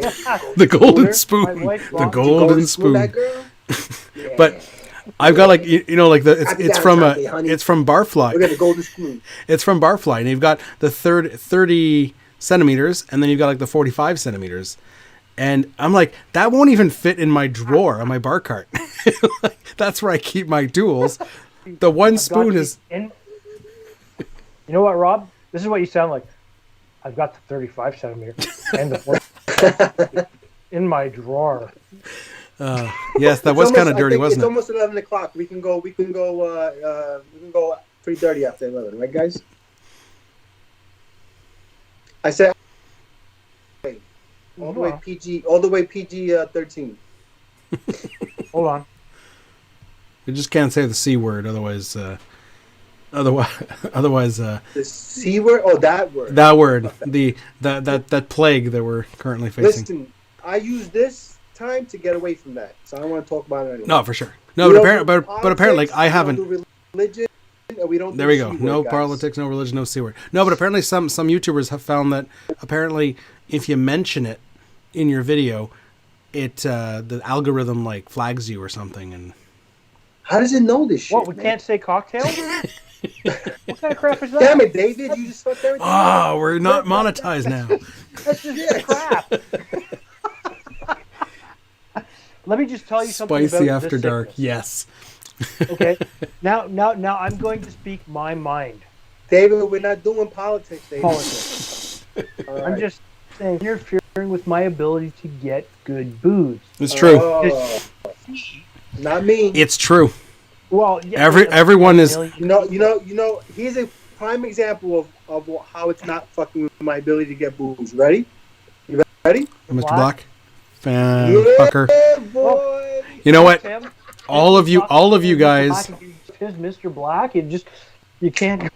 The golden spoon. The golden spoon. That girl? Yeah. But I've got like, it's from Barfly. Look at the golden spoon. It's from Barfly. And you've got the 30 centimeters, and then you've got like the 45 centimeters. And I'm like, that won't even fit in my drawer on my bar cart. That's where I keep my tools. The one spoon is... You know what, Rob? This is what you sound like. I've got the 35 centimeter and the 40 in my drawer. Yes, that was kind of dirty, wasn't it? It's almost 11 o'clock. We can go pretty dirty after 11, right, guys? I said all the way PG 13. Hold on. You just can't say the C word, otherwise. The C word? Oh, that word. That word. That plague that we're currently facing. Listen, I use this time to get away from that, so I don't want to talk about it anymore. No, for sure. No, but apparently I haven't. We don't do religion. We don't. There we go. No politics, no religion, no C word. No, but apparently some YouTubers have found that apparently if you mention it in your video, it the algorithm like flags you or something. And how does it know this shit? What, we can't say cocktail? What kind of crap is that? Damn it, David! You just fucked everything. Oh, we're not monetized now. That's just crap. Let me just tell you something. Spicy about after this dark. sickness. Yes. Okay. Now I'm going to speak my mind. David, we're not doing politics, David. Politics. I'm just saying, interfering with my ability to get good booze. It's true. Not me. It's true. Well, yeah, everyone is. You know. Here's a prime example of how it's not fucking with my ability to get booze. Ready? You ready? Mr. Black, fucker. Boy. You know what? All of you guys. Mr. Black, you can't.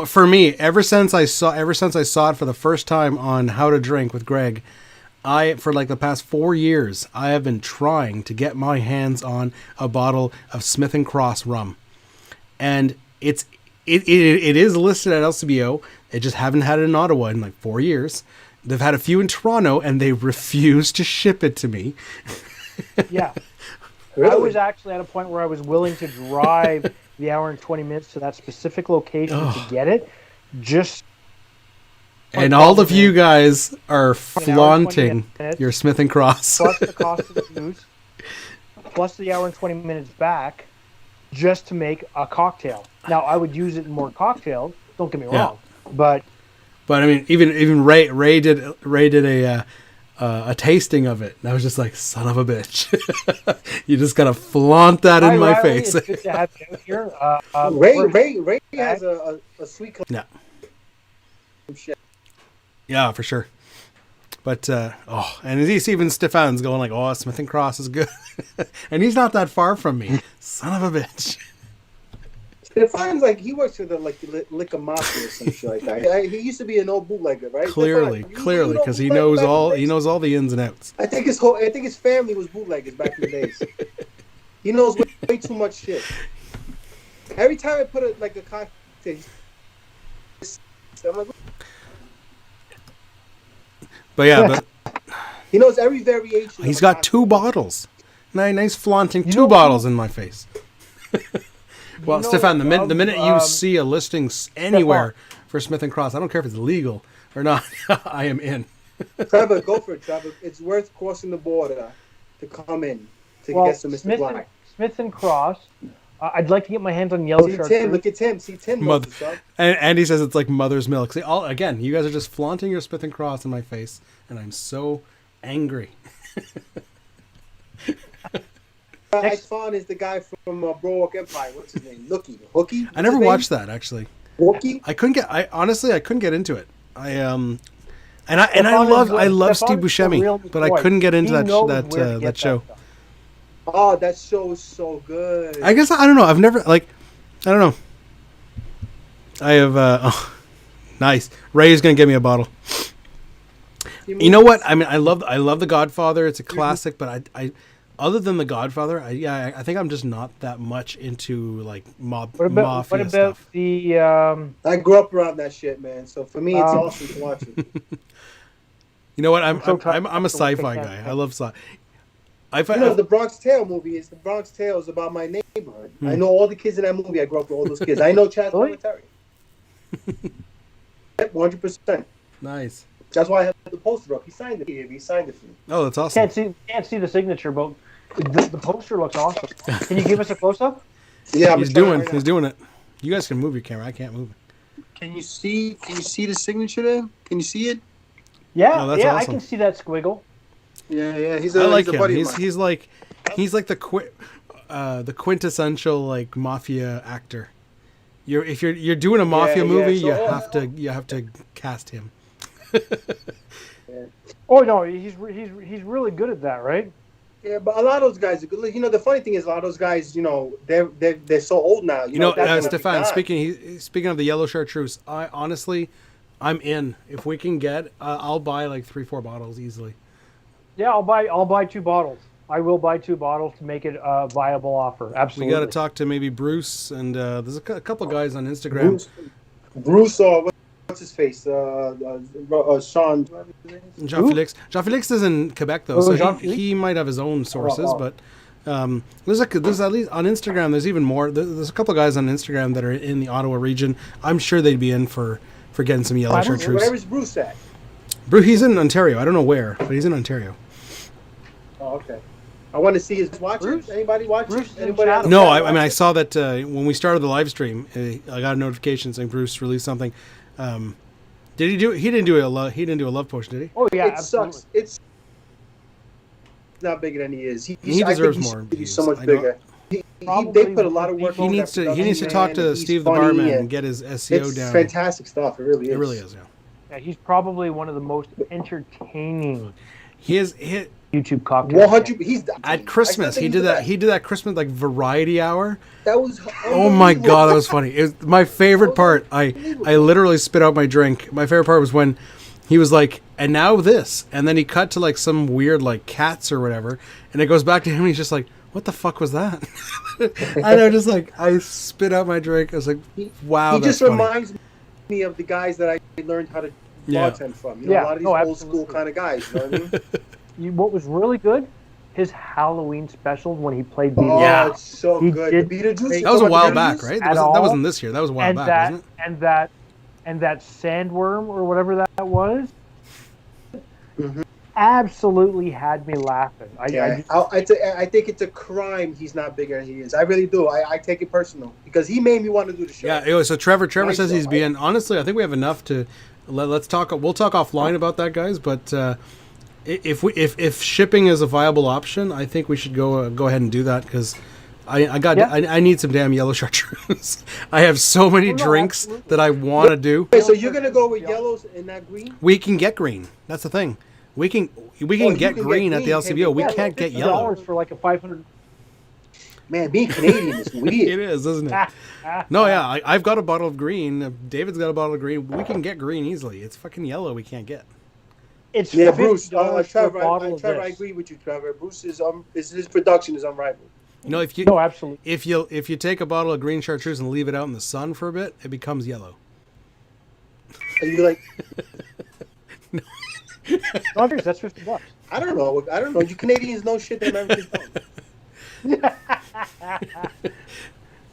For me, ever since I saw it for the first time on How to Drink with Greg, for like the past 4 years, I have been trying to get my hands on a bottle of Smith & Cross rum. And it is listed at LCBO. They just haven't had it in Ottawa in like 4 years. They've had a few in Toronto, and they refuse to ship it to me. Yeah. Really? I was actually at a point where I was willing to drive the hour and 20 minutes to that specific location to get it. And all of you guys are flaunting your Smith & Cross. Plus the cost of the booze, plus the hour and 20 minutes back, just to make a cocktail. Now, I would use it in more cocktails. Don't get me wrong, but I mean, even Ray did a tasting of it, and I was just like, son of a bitch. You just gotta flaunt that in my face. It's good to have you out here. Ray has a sweet. Yeah, for sure. But and even Stefan's going like, "Oh, Smith & Cross is good," and he's not that far from me. Son of a bitch. Stefan's like, he works for the liquor mafia or some shit like that. He used to be an old bootlegger, right? Clearly, because he knows all the ins and outs. I think his family was bootleggers back in the days. He knows way too much shit. Every time I put a cocktail, I'm like, but yeah, he knows every variation. He's got 2 bottles. Nice flaunting 2 bottles in my face. Well, Stefan, the minute you see a listing anywhere for Smith & Cross, I don't care if it's legal or not, I am in. Trevor, go for it, Trevor. It's worth crossing the border to come in to get some Mr. Black. Smith & Cross. I'd like to get my hands on yellow chartreuse. Tim, look at Tim. See, Tim knows what's up. And he says it's like mother's milk. See, again, you guys are just flaunting your Smith & Cross in my face, and I'm so angry. Next fun is the guy from Boardwalk Empire. What's his name? Hookie? I never watched that, actually. Hookie? I couldn't get into it. I love Steve Buscemi, but I couldn't get into that show. Oh, that show is so good. I guess I don't know. I've never I don't know. I have nice. Ray's gonna give me a bottle. You know what? I mean, I love The Godfather. It's a classic, but I other than The Godfather, I think I'm just not that much into like mafia stuff. What about the? I grew up around that shit, man. So for me, it's awesome to watch it. You know what? I'm a sci-fi guy. I love sci. The Bronx Tale movie is about my neighborhood. I know all the kids in that movie. I grew up with all those kids. I know Chad Valentine. 100%. Nice. That's why I have the poster up. He signed it for me. Oh, that's awesome. Can't see the signature, but the poster looks awesome. Can you give us a close up? Yeah, he's doing it. You guys can move your camera. I can't move it. Can you see the signature there? Can you see it? Yeah, awesome. I can see that squiggle. Yeah. I like him. He's like the quintessential like mafia actor. If you're doing a mafia movie, you have to cast him. Oh no, he's really good at that, right? Yeah, but a lot of those guys are good. You know, the funny thing is, a lot of those guys, they're so old now. You know, Stefan. Speaking of the yellow chartreuse, I'm in. If we can get, I'll buy like 3-4 bottles easily. Yeah, I'll buy 2 bottles. I will buy 2 bottles to make it a viable offer. Absolutely. We got to talk to maybe Bruce and there's a couple guys on Instagram. Bruce, what's his face? Sean. Jean-Felix. Jean-Felix is in Quebec though, so he might have his own sources, but there's at least on Instagram. There's even more. There's a couple guys on Instagram that are in the Ottawa region. I'm sure they'd be in for getting some yellow chartreuse. Where is Bruce at? Bruce, he's in Ontario. I don't know where, but he's in Ontario. Oh, okay. I want to see his watchers. Anybody watching? No, I mean I saw that when we started the live stream, I got a notification saying Bruce released something. Did he do? He didn't do a love potion, did he? Oh yeah, it sucks. It's not bigger than he is. He deserves more. He's so much bigger. They put a lot of work. He needs to talk to Steve the barman and get his SEO down. It's fantastic stuff. It really is. It really is. Yeah, he's probably one of the most entertaining. He is YouTube cocktail. 100. He's at Christmas. He did that. He did that Christmas like variety hour. That was. Oh my god, that was funny. It was my favorite part. I literally spit out my drink. My favorite part was when he was like, and now this. And then he cut to like some weird like cats or whatever. And it goes back to him and he's just like, what the fuck was that? And I just like, I spit out my drink. I was like, wow, he that's just funny. reminds me of the guys that I learned how to bartend from. You know, a lot of these old absolutely. school kind of guys. You know what I mean? What was really good, his Halloween specials when he played Vino. Oh, Yeah. it's so He good. did The Beetlejuice. That was a while Beetlejuice? back, right? At That all. wasn't this year. That was a while back, wasn't it? And that sandworm or whatever that was, Mhm. absolutely had me laughing. I think it's a crime he's not bigger than he is. I really do. I take it personal because he made me want to do the show. Yeah, it was, so Trevor Nice says he's though. being, honestly, I think we have enough to, let's talk, we'll talk offline about that, guys, but if shipping is a viable option, I think we should go ahead and do that, because I need some damn yellow chartreuse. I have so many drinks absolutely. that I want to do. Wait, so you're gonna go with yellows and not green? We can get green. That's the thing. We can you get can get green at the green, LCBO. We yeah, can't get $50 yellow. for like a 500. Man, being Canadian is It weird. is, isn't it? No, yeah, I've got a bottle of green. David's got a bottle of green. We can get green easily. It's fucking yellow we can't get. It's Yeah, $50 Bruce. for a Trevor, bottle of Trevor, I this. agree with you, Trevor. Bruce is his production is unrivaled. You know, if you No, absolutely. if you take a bottle of green chartreuse and leave it out in the sun for a bit, it becomes yellow. Are you like? No, I'm serious, that's $50. I don't know. You Canadians know shit that Americans don't.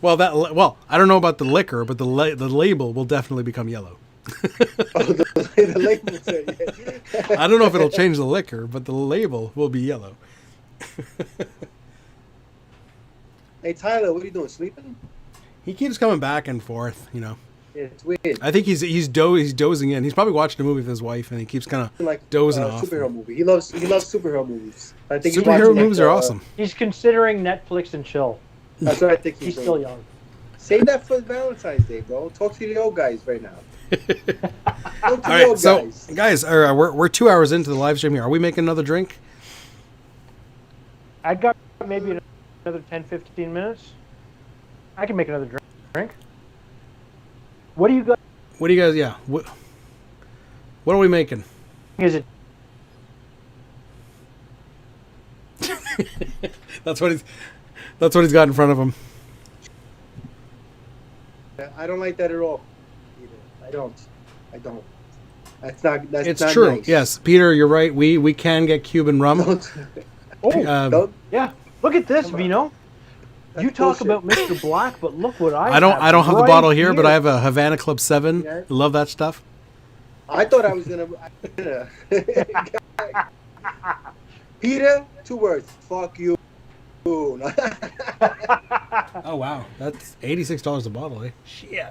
Well, I don't know about the liquor, but the label will definitely become yellow. Oh, the label said, yeah. I don't know if it'll change the liquor, but the label will be yellow. Hey Tyler, what are you doing? Sleeping? He keeps coming back and forth, you know. It's weird. I think he's dozing in. He's probably watching a movie with his wife, and he keeps kind of Like dozing off. superhero movie. He loves superhero movies. I think he's Superhero watching, movies are awesome. He's considering Netflix and chill. That's what I think He's doing. still young. Save that for Valentine's Day, bro. Talk to the old guys right now. Talk to All the right, old so guys. guys, we're 2 hours into the live stream here. Are we making another drink? I got maybe another 10, 15 minutes. I can make another drink. What do you got? What do you guys? Yeah. What are we making? Is it? That's what he's got in front of him. I don't like that at all. Either. I don't. That's not. It's not true. Nice. Yes, Peter, you're right. We can get Cuban rum. Don't. Oh, Don't. yeah. Look at this, Come on. Vino. That's You talk bullshit. about Mr. Black, but look what I don't have the right bottle here, but I have a Havana Club 7. Yeah. Love that stuff. I thought I was gonna. Peter, 2 words. Fuck you. Oh wow, that's $86 a bottle, eh? Shit.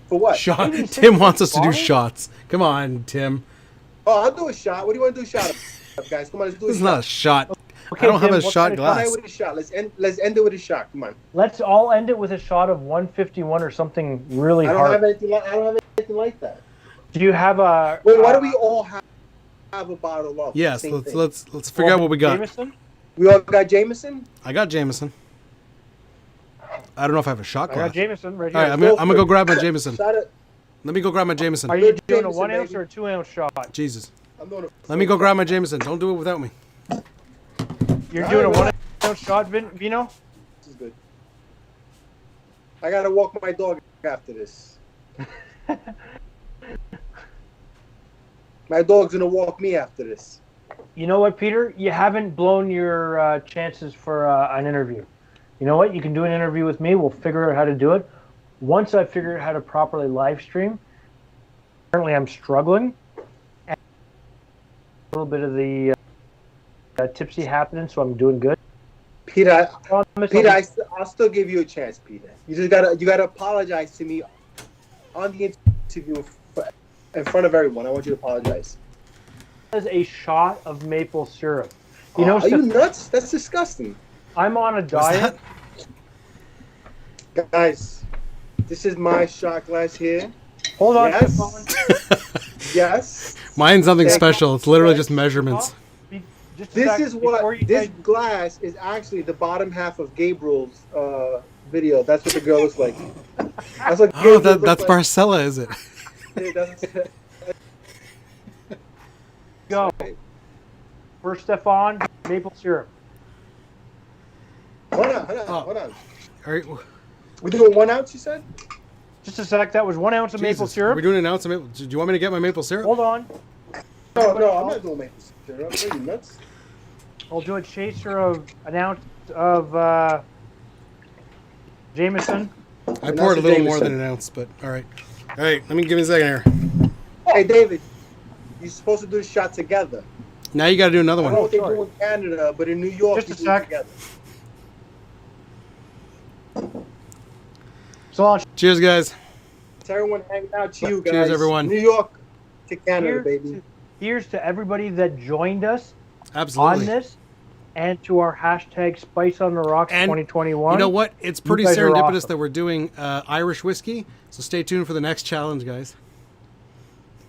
For what? Shot. 86 Tim wants us to do bottle? shots. Come on, Tim. Oh, I'll do a shot. What do you want to do a shot of, guys? Come on, let's do a This is shot. not a shot. Okay, I don't have Tim, a what shot kind of Come glass. on with a shot. Let's end it with a shot. Come on. Let's all end it with a shot of 151 or something really I don't hard. have anything like that. Do you have a? Wait, why do we all have a bottle of? Yes, Same thing. let's figure out what we got. Jameson? We all got Jameson. I got Jameson. I don't know if I have a shot I glass. got Jameson right All here. right, I'm gonna go grab my Jameson. Shot it. Let me go grab my Jameson. Are you Good doing a Jameson, 1 ounce baby. or a 2 ounce shot? Jesus. I'm doing Let me go grab my Jameson. Don't do it without me. You're All doing a right, 1 ounce shot, Vino? This is good. I gotta walk my dog after this. My dog's gonna walk me after this. You know what, Peter? You haven't blown your chances for an interview. You know what? You can do an interview with me. We'll figure out how to do it. Once I figure out how to properly live stream, currently I'm struggling. And a little bit of the tipsy happening, so I'm doing good. Peter, Promise Peter, I'll I'll still give you a chance, Peter. You gotta apologize to me on the interview in front of everyone. I want you to apologize. as a shot of maple syrup. You know, are you nuts? That's disgusting. I'm on a diet. Guys, this is my shot glass here. Hold on, Yes. Stefan. Yes. Mine's nothing Thank special. It's literally just measurements. Just a This sec, is what before you this guys- glass is actually the bottom half of Gabriel's video. That's what the girl looks like. That's what Oh, Gabriel looks that's like. Marcella, is it? Yeah, that's- go. Right. First, Stefan, maple syrup. Hold on. All right. We're doing 1 ounce, you said? Just a sec. That was 1 ounce of maple Jesus, syrup. Are we doing an ounce of maple? Do you want me to get my maple syrup? Hold on. No, I'm not doing maple syrup. Are you nuts? I'll do a chaser of an ounce of Jameson. I poured a little more than an ounce, but all right. All right, let me give me a second here. Hey, David, you're supposed to do the shot together. Now you got to do another I don't know one. what they do in Canada, but in New York, Just you a do it sec. together. So I'll Cheers, guys. It's everyone hanging out to you guys. Cheers, everyone. New York to Canada, baby. Here's to everybody that joined us Absolutely. on this, and to our hashtag Spice on the Rocks And 2021. You know what? It's pretty guys are serendipitous awesome. that we're doing Irish whiskey. So stay tuned for the next challenge, guys.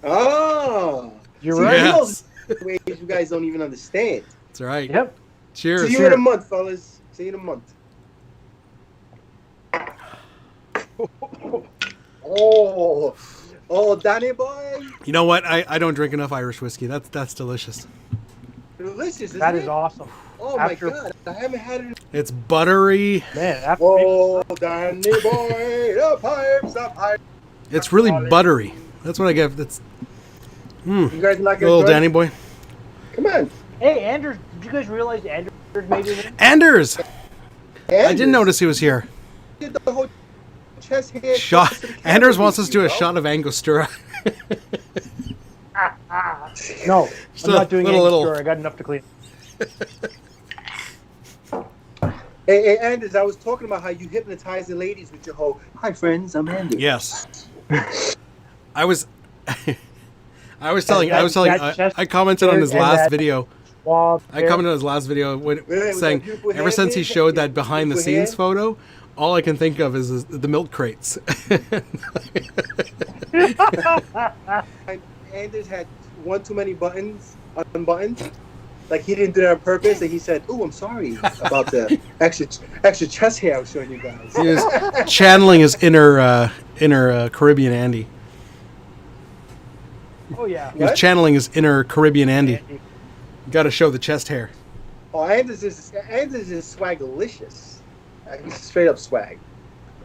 Oh, You're see, right. Yeah. those ways you guys don't even understand. That's right. Yep. Cheers. See you in a month, fellas. See you in a month. Oh, Danny boy, You know what? I don't drink enough Irish whiskey. That's delicious. delicious. Isn't That it? is awesome. Oh After- my god, I haven't had it. It's buttery. Man, after Oh, Danny boy, the pipes. It's really buttery. That's what I get. That's You guys not little gonna Danny boy. Come on, Hey, Anders, did you guys realize Anders made it in? Anders. Anders, I didn't notice he was here. Did the whole chest hair Shot. close to the camera Anders wants us to do a bro. shot of Angostura. No, Just I'm a not doing little- any sure. I got enough to clean. Hey, Anders, I was talking about how you hypnotize the ladies with your whole "Hi, friends, I'm Anders." Yes. I was telling I commented on his and last that- video. Swab I hair. commented on his last video with saying that beautiful ever hair, since he man, showed that that behind the beautiful scenes hair. photo, all I can think of is the milk crates. Anders had one too many buttons unbuttoned. Like he didn't do that on purpose, and he said, "Oh, I'm sorry about the extra chest hair I was showing you guys." He was channeling his inner Caribbean Andy. Oh yeah. He was What? channeling his inner Caribbean Andy. Got to show the chest hair. Oh, Anders is swagalicious. He's straight up swag.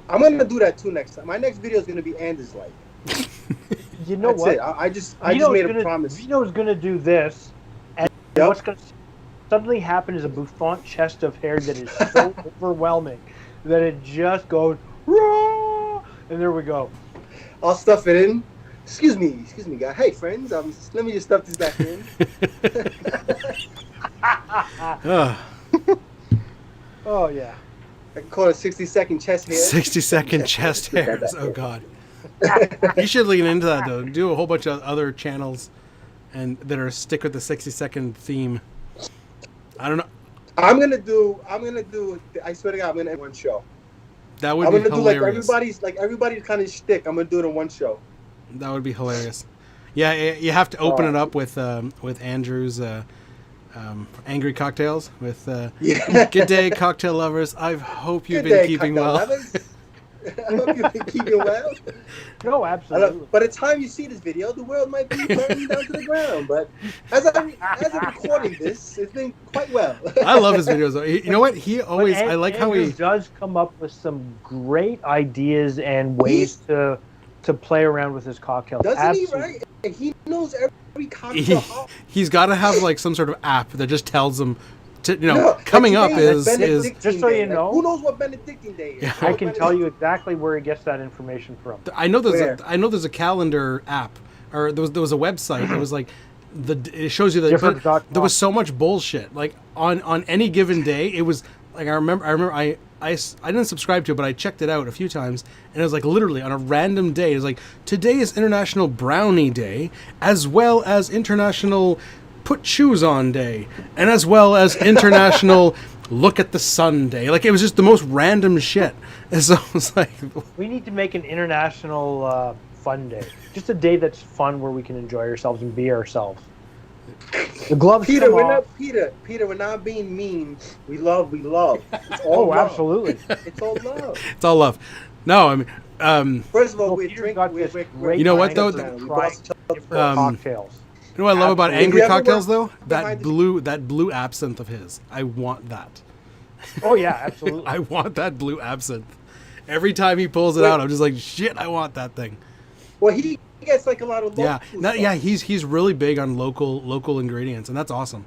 I'm gonna do that too next time. My next video is gonna be Anders like. You know That's what? it. I just made a promise. Vino's gonna do this, and Yep. what's gonna suddenly happen is a bouffant chest of hair that is so overwhelming that it just goes, "Rah!" And there we go. I'll stuff it in. Excuse me, guy. Hey, friends. Let me just stuff this back in. Ugh. Oh yeah. I can call it 60-second chest hair. 60-second chest hairs. Oh God. You should lean into that though. Do a whole bunch of other channels, and that are stick with the 60-second theme. I don't know. I'm gonna do. I swear to God, I'm gonna end one show. That would I'm be gonna do hilarious. everybody's kind of shtick. I'm gonna do it in one show. That would be hilarious. Yeah, you have to open it up with Andrew's angry cocktails with Yeah. good day cocktail lovers. I hope you've Good been day, keeping cocktail well. lovers. I hope you've been keeping well. No, absolutely. By the time you see this video, the world might be burning down to the ground. But as I'm recording this, it's been quite well. I love his videos though. You know what? He always But I like how Andrew he does come up with some great ideas and ways to play around with his cocktails. Doesn't Absolutely. he, right? And he knows every cocktail. he's got to have like some sort of app that just tells him to, No, coming like up today is Benedictine Just so Day. you know- who knows what Benedictine Day is? Yeah. I can tell you exactly where he gets that information from. I know Where? there's a calendar app, or there was a website that was like it shows you that, Different but dot there was com. so much bullshit. Like on any given day, it was like I remember I didn't subscribe to it, but I checked it out a few times, and it was like literally on a random day. It was like today is International Brownie Day, as well as International Put Shoes On Day, and as well as International Look at the Sun Day. Like it was just the most random shit. And so it was like, We need to make an international fun day. Just a day that's fun where we can enjoy ourselves and be ourselves. The gloves Peter, come we're off. not Peter, we're not being mean. We love. It's all Oh, love. absolutely. It's all love. it's all love. No, I mean, First of all, Well, we're Peter's drinking. got this great You know what, though? line of We trying bought each other different Um, cocktails. You know what I love about Angry Cocktails though? behind That blue absinthe of his. I want that. Oh yeah, absolutely. I want that blue absinthe. Every time he pulls it out, I'm just like, shit, I want that thing. Well, he gets like a lot of local Yeah, he's really big on local ingredients, and that's awesome.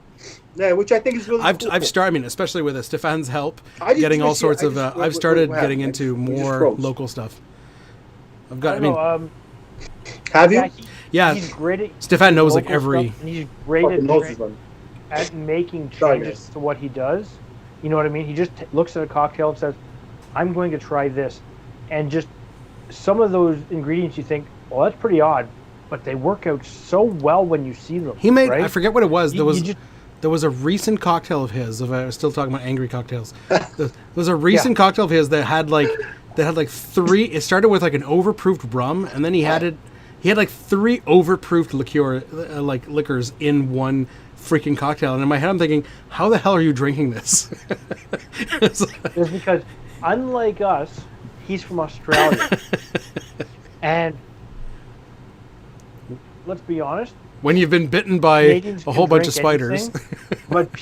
Yeah, which I think is really cool. I've started, I mean, especially with Stefan's help, I just getting all sorts of. just- I've started what getting happened? into We just more froze. local stuff. I've I got. I don't mean, know, Have you? yeah, he's great at Stefan knows like local every. stuff, and he's great Fucking nose is running. at making Sorry, changes guys. to what he does. You know what I mean? He just looks at a cocktail and says, "I'm going to try this," and just some of those ingredients you think, well, that's pretty odd, but they work out so well when you see them. He made. right? I forget what it was. You There was a recent cocktail of his. If I was still talking about angry cocktails, there was a recent cocktail of his that had like three. It started with like an overproofed rum, and then he had like three overproofed liquors in one freaking cocktail. And in my head, I'm thinking, how the hell are you drinking this? It's because, unlike us, he's from Australia, and let's be honest, When you've been bitten by Canadians a whole can bunch of drink spiders. anything, but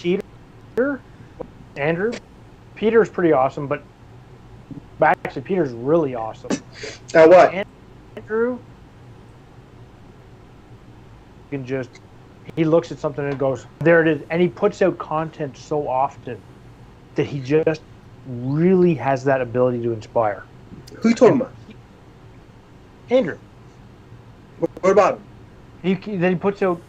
Peter's pretty awesome, but actually Peter's really awesome. What? Andrew he looks at something and goes, there it is, and he puts out content so often that he just really has that ability to inspire. Who you talking about? Andrew. What about him? Then he puts out.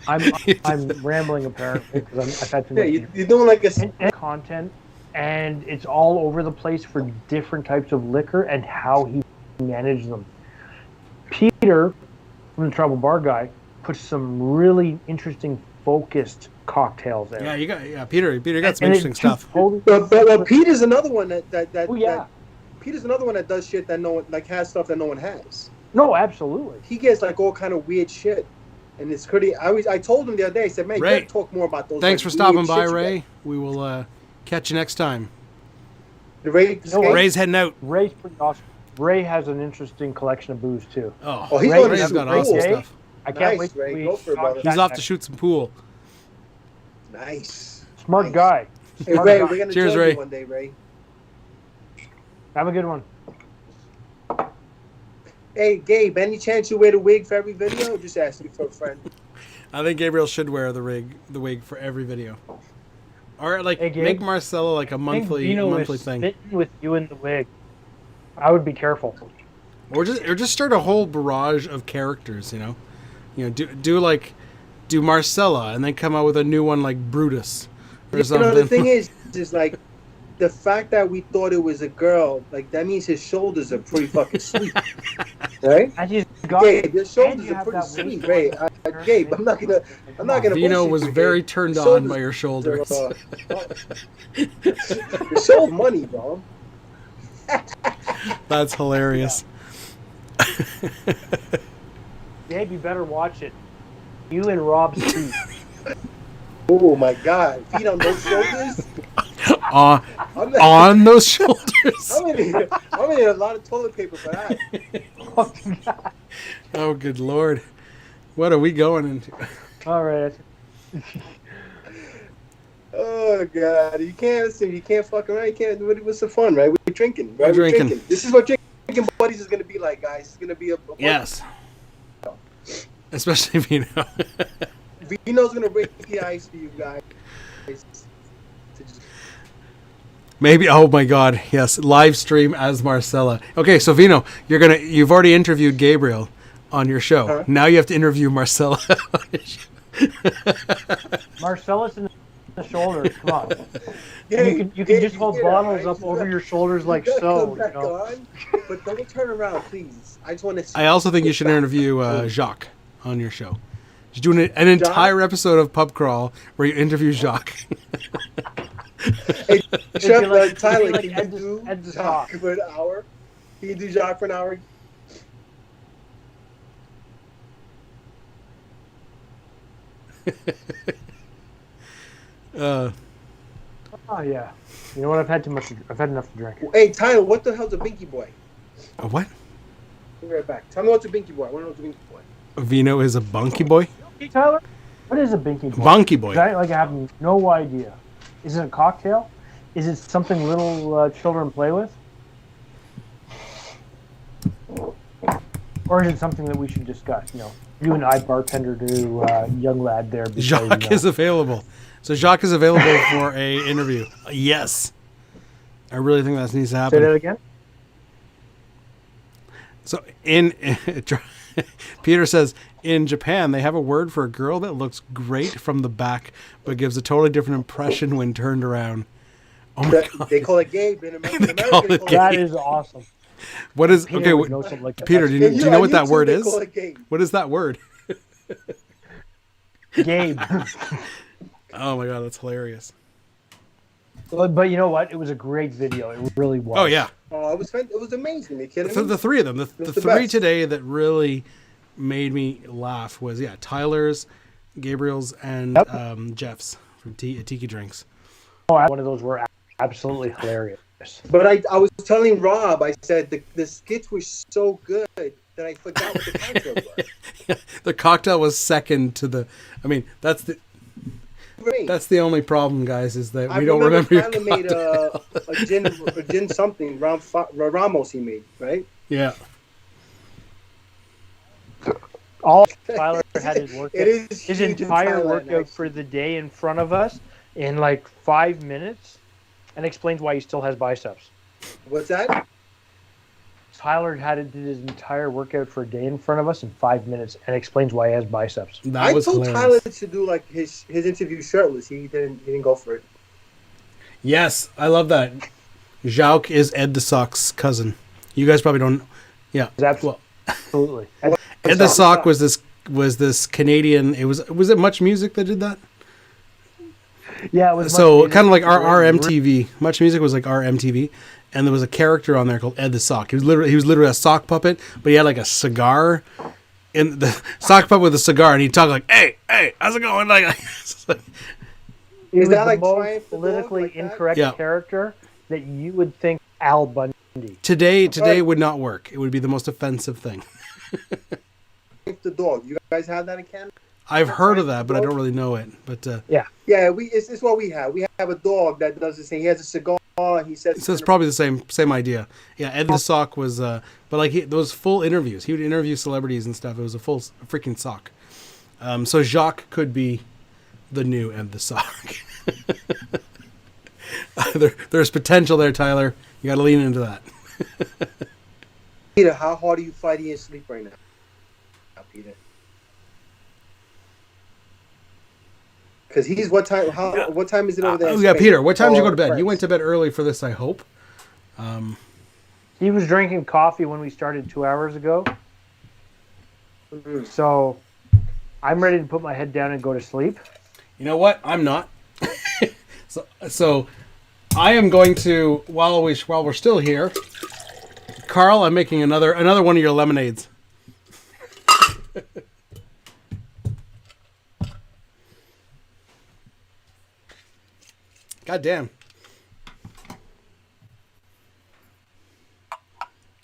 I'm rambling apparently because I've had too Yeah, much. you're doing like a. And content, and it's all over the place for different types of liquor and how he manages them. Peter, from the Trouble Bar Guy, puts some really interesting, focused cocktails there. Yeah, Peter got some interesting stuff. But Peter's another one that Oh yeah. that Peter's another one that does shit that no one has stuff that no one has. No, absolutely. He gets like all kind of weird shit, and it's pretty. I told him the other day. I said, "Man, you Ray, gotta talk more about those." Thanks like, for stopping weird by, shit you Ray. get." We will catch you next time. The Ray. You know what? Ray's heading out. Ray's pretty awesome. Ray has an interesting collection of booze too. Oh, he's Ray, going Ray's to got shoot awesome pool. stuff. I can't Nice, wait. Ray. We Go for it, talk brother. that He's off to next. shoot some pool. Nice. Smart Nice. guy. Hey Smart Ray, guy. we're gonna Cheers, join Ray. you one day, Ray. Have a good one. Hey Gabe, any chance you wear the wig for every video? Just asking for a friend. I think Gabriel should wear the wig for every video. Or like Hey, Gabe. make Marcella like a I think monthly Vino is thing. smitten with you in the wig. I would be careful. Or just start a whole barrage of characters, you know. Do Marcella and then come out with a new one like Brutus or something. You know, the thing is like the fact that we thought it was a girl, like that means his shoulders are pretty fucking sweet, right? And he's got. Gabe, your and shoulders you are have pretty that sweet, waist Ray. Gabe, I'm not gonna Vino bullshit was you, very Gabe. turned Your on by shoulders your shoulders. Your show money, bro. That's hilarious. Gabe, you better watch it. You and Rob Street. Oh my God, feet on those shoulders. On those shoulders. I'm gonna need a lot of toilet paper for that. Oh, good Lord. What are we going into? All right. Oh God, you can't fuck around. You can't. What's the fun, right? We're drinking, right? We're drinking. This is what drinking buddies is gonna be like, guys. It's gonna be a Yes. Especially Vino. Vino's gonna break the ice for you guys. Maybe. Oh my God. Yes. Live stream as Marcella. Okay. So Vino, you've already interviewed Gabriel on your show. Huh? Now you have to interview Marcella. On your show. Marcellus in the shoulders. Come on. Hey, you can just hey, hold yeah, bottles right? up You over gotta- your shoulders like you gotta so. come back on, but don't turn around, please. I just want to. I also think you should interview Jacques on your show. You're doing an entire episode of Pub Crawl where you interview Jacques. Hey, Chef, like- Tyler, it'd be can like you do Ed the Jacques Sock. for an hour? Can you do Jacques for an hour? Oh yeah. You know what? I've had enough to drink. Hey, Tyler, what the hell's a Binky Boy? A what? Be right back. Tell me what's a Binky Boy. I want to know what's a Binky Boy. Vino is a bunky boy. Hey, Tyler, what is a binky boy? Bunky boy. I have no idea. Is it a cocktail? Is it something little children play with? Or is it something that we should discuss? You and I, bartender to young lad there. Because, Jacques is available. So Jacques is available for a interview. Yes. I really think that needs to happen. Say that again? So Peter says, in Japan, they have a word for a girl that looks great from the back, but gives a totally different impression when turned around. Oh my God. They call it gay. In America, That is awesome. What is Peter okay? would know something like that. Peter, do you know what that word is? Call it gay. What is that word? Gabe. Oh my God, that's hilarious. But you know what? It was a great video. It really was. Oh yeah. Oh, it was amazing. Are you kidding me? The three of them, the three best. today that really made me laugh was Tyler's, Gabriel's, and Jeff's from Tiki Drinks. One of those were absolutely hilarious. But I was telling Rob, I said the skits were so good that I forgot what the cocktails were. The cocktail was second to the. I mean, that's the only problem, guys, is that we don't remember your cocktail. Made a gin something, Ramos he made, right? Yeah. All Tyler had his workout, his huge in entire Thailand, workout actually. for the day in front of us in like 5 minutes, and explains why he still has biceps. What's that? Tyler did his entire workout for a day in front of us in 5 minutes, and explains why he has biceps. That was told hilarious. Tyler to do like his interview shirtless. He didn't go for it. Yes, I love that. Jacques is Ed the Sock's cousin. You guys probably don't. Yeah. Absolutely. Ed the Sock was this Canadian. Was it Much Music that did that? Yeah, it was So kind of like our MTV. Much Music was like our MTV, and there was a character on there called Ed the Sock. He was literally a sock puppet, but he had like a cigar in the sock puppet with a cigar, and he'd talk like, "Hey, how's it going?" Like, It was that the like most Triumph the Dog, politically like that? incorrect Yeah. character that you would think Al Bundy. today would not work. It would be the most offensive thing. The dog. You guys have that in Canada? I've heard of that, but I don't really know it. But Yeah, it's what we have. We have a dog that does the same. He has a cigar. He says so it's probably the same idea. Yeah, Ed the Sock was, but like those full interviews. He would interview celebrities and stuff. It was a full freaking sock. So Jacques could be the new Ed the Sock. There's potential there, Tyler. You got to lean into that. Peter, how hard are you fighting your sleep right now, Peter? Because he's what time? What time is it over there? Yeah, Peter. What time did you go to bed? France? You went to bed early for this, I hope. He was drinking coffee when we started 2 hours ago. Mhm. So I'm ready to put my head down and go to sleep. You know what? I'm not. so I am going to while we're still here, Carl. I'm making another one of your lemonades. God damn.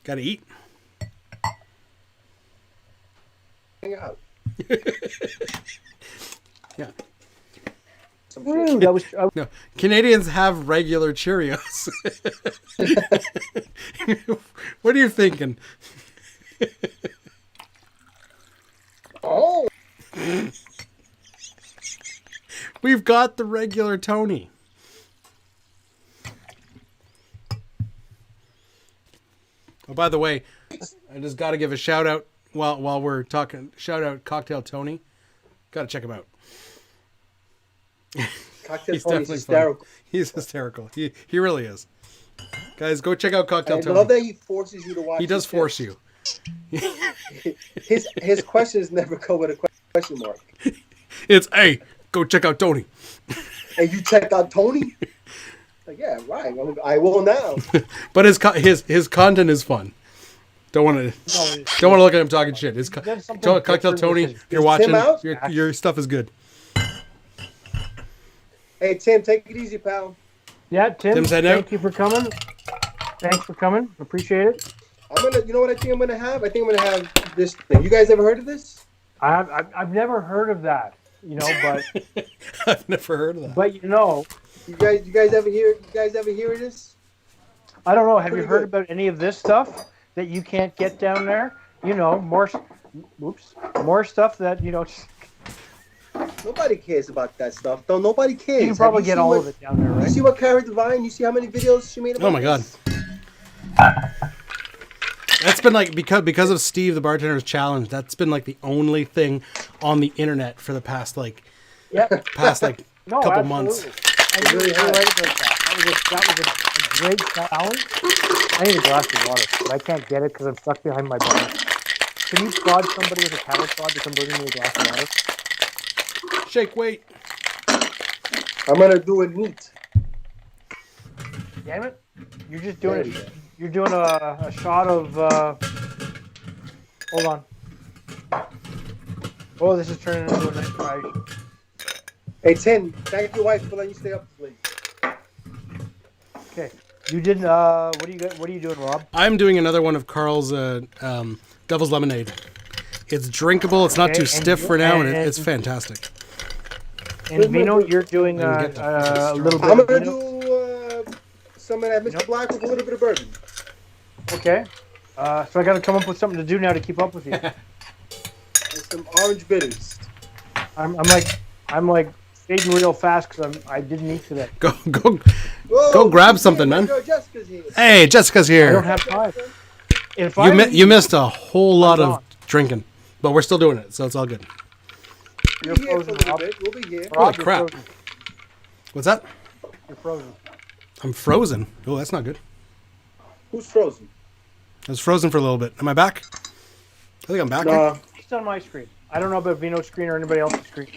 Gotta eat. Hang out. Yeah. That was No, Canadians have regular Cheerios. What are you thinking? Oh, We've got the regular Tony. Oh, by the way, I just got to give a shout out while we're talking. Shout out Cocktail Tony. Got to check him out. Cocktail He's Tony's definitely hysterical. funny. He's hysterical. He really is. Guys, go check out Cocktail I Tony. love that he forces you to watch. He does his force tips. you. His questions never go with a question mark. It's, hey, go check out Tony. And you check out Tony? Like, yeah, right. Well, I will now. But his content is fun. Don't want to look at him talking shit. Cocktail Tony, if you're watching, out? your stuff is good. Hey, Tim, take it easy, pal. Yeah, Tim. Tim's heading out. Thank you for coming. Thanks for coming. Appreciate it. You know what I think I'm gonna have? I think I'm gonna have this thing. You guys ever heard of this? I've never heard of that, but I've never heard of that. but You guys ever hear? You guys ever hear of this? I don't know. Have you Pretty heard good. about any of this stuff that you can't get down there? More stuff that Nobody cares about that stuff, though. Nobody cares. you can probably get all of it down there, You right? see what Cara Devine? You see how many videos she made about Oh my god. this? That's been like because of Steve the bartender's challenge. That's been like the only thing on the internet for the past Yeah. No, couple absolutely. months. And you're right about that. That was a great challenge. I need a glass of water, but I can't get it because I'm stuck behind my bar. Can you prod somebody with a cattle prod to come bring me a glass of water? Shake weight. I'm gonna do it neat. Damn it! You're just doing There you it. go. You're doing a shot of. Hold on. Oh, this is turning into a nice fry. Hey, Tim, thank your wife for letting you stay up this late. Okay. You didn't. What are you doing, Rob? I'm doing another one of Carl's Devil's Lemonade. It's drinkable. It's not Okay, too and stiff you- for now, and and- it's fantastic. And Vino, you're doing Let me get a the- little bit. I'm of gonna Vino. do some of that Mr. Nope. Black with a little bit of bourbon. Okay. So I got to come up with something to do now to keep up with you. And some orange bitters. I'm like fading real fast because I didn't eat today. Go Whoa, Go grab Jessica's something, here. man. Girl Jessica's here. Hey, Jessica's I don't here. have time. If You missed a whole lot I'm of gone. drinking, but we're still doing it, so it's all good. We'll You're be here for a frozen, little Rob. bit. We'll be here. Rob, Holy crap. You're frozen. What's that? You're frozen. I'm frozen. Oh, that's not good. Who's frozen? I was frozen for a little bit. Am I back? I think I'm back. here. Nah. He's on my screen. I don't know about Vino's screen or anybody else's screen.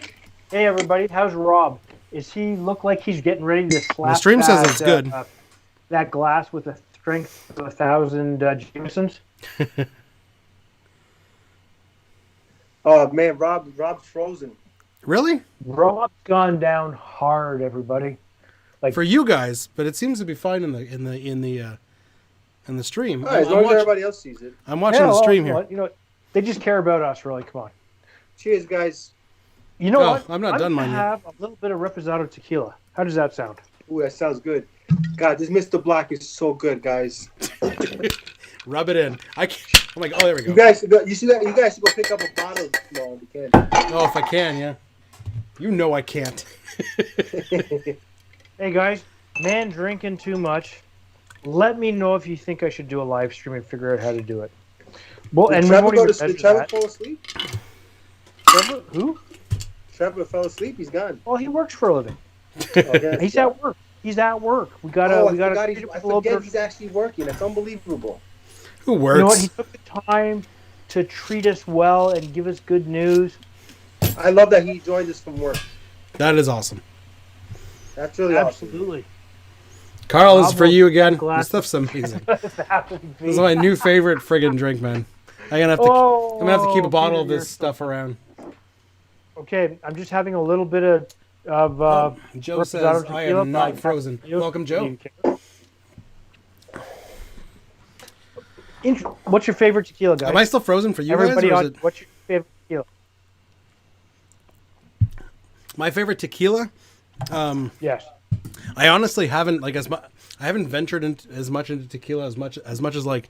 Hey everybody, how's Rob? Is he look like he's getting ready to slap? The stream says that, it's good. That glass with a strength of 1,000 Jamesons. Oh man, Rob's frozen. Really? Rob's gone down hard, everybody. For you guys, but it seems to be fine in the stream. All right, as long as everybody else sees it. I'm watching the stream here. You know what? They just care about us, really. Come on. Cheers, guys. You know Oh, what? I'm not done gonna mine yet. have a little bit of Reposado tequila. How does that sound? Ooh, that sounds good. God, this Mr. Black is so good, guys. Rub it in. I'm like, oh, there we You go. guys, you see that? You guys should go pick up a bottle. No, you can't. Oh, if I can, yeah. You know I can't. Hey guys, man drinking too much. Let me know if you think I should do a live stream and figure out how to do it. Well, Did and we Trevor won't go even to sleep? measure Trevor that. fall asleep? Trevor? Who? Trevor fell asleep. He's gone. Well, he works for a living. Okay. He's at work. He's at work. We gotta. Oh, we gotta. I treat him forgot, with a little bit of- he's actually working. That's unbelievable. Who You know what? works? He took the time to treat us well and give us good news. I love that he joined us from work. That is awesome. That's really awesome. Absolutely. Carl, this is Rob for will you again. This glass- stuff's amazing. That's happening to This is me. my new favorite friggin' drink, man. I'm gonna have to keep a bottle of Peter, this stuff around. Okay, I'm just having a little bit of Joe Reposado says I tequila. am not frozen. You- Welcome, Joe. What's your favorite tequila, guys? Am I still frozen for you Everybody guys? Or on. is it What's your favorite tequila? my favorite tequila? Yes. I honestly haven't I haven't ventured into as much into tequila as much as like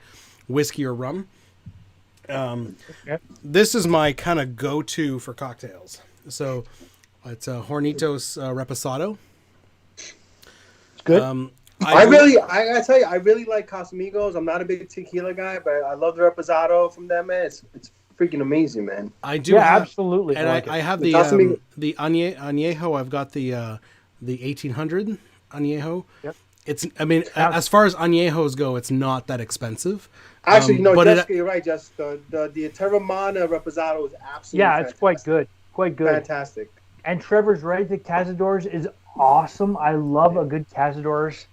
whiskey or rum. This is my kind of go-to for cocktails. So it's a Hornitos Reposado. It's good. I gotta tell you, I really like Casamigos. I'm not a big tequila guy, but I love the Reposado from them, man. It's freaking amazing, man. I do yeah, have, absolutely. and like I it. have The Casamigo- the Añejo. I've got the 1800 Añejo. Yep. It's as far as Añejos go, it's not that expensive. Actually, no, but Jessica, you're right, Jessica. The Terramana Reposado is absolutely Yeah, it's quite good. Quite good. Fantastic. And Trevor's right. The Cazadores is awesome. I love a good Cazadores.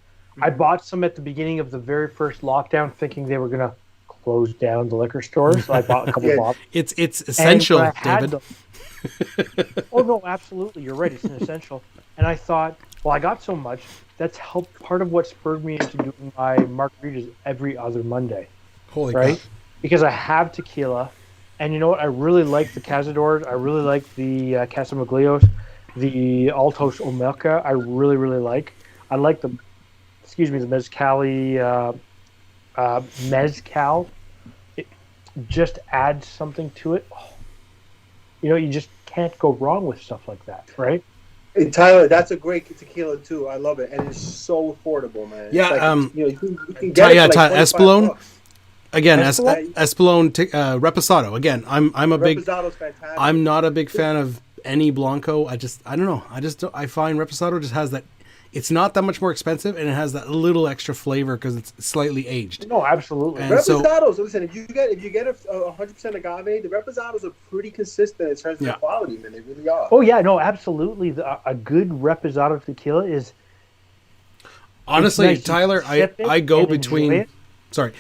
I bought some at the beginning of the very first lockdown, thinking they were gonna close down the liquor stores. So I bought a couple Yeah. bottles. It's And essential, when I had David. them- oh no, absolutely, you're right. It's an essential. And I thought, well, I got so much. That's helped. Part of what spurred me into doing my margaritas every other Monday, Holy right? crap! Because I have tequila, And you know what? I really like the Cazadores. I really like the Casamaglios, the Altos Omelka. I really, really like. I like the, excuse me, the Mezcal. It just adds something to it. Oh, you know, you just can't go wrong with stuff like that, right? And Tyler, that's a great tequila too. I love it, and it's so affordable, man. Yeah, like, you can get it for like Espolón. Again, Espolón? Reposado. Again, I'm a big. Reposado's fantastic. I'm not a big fan of any Blanco. I don't know. I find Reposado just has that. It's not that much more expensive, and it has that little extra flavor because it's slightly aged. No, absolutely. And Reposados. Listen, if you get a 100% agave, the Reposados are pretty consistent in terms of the quality, man. They really are. Oh yeah, no, absolutely. A good Reposado tequila is. Honestly, nice. Tyler, I go between. Sorry,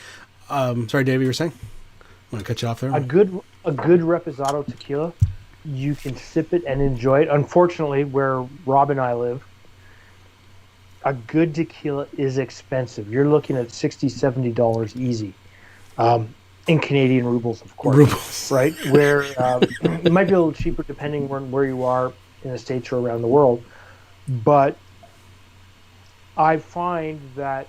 David, you were saying? I'm gonna cut you off there. A good Reposado tequila, you can sip it and enjoy it. Unfortunately, where Rob and I live, a good tequila is expensive. You're looking at $60-$70 easy, in Canadian rubles, of course. Rubles, right? Where it might be a little cheaper depending on where you are in the States or around the world, but I find that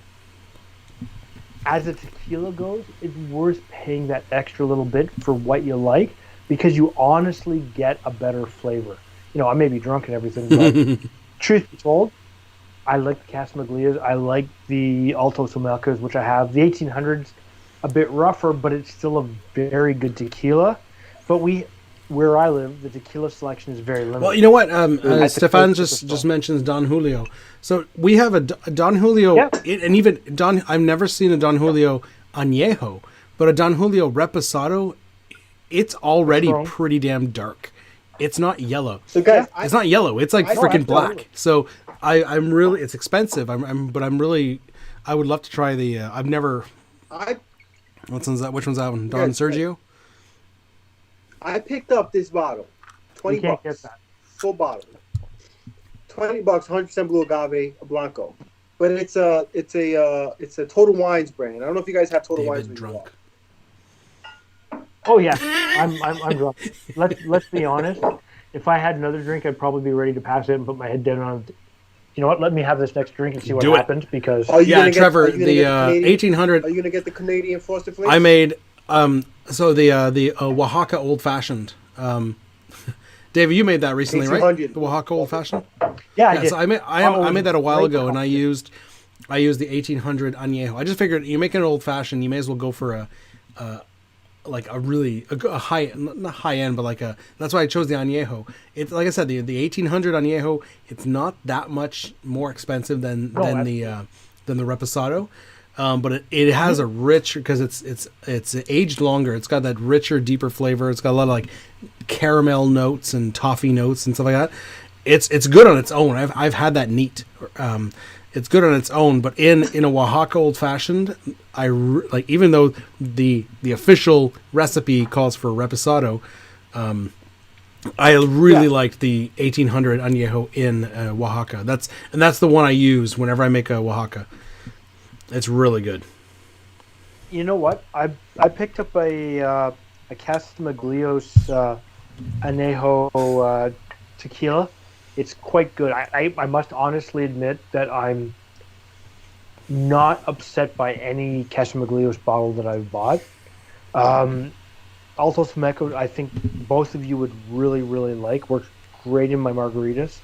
as a tequila goes, it's worth paying that extra little bit for what you like because you honestly get a better flavor. You know, I may be drunk and everything, but truth be told, I like the Casamaglias. I like the Altos Omelcas, which I have. The 1800s, a bit rougher, but it's still a very good tequila. But where I live, the tequila selection is very limited. Well, you know what? Stefan just mentions Don Julio. So we have a Don Julio, and even Don. I've never seen a Don Julio Añejo, but a Don Julio Reposado. It's already pretty damn dark. It's not yellow. So guys, it's not yellow. It's like freaking black. So I'm really. It's expensive. But I'm really. I would love to try the. I've never. Which one's that one? Don Sergio. I picked up this bottle, $20, full bottle, $20, 100% blue agave, a blanco, but it's a Total Wines brand. I don't know if you guys have Total Wines. Drunk. Oh yeah, I'm drunk. Let's be honest. If I had another drink, I'd probably be ready to pass it and put my head down on. You know what? Let me have this next drink and see what happens because. Trevor, the 1800. Are you gonna get the Canadian Frosted Flakes? I made. So the Oaxaca Old Fashioned. David, you made that recently, right? The Oaxaca Old Fashioned. Yeah, I did. So I made that a while ago, and I used the 1800 Añejo. I just figured you make an old fashioned, you may as well go for a high, not high end, but that's why I chose the Añejo. It's like I said, the 1800 Añejo. It's not that much more expensive than the Reposado. But it has a rich because it's aged longer. It's got that richer, deeper flavor. It's got a lot of like caramel notes and toffee notes and stuff like that. It's good on its own. I've had that neat. It's good on its own, but in a Oaxaca Old Fashioned, even though the official recipe calls for Reposado, I really liked the 1800 Añejo in Oaxaca. That's the one I use whenever I make a Oaxaca. It's really good. You know what? I picked up a Casamaglios Añejo tequila. It's quite good. I must honestly admit that I'm not upset by any Casamaglios bottle that I've bought. Altos Meco, I think both of you would really, really like. Works great in my margaritas.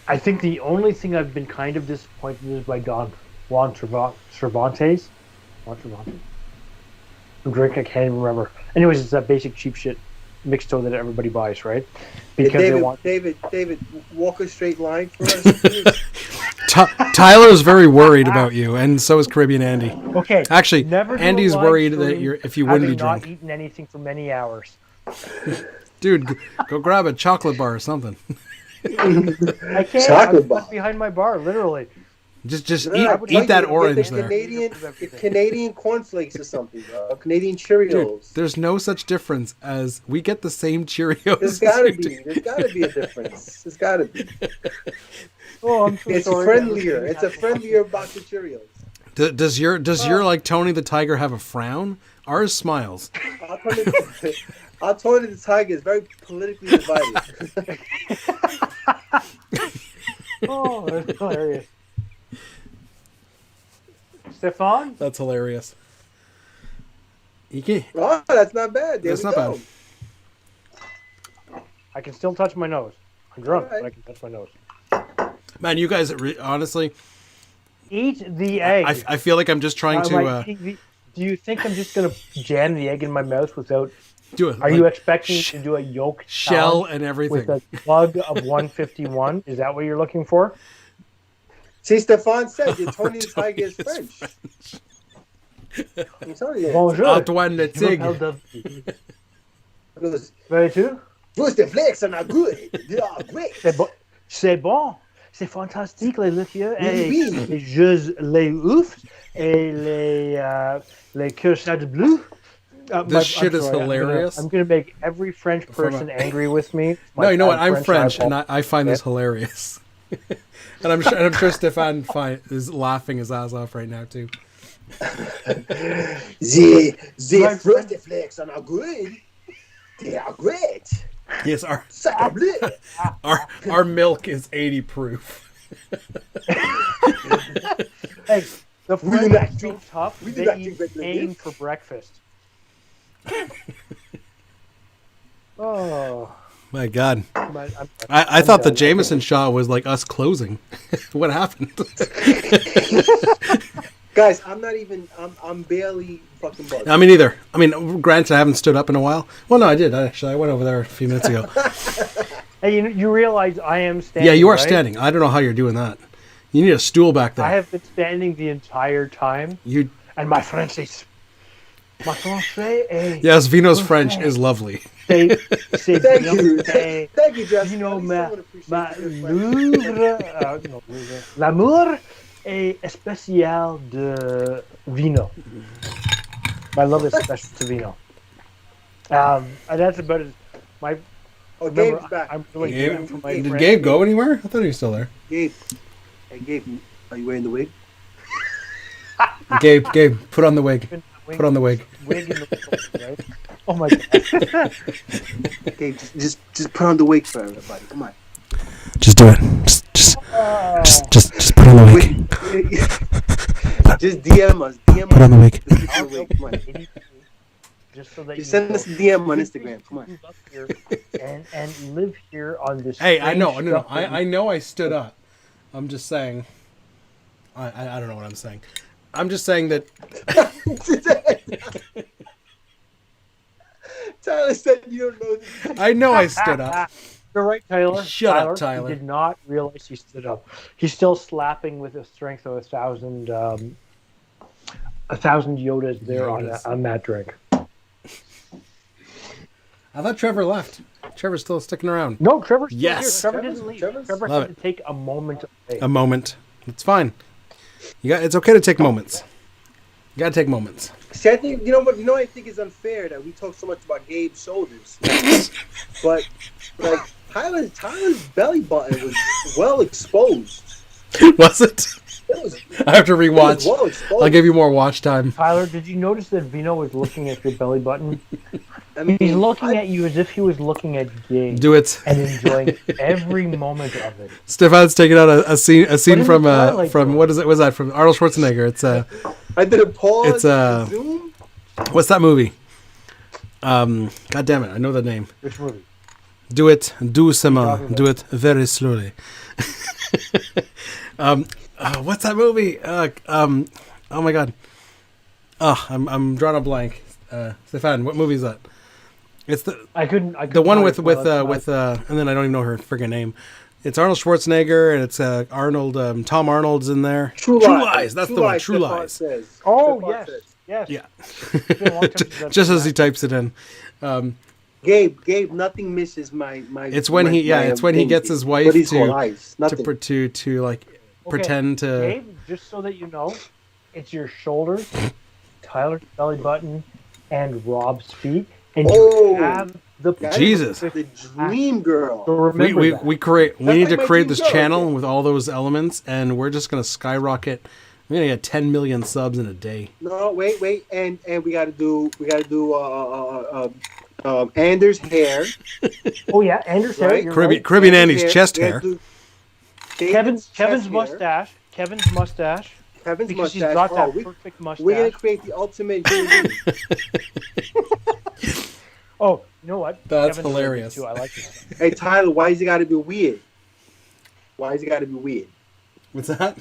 I think the only thing I've been kind of disappointed is by Juan Cervantes. I'm drinking, I can't even remember. Anyways, it's that basic cheap shit mixto that everybody buys, right? Because David, walk a straight line for us. Tyler's very worried about you, and so is Caribbean Andy. Okay. Actually, Andy's worried that if you wouldn't be drunk. Not eaten anything for many hours. Dude, go grab a chocolate bar or something. I can't. I'm behind my bar, literally. Just eat that orange there. Canadian cornflakes or something, bro. Canadian Cheerios. Dude, there's no such difference as we get the same Cheerios. There's gotta be a difference. There's gotta be. Oh, I'm so sorry. It's a friendlier box of Cheerios. Does your like Tony the Tiger have a frown? Ours smiles. Our Tony the Tiger is very politically divided. Oh, that's hilarious. Stefan? That's hilarious. Ike. Oh, that's not bad. That's not bad. I can still touch my nose. I'm drunk, Right. but I can touch my nose. Man, you guys honestly Eat the egg. I feel like I'm just trying to do you think I'm just gonna jam the egg in my mouth without? do it. Are you expecting me to do a yolk shell challenge and everything? with a plug of 151? Is that what you're looking for? See, Stefan said your Tony the Tiger is French. I'm telling you. Bonjour. Antoine Le Je m'appelle Tigre. David. Very true. Those the flakes are not good. They are great. C'est bon. C'est fantastique les liqueurs et Oui. les jus, les oufs et les cursades bleues. This shit is hilarious. I'm gonna make every French person angry with me. No, you know what? I'm French, and I find this hilarious. And I'm sure Stefan is laughing his ass off right now too. The frosty flakes are not good. They are great. Yes, Sacre our milk is 80 proof. Hey, the We do French not are so drink- tough. we do They not eat drink regular cane milk. for breakfast. Oh, My God, I'm I thought the done. Jameson shot was like us closing. What happened? Guys, I'm barely fucking buzzed. I mean, either. I mean, granted, I haven't stood up in a while. Well, no, I did. Actually, I went over there a few minutes ago. Hey, you realize I am standing. Yeah, you are right? standing. I don't know how you're doing that. You need a stool back there. I have been standing the entire time, You. and my français est Yes, Vino's French is lovely. c'est Thank you. bien, Thank you, Justin. you know, At least ma someone appreciates your French. l'amour est spécial de Vino. My love is special to Vino. And that's about it. My Oh, remember, Gabe's back. I'm really Gabe, doing for my did friend. Gabe go anywhere? I thought he was still there. Gabe. Hey, Gabe, are you wearing the wig? Gabe, put on the wig. Put on the wig. Wig in the right? Oh my god. Gabe, just put on the wig for everybody. Come on. Just do it. Just put on the wig. Just DM us. Put on the wig. Just put on the wig. Come on. Just so that Just you send know. us a DM on Instagram. Come on. Move up here and live here on this. Hey, I know. strange No. stuff that I know I stood up. I'm just saying. I don't know what I'm saying. I'm just saying that. Tyler said you don't know this. I know I stood up. You're right, Tyler. Shut up, Tyler. He did not realize he stood up. He's still slapping with a strength of 1,000 Yodas there Yodas. on that drink. I thought Trevor left. Trevor's still sticking around. No, Trevor's still Yes. here. Trevor didn't leave. Trevor's- Trevor Love had to take a moment away. A moment. It's fine. It's okay to take moments. You gotta take moments. See, I think you know what I think is unfair that we talk so much about Gabe's shoulders, but like Tyler's belly button was well exposed. Was it? It was, I have to it was rewatch. well exposed. I'll give you more watch time. Tyler, did you notice that Vino was looking at your belly button? I mean, He's looking at you as if he was looking at Gabe Do it. and enjoying every moment of it. Stefan's taking out a scene did from the Twilight from Zone? what is it? Was that from Arnold Schwarzenegger? It's I did a pause. It's, Zoom. what's that movie? God damn it! I know the name. Which movie? Do it doucement. talking Do it very slowly. What's that movie? Oh my god. I'm drawing a blank. Stefan, what movie is that? It's the I couldn't the one with tell you. and then I don't even know her friggin' name. It's Arnold Schwarzenegger and it's Arnold. Tom Arnold's in there. True Lies. That's the one. True Stefan Lies. says. Oh Stefan yes, says. yes. Yeah. It's been a long time since I've Just seen as he that. types it in. Gabe, nothing misses my. It's when he gets his wife what he's called to eyes. Nothing. to like Okay, pretend to. Gabe, just so that you know, it's your shoulders, Tyler's belly button, and Rob's feet, and Oh, you have the That is Jesus. the dream girl. So remember We that. need like to my create dream this girl, channel yeah. with all those elements, and we're just gonna skyrocket We're gonna get 10 million subs in a day. No, wait, and we gotta do Anders' hair. Oh yeah, Anders' hair. Right? You're Caribbean Andy's hair. chest We hair. have to do Kevin's chest hair. mustache. Kevin's mustache. Kevin's Because he's mustache. got that Oh, perfect mustache. we're gonna create the ultimate Georgie. Oh, you know what? That's Kevin's hilarious. too. I like that. Hey Tyler, why is it gotta be weird? Why is it gotta be weird? What's that?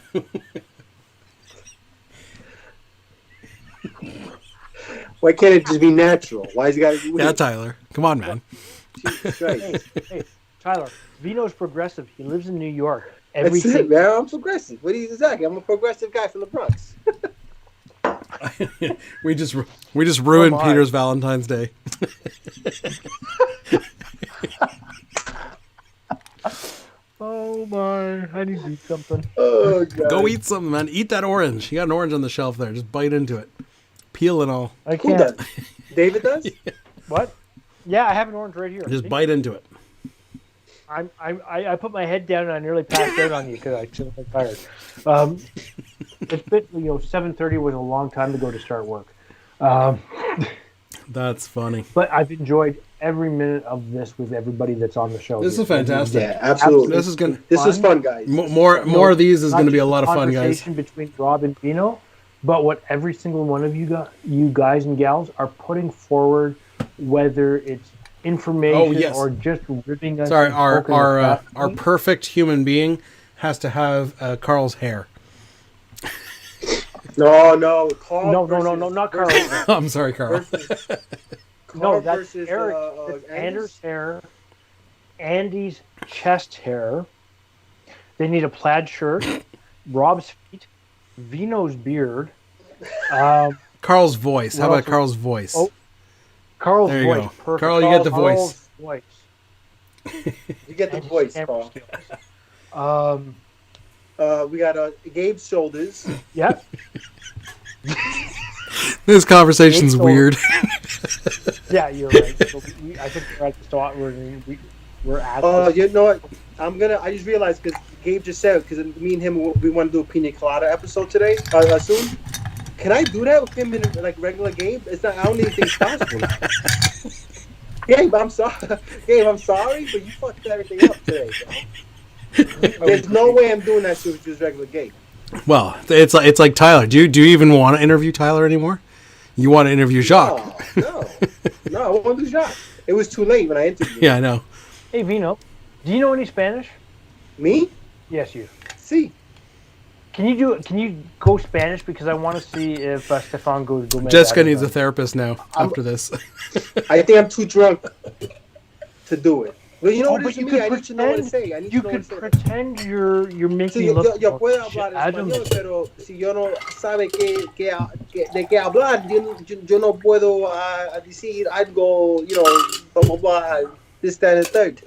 Why can't it just be natural? Why is it gotta be weird? Yeah, Tyler. Come on, man. Jesus Christ. Hey, Tyler. Vino's progressive. He lives in New York. That's it, man. I'm progressive. What is exactly? I'm a progressive guy from the Bronx. we just ruined Oh, my. Peter's Valentine's Day. Oh my! I need to eat something. Oh god. Go eat something, man. Eat that orange. You got an orange on the shelf there. Just bite into it. Peel and all. I Who can't. does? David does? What? Yeah, I have an orange right here. Just See? bite into it. I put my head down and I nearly passed out on you because I feel like tired. It's been 7:30 was a long time to go to start work. That's funny. But I've enjoyed every minute of this with everybody that's on the show. This here. is fantastic. Yeah, absolutely. This is gonna This is fun, guys. more of these is Not going to be a just lot of fun, guys. Conversation between Rob and Vino, but what every single one of you guys and gals are putting forward, whether it's information Oh, yes. or just ripping us. Sorry, and our poking us back. our perfect human being has to have Carl's hair. No. Carl No, versus- not Carl. I'm sorry, Carl. versus- No, Carl that's versus, Eric. That's Anders? Anders' hair, Andy's chest hair. They need a plaid shirt. Rob's feet, Vino's beard. Carl's voice. How Well, about Carl's voice? Oh, Carl's There you voice. go. Perfect. Carl, you get the Carl's voice. You get the And his voice, camera Carl. skills. We got Gabe's shoulders. Yep. This conversation's Gabe's weird. Yeah, you're right. So I think we're at the start. We're at. the- You know what? I just realized because Gabe just said because me and him we want to do a pina colada episode today soon. Can I do that with him in like regular Gabe? It's not. I don't even think it's possible. Gabe, I'm sorry. Gabe, I'm sorry, but you fucked everything up today, bro. There's no way I'm doing that shit with just regular Gabe. Well, it's like Tyler. Do you even want to interview Tyler anymore? You want to interview Jacques? No, I won't do Jacques. It was too late when I interviewed. Yeah, I know. Hey, Vino, do you know any Spanish? Me? Yes, you. See. Can you go Spanish because I want to see if Stefan goes. Jessica needs a therapist now after this. I think I'm too drunk to do it. Well, you know what but it is you for me? could I need to know what to say. I need You to know could what to say. pretend you're making Sí, me look. yo puedo shit, hablar Adam. español, pero si yo no sabe de qué hablar, yo no puedo decir algo, blah, blah, blah, this, that, and third.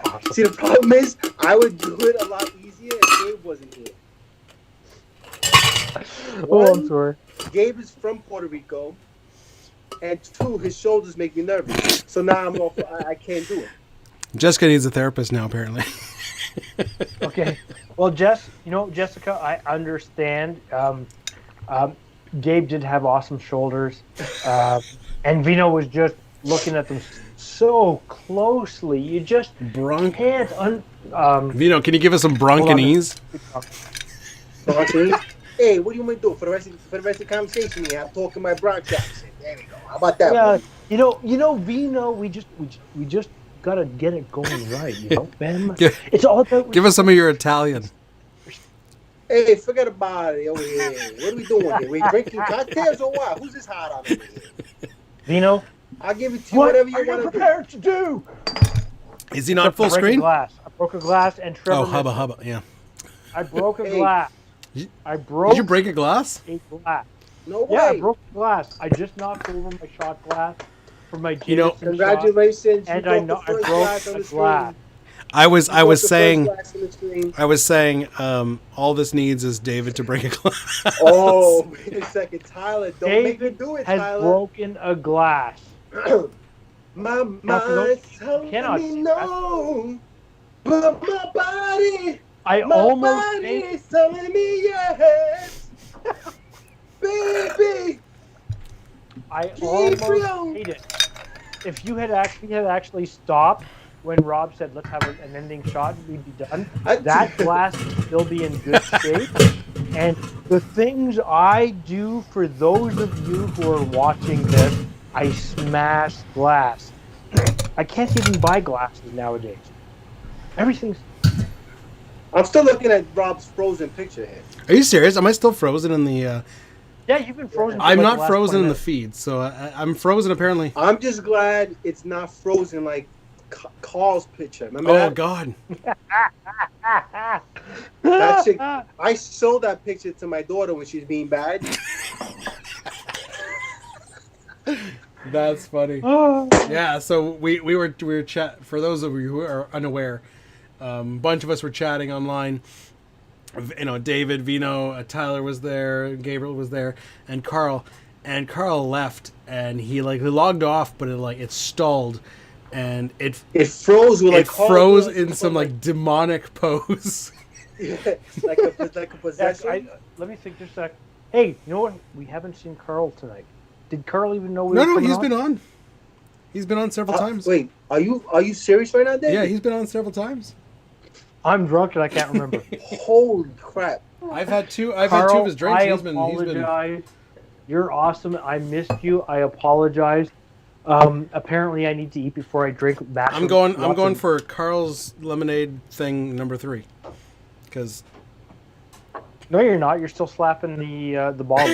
Awesome. See, the problem is, I would do it a lot easier if Gabe wasn't here. Oh, I'm sorry. Gabe is from Puerto Rico, and two, his shoulders make me nervous. So now I can't do it. Jessica needs a therapist now, apparently. Okay. Well, Jessica, I understand. Gabe did have awesome shoulders, and Vino was just looking at them so closely. You just can't. Vino, can you give us some Broncanese? Hey, what do you want to do for the rest of the conversation? I'm talking my Bronx accent. There we go. How about that? Yeah, buddy? Vino. We just gotta get it going right, man. It's all about. Give us some of your Italian. Hey, forget about it over here. What are we doing here? We drinking cocktails or what? Who's this hot on over here? Vino, I'll give it to you what whatever are you you want to do. prepared to do? Is he not full screen? I broke a glass, and Trevor. Oh, hubba, yeah. I broke a Hey. glass. Did I broke you break a glass? a glass. No Yeah, I way. broke a glass. I just knocked over my shot glass from my You know- Jameson shot, Congratulations. and you I broke broke the first glass on a the screen. glass. I was You broke the first saying glass on the screen. I was saying all this needs is David to break a glass. Oh, wait a second. Tyler, don't make me David do it, has Tyler. broken a glass. My mind's telling cannot me see no, but my body I My almost body ate is telling me yes, baby. I Keep almost real. ate it. If you had actually stopped when Rob said, let's have an ending shot, we'd be done. That glass would still be in good shape. And the things I do for those of you who are watching this, I smash glass. I can't even buy glasses nowadays. Everything's... I'm still looking at Rob's frozen picture here. Are you serious? Am I still frozen in the? Yeah, you've been frozen. I'm for not the last frozen 20 in the minutes. feed, so I'm frozen apparently. I'm just glad it's not frozen like Carl's picture. Remember Oh that? God. That chick, I showed that picture to my daughter when she's being bad. That's funny. Yeah, so we were chat. For those of you who are unaware, a bunch of us were chatting online. You know, David, Vino, Tyler was there, Gabriel was there, and Carl. And Carl left, and he logged off, but it stalled, and it froze with it froze in some demonic pose. Yeah, like a possession. Let me think just a sec. Hey, you know what? We haven't seen Carl tonight. Did Carl even know we No, were coming he's on? been on. He's been on several times. Wait, are you serious right now, David? Yeah, he's been on several times. I'm drunk and I can't remember. Holy crap! I've had two Carl, of his drinks. I He's been. apologize. You're awesome. I missed you. I apologize. Apparently, I need to eat before I drink. I'm going for Carl's lemonade thing number 3. Because No, you're not. You're still slapping the ball.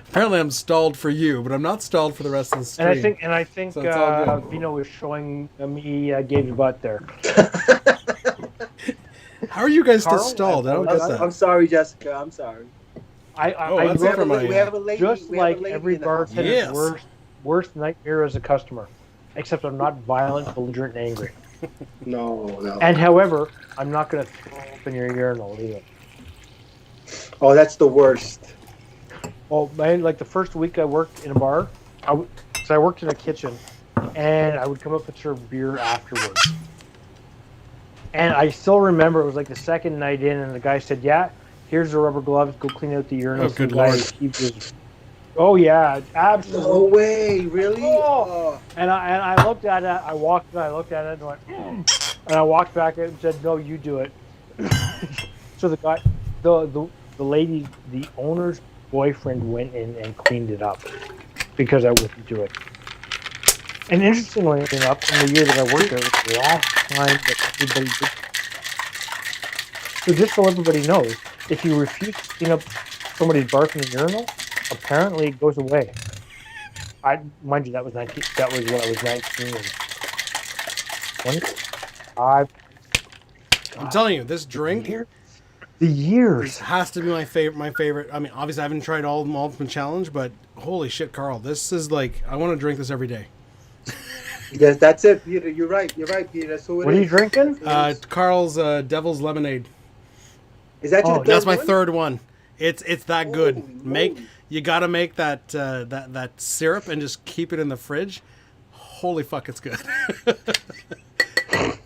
apparently I'm stalled for you, but I'm not stalled for the rest of the stream. And I think So it's all good. Vino was showing me Gabe's butt there. How are you guys Carl, still stalled? I don't get that. I'm sorry, Jessica. I'm sorry. That's love for my- We have a lady. just we have a like lady every in the house. bartender's Yes. worst nightmare as a customer. Except I'm not violent, belligerent, and angry. No. And however, I'm not going to throw up in your urinal either. Oh, that's the worst. Well, man, like the first week I worked in a bar, so I worked in a kitchen, and I would come up and serve beer afterwards. And I still remember it was like the second night in, and the guy said, "Yeah, here's the rubber gloves. Go clean out the urinal." Oh, good Lord. Oh yeah, absolutely. No way, really? Oh. And I looked at it. I walked. I looked at it and went, and I walked back and said, "No, you do it." So the guy, the lady, the owner's boyfriend went in and cleaned it up because I wouldn't do it. And interestingly enough, in the year that I worked there, it was the last time that everybody did. So just so everybody knows, if you refuse to clean up somebody's barking urinal, apparently it goes away. Mind you, that was 19. That was when I was 19 and 20. I'm telling you, this drink The years. has to be my favorite. I mean, obviously I haven't tried all of them Ultimate Challenge, but holy shit, Carl, this is like, I want to drink this every day. Yes, that's it, Peter. You're right, Peter. That's who it is. What are you drinking? Carl's Devil's Lemonade. Is that your third That's my one? third one. It's that good. Holy You gotta make that that syrup and just keep it in the fridge. Holy fuck, it's good.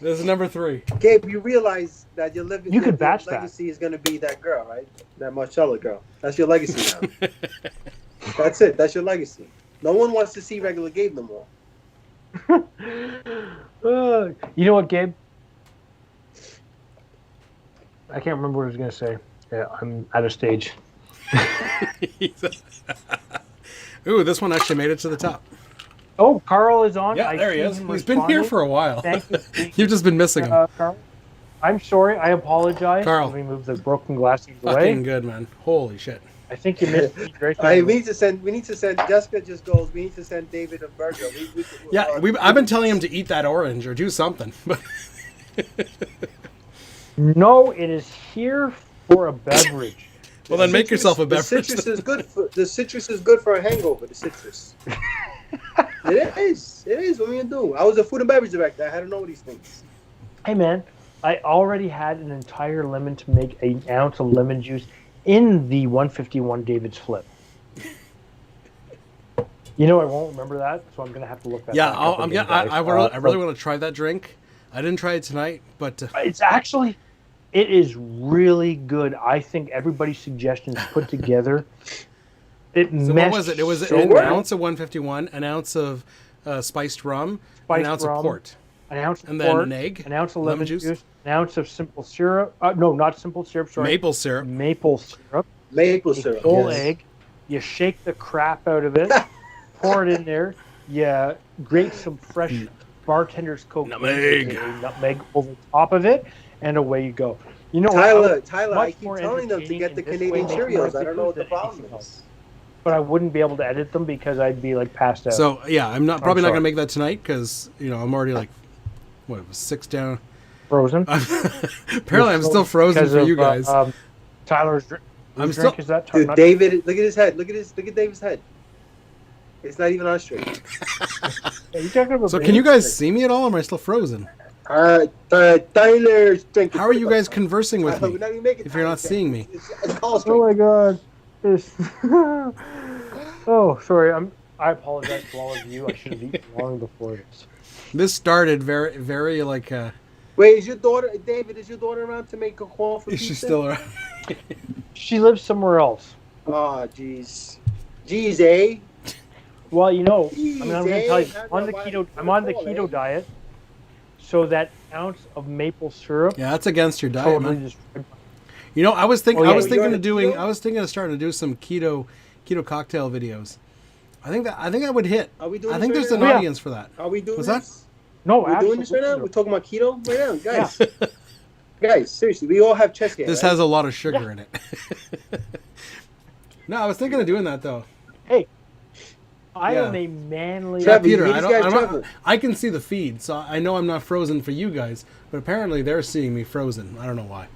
This is number 3. Gabe, you realize that your batch that. legacy is going to be that girl, right? That Marcella girl. That's your legacy now. That's it. That's your legacy. No one wants to see regular Gabe no more. You know what, Gabe? I can't remember what I was going to say. Yeah, I'm out of stage. Ooh, this one actually made it to the top. Oh, Carl is on. Yeah, there he is. He's been here for a while. Thank you. You've just been missing him. Carl. I'm sorry. I apologize. Carl. Let me move the broken glasses away. Fucking good, man. Holy shit. I think you missed me. We need to send. Jessica just goes. We need to send David a burger. I've been telling him to eat that orange or do something. But No, it is here for a beverage. well, then make yourself a beverage. The citrus is good for a hangover. The citrus. It is. What are you gonna do? I was a food and beverage director. I had to know these things. Hey, man, I already had an entire lemon to make an ounce of lemon juice in the 151 David's Flip. You know, I won't remember that, so I'm gonna have to look that. Yeah, back up again, guys. I really want to try that drink. I didn't try it tonight, but it is really good. I think everybody's suggestions put together. So what was it? It was an ounce of 151, an ounce of spiced rum, an ounce of port, an ounce of and port, then an egg, an ounce of lemon juice, an ounce of simple syrup. No, not simple syrup. Sorry, maple syrup. Maple syrup. Maple syrup. Whole egg. You shake the crap out of it. Pour it in there. You grate some fresh bartender's coke. Nutmeg over top of it, and away you go. You know, Tyler, I keep telling them to get the Canadian Cheerios. I don't know what the problem is. But I wouldn't be able to edit them because I'd be like passed out. So yeah, I'm probably not gonna make that tonight because I'm already like 6 down. Frozen. Apparently, I'm still frozen for you guys. Tyler's drink. Is that dude, David? Look at his head. Look at David's head. It's not even on straight. So can you guys see me at all? Or am I still frozen? Tyler's drinking. How are you guys conversing with me if you're not seeing me? Oh my god. Oh, sorry. I apologize to all of you. I should have eaten long before this. This started very, very like. Wait, is your daughter, David? Is your daughter around to make a call for pizza? Is she still around? She lives somewhere else. Oh, jeez, eh? Well, I'm going to tell you, I'm on the keto diet, so that ounce of maple syrup. Yeah, that's against your diet, man. I was thinking of starting to do some keto cocktail videos. I think that would hit. Are we doing I think there's an audience for that. Are we doing this? That? No, we're doing this right now. We're talking about keto right now, guys. Yeah. Guys, seriously, we all have chest hair. This has a lot of sugar in it. No, I was thinking of doing that though. Hey, I am a manly. Peter, I can see the feed, so I know I'm not frozen for you guys. But apparently, they're seeing me frozen. I don't know why.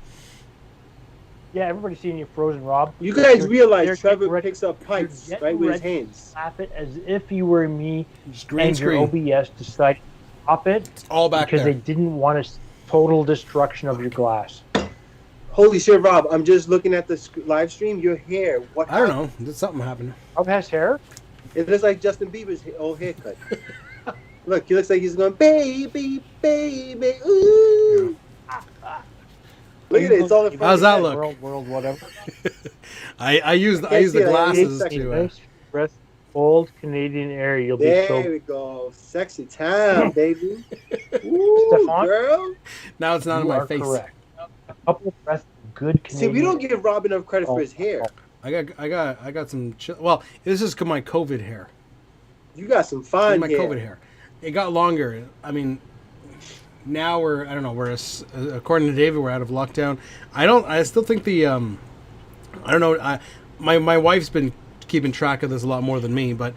Yeah, everybody's seeing you frozen, Rob. You guys realize Trevor picks up pipes right with his hands. Slap it as if you were me. Green screen. Your OBS decided to stop it. It's all back because there. They didn't want total destruction of your glass. Holy shit, Rob! I'm just looking at the live stream. Your hair. What? I don't know. Did something happen? Rob has hair. It looks like Justin Bieber's old haircut. Look, he looks like he's going, baby, ooh. Look at it. It's all the. How's that look? World, whatever. I use the glasses to. Nice breath, cold Canadian air. You'll be There we go. Sexy time, baby. Ooh, Stefan? girl. Now it's not on my face. Correct. A couple of breaths of good Canadian. See, we don't give Rob enough credit for his hair. I got some. Well, this is my COVID hair. You got some fine hair. My COVID hair. It got longer. I mean, now we're according to David, we're out of lockdown. I still think the I don't know. My wife's been keeping track of this a lot more than me, but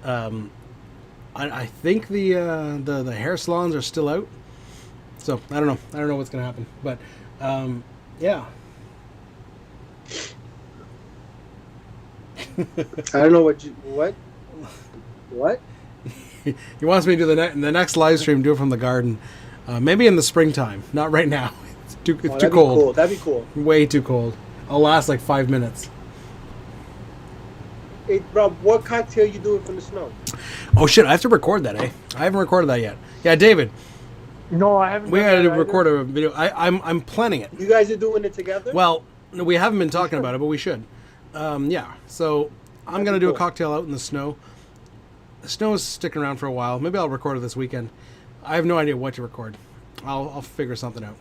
I think the hair salons are still out. So I don't know. I don't know what's gonna happen, but yeah. I don't know what. He wants me to do the next live stream. Do it from the garden, maybe in the springtime. Not right now. It's too cold. Cool. That'd be cool. Way too cold. I'll last like 5 minutes. Hey, Rob, what cocktail you doing from the snow? Oh shit! I have to record that. I haven't recorded that yet. Yeah, David. No, I haven't. We had to record a video. I'm planning it. You guys are doing it together? Well, we haven't been talking about it, but we should. Yeah. So I'm gonna do a cocktail out in the snow. The snow is sticking around for a while. Maybe I'll record it this weekend. I have no idea what to record. I'll figure something out.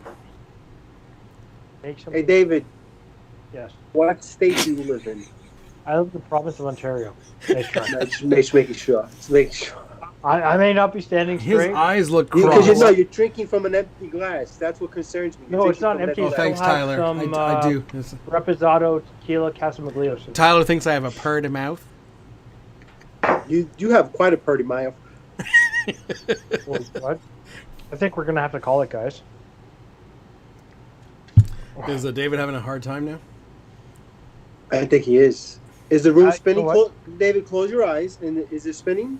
Hey, David. Yes. What state do you live in? I live in the province of Ontario. Just making sure. I may not be standing straight. His eyes look crossed. Because you're drinking from an empty glass. That's what concerns me. No, it's not empty. Oh, thanks, Tyler. Some, I do. Reposado tequila Casamaglios. Tyler thinks I have a purty mouth. You have quite a purty mouth. What? I think we're gonna have to call it, guys. Is David having a hard time now? I think he is. Is the room spinning? David, close your eyes. And is it spinning?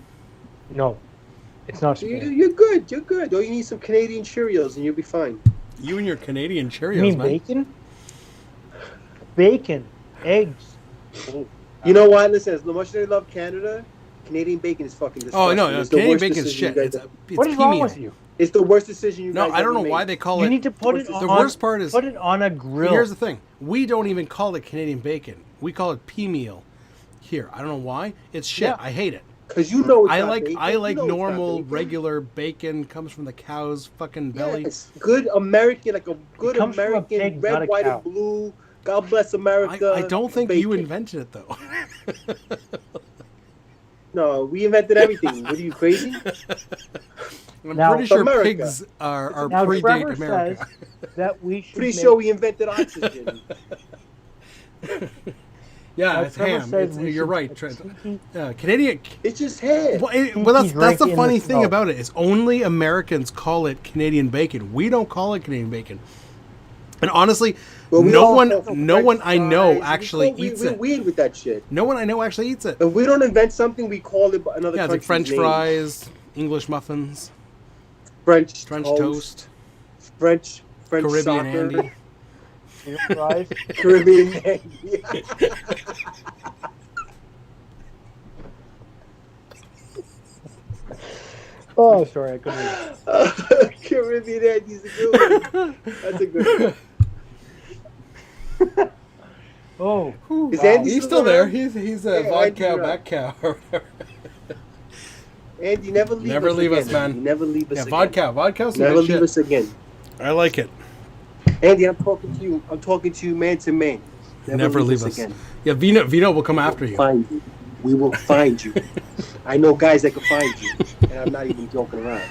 No, it's not spinning. You're good. You're good. Oh, you need some Canadian Cheerios, and you'll be fine. You and your Canadian Cheerios, you mean man. Bacon? Bacon, eggs. You know what? Listen, as much as I love Canada, Canadian bacon is fucking disgusting. Oh no, Canadian bacon is shit. It's what is wrong with you? It's the worst decision you No, guys I don't ever know made. why they call You it. need to put it The on. worst part is put it on a grill. Here's the thing: we don't even call it Canadian bacon. We call it pea meal. Here, I don't know why. It's shit. Yeah. I hate it. Because you know it's I not like bacon. I like You know it's not normal bacon. regular bacon. Comes from the cow's fucking belly. Yes, good American, like a good comes from a American, pig, not red, a white, cow. and blue. God bless America. I don't think bacon. you invented it though. No, we invented everything. What are you crazy? I'm Now, pretty sure America. pigs are Now predate Trevor America. says that we should. Pretty make, sure we invented oxygen. Yeah, now it's Trevor ham. says we You're should right, put Trent. tiki- Canadian. It's just hair. Well, that's right the in funny the thing snow. about it is only Americans call it Canadian bacon. We don't call it Canadian bacon. And honestly, Well, we no all one call French I know fries. actually We're eats it. weird with that shit. No one I know actually eats it. If we don't invent something, we call it by another Yeah, it's like country's French name. fries, English muffins, French toast, French Caribbean soccer, Andy. fries. Caribbean Andy. Oh, sorry, I couldn't. Read. Caribbean Andy's a good one. That's a good one. Oh, Is wow. Andy He's still there. around? He's a Yeah, vodka Andy's back cow or whatever. Andy, never leave Never us leave again. us, man. Andy. Never leave us Yeah, again. vodka. Vodka's some Never good leave shit. us again. I like it. Andy, I'm talking to you. I'm talking to you man to man. Never leave us. again. Yeah, Vino will come after you. Find you. We will find you. I know guys that can find you, and I'm not even joking around.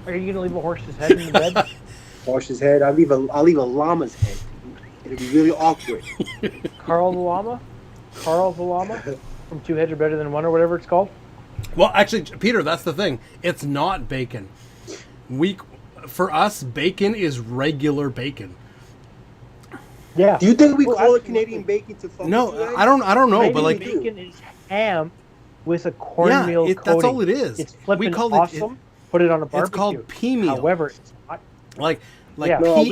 Are you gonna leave a horse's head in the bed? Horse's head. I'll leave a llama's head. It'll be really awkward. Carl the llama? Carl the llama? From Two Heads Are Better Than One or whatever it's called? Well, actually, Peter, that's the thing. It's not bacon. For us, bacon is regular bacon. Yeah. Do you think we Well, call it absolutely. Canadian bacon to fuck No, with you guys? I don't know, but like, Canadian bacon is ham with a cornmeal coating. that's all it is. It's flipping We call awesome. Put it on a barbecue. It's called pea meal. However, it's not. like Yeah. No,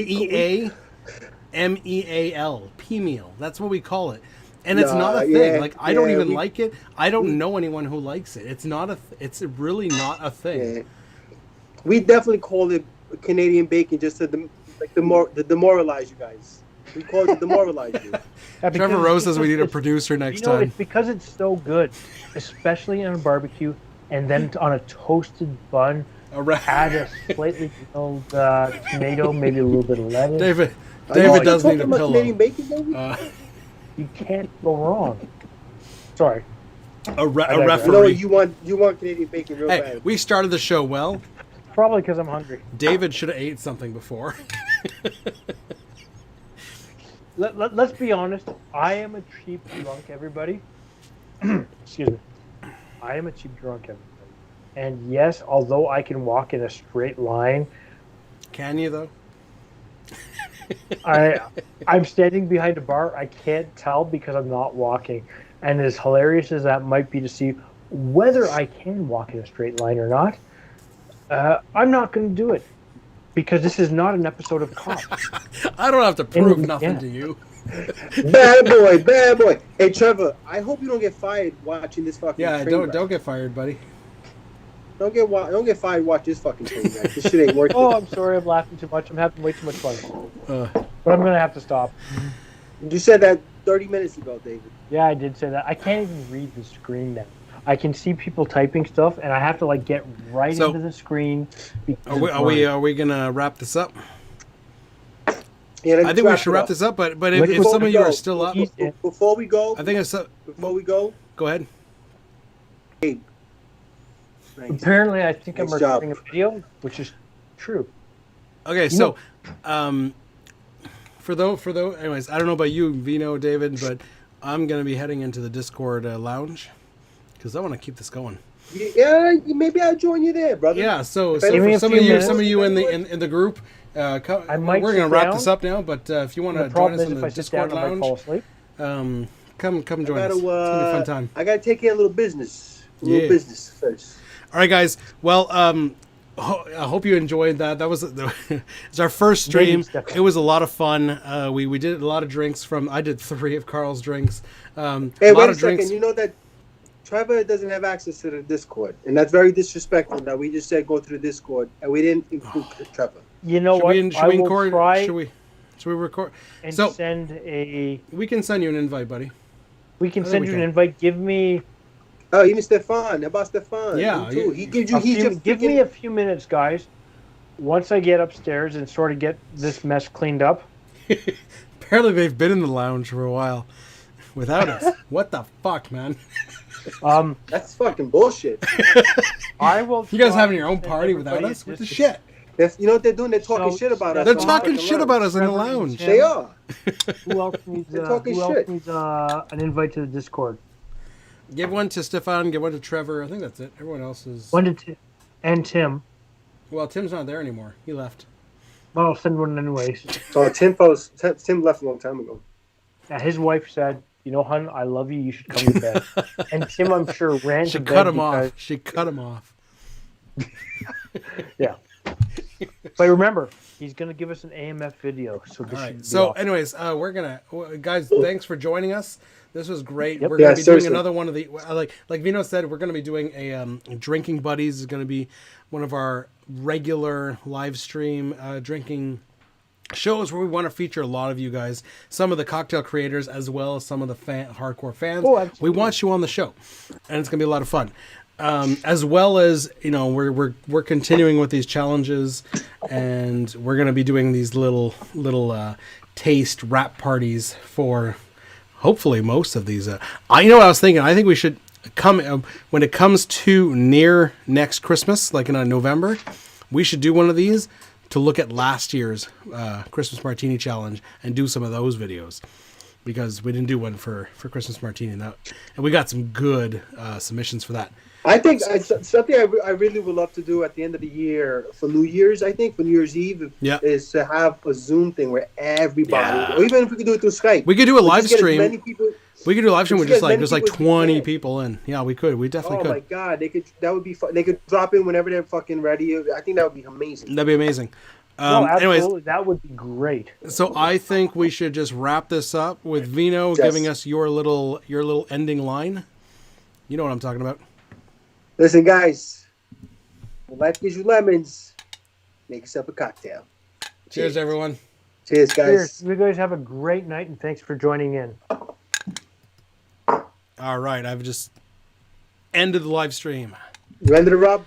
PEAMEAL, pea meal. That's what we call it, and it's Nah, not a thing. yeah, Like I don't yeah, even we- like it. I don't know anyone who likes it. It's not a. It's really not a thing. Yeah. We definitely call it Canadian bacon just to demoralize you guys. We call it to demoralize you. Yeah, because Trevor Rose says we need a it's- producer next You know, time. it's because it's so good, especially on a barbecue, and then on a toasted bun. Add a slightly grilled tomato, maybe a little bit of lettuce. David Are you does talking need a about pillow. Canadian bacon, David? You can't go wrong. Sorry. A I know referee. you want Canadian bacon real Hey, bad. we started the show well. Probably because I'm hungry. David should have ate something before. Let's be honest. I am a cheap drunk, everybody. Excuse me. I am a cheap drunk, everybody. And yes, although I can walk in a straight line, Can you though? I'm standing behind a bar. I can't tell because I'm not walking. And as hilarious as that might be to see whether I can walk in a straight line or not, I'm not going to do it because this is not an episode of Cops. I don't have to prove And- nothing yeah. to you. Bad boy, bad boy. Hey, Trevor, I hope you don't get fired watching this fucking Yeah, train wreck. don't get fired, buddy. Don't get fired watch this fucking train wreck. This shit ain't working. Oh, I'm sorry. I'm laughing too much. I'm having way too much fun. Uh, But I'm going to have to stop. You said that 30 minutes ago, David. Yeah, I did say that. I can't even read the screen now. I can see people typing stuff, and I have to like get right So- into the screen. are we gonna wrap this up? Yeah, let's I think we wrap should it wrap up. this up. But if Before some we of you go, are still up, Before we go, I think it's. before we go, Go ahead. hey. Nice. Apparently, I think I'm Nice job. recording a video, which is true. Okay, so for those, anyways, I don't know about you, Vino, David, but I'm gonna be heading into the Discord lounge because I want to keep this going. Yeah, maybe I'll join you there, brother. Yeah, so Give me for a some few of you, minutes. in the group, I we're might gonna sit wrap down. this up now. But if you want The to join problem us is in if the I sit Discord down, I might fall lounge, asleep. come join us. It's gonna be a fun time. I gotta take care of a little business. A little Yeah. business first. All right, guys. Well, I hope you enjoyed that. That was it's our first stream. Maybe stuff. It was a lot of fun. We did a lot of drinks from. I did 3 of Carl's drinks. Hey, a lot wait a of drinks. second. You know that Trevor doesn't have access to the Discord, and that's very disrespectful. That we just said go to the Discord, and we didn't include Trevor. You know what? Should we record? Should we record? And so send a. We can send you an invite, buddy. We can send you an invite. Give me. Oh, even Stefan. How about Stefan? Yeah, he gives you. Give me a few minutes, guys. Once I get upstairs and sort of get this mess cleaned up. Apparently, they've been in the lounge for a while without us. What the fuck, man? That's fucking bullshit. I will. You guys having your own party without us? What the shit? You know what they're doing? They're talking shit about us. They're talking shit about us in the lounge. They are. Who else needs? An invite to the Discord? Give one to Stefan. Give one to Trevor. I think that's it. Everyone else is. One to and Tim. Well, Tim's not there anymore. He left. Well, I'll send one anyways. Oh, Tim left a long time ago. Yeah, his wife said, "You know, hun, I love you. You should come to bed." And Tim, I'm sure, ran to bed. She cut him off. Yeah. But remember, he's going to give us an AMF video. So this should be awesome. Anyways, we're going to... Guys, thanks for joining us. This was great. Yep. We're going to be doing another one of the... Like Vino said, we're going to be doing a Drinking Buddies. Is going to be one of our regular live stream drinking shows where we want to feature a lot of you guys, some of the cocktail creators, as well as some of the hardcore fans. Oh, absolutely. We want you on the show, and it's going to be a lot of fun. As well as, you know, we're continuing with these challenges, and we're going to be doing these little taste wrap parties for hopefully most of these. You know what I was thinking? I think we should come when it comes to near next Christmas, like in November, we should do one of these to look at last year's Christmas Martini Challenge and do some of those videos. Because we didn't do one for Christmas Martini, and we got some good submissions for that. I think something I really would love to do at the end of the year for New Year's. I think for New Year's Eve is to have a Zoom thing where everybody, or even if we could do it through Skype, we could do a live stream. We could do a live stream with just like 20 people in. Yeah, we could. We definitely could. Oh my god, they could. That would be fun. They could drop in whenever they're fucking ready. I think that would be amazing. That'd be amazing. No, absolutely. Anyways, that would be great. So I think we should just wrap this up with Vino giving us your little ending line. You know what I'm talking about. Listen, guys. When life gives you lemons, make yourself a cocktail. Cheers, everyone. Cheers, guys. Cheers. You guys have a great night, and thanks for joining in. All right, I've just ended the live stream. You ended it, Rob?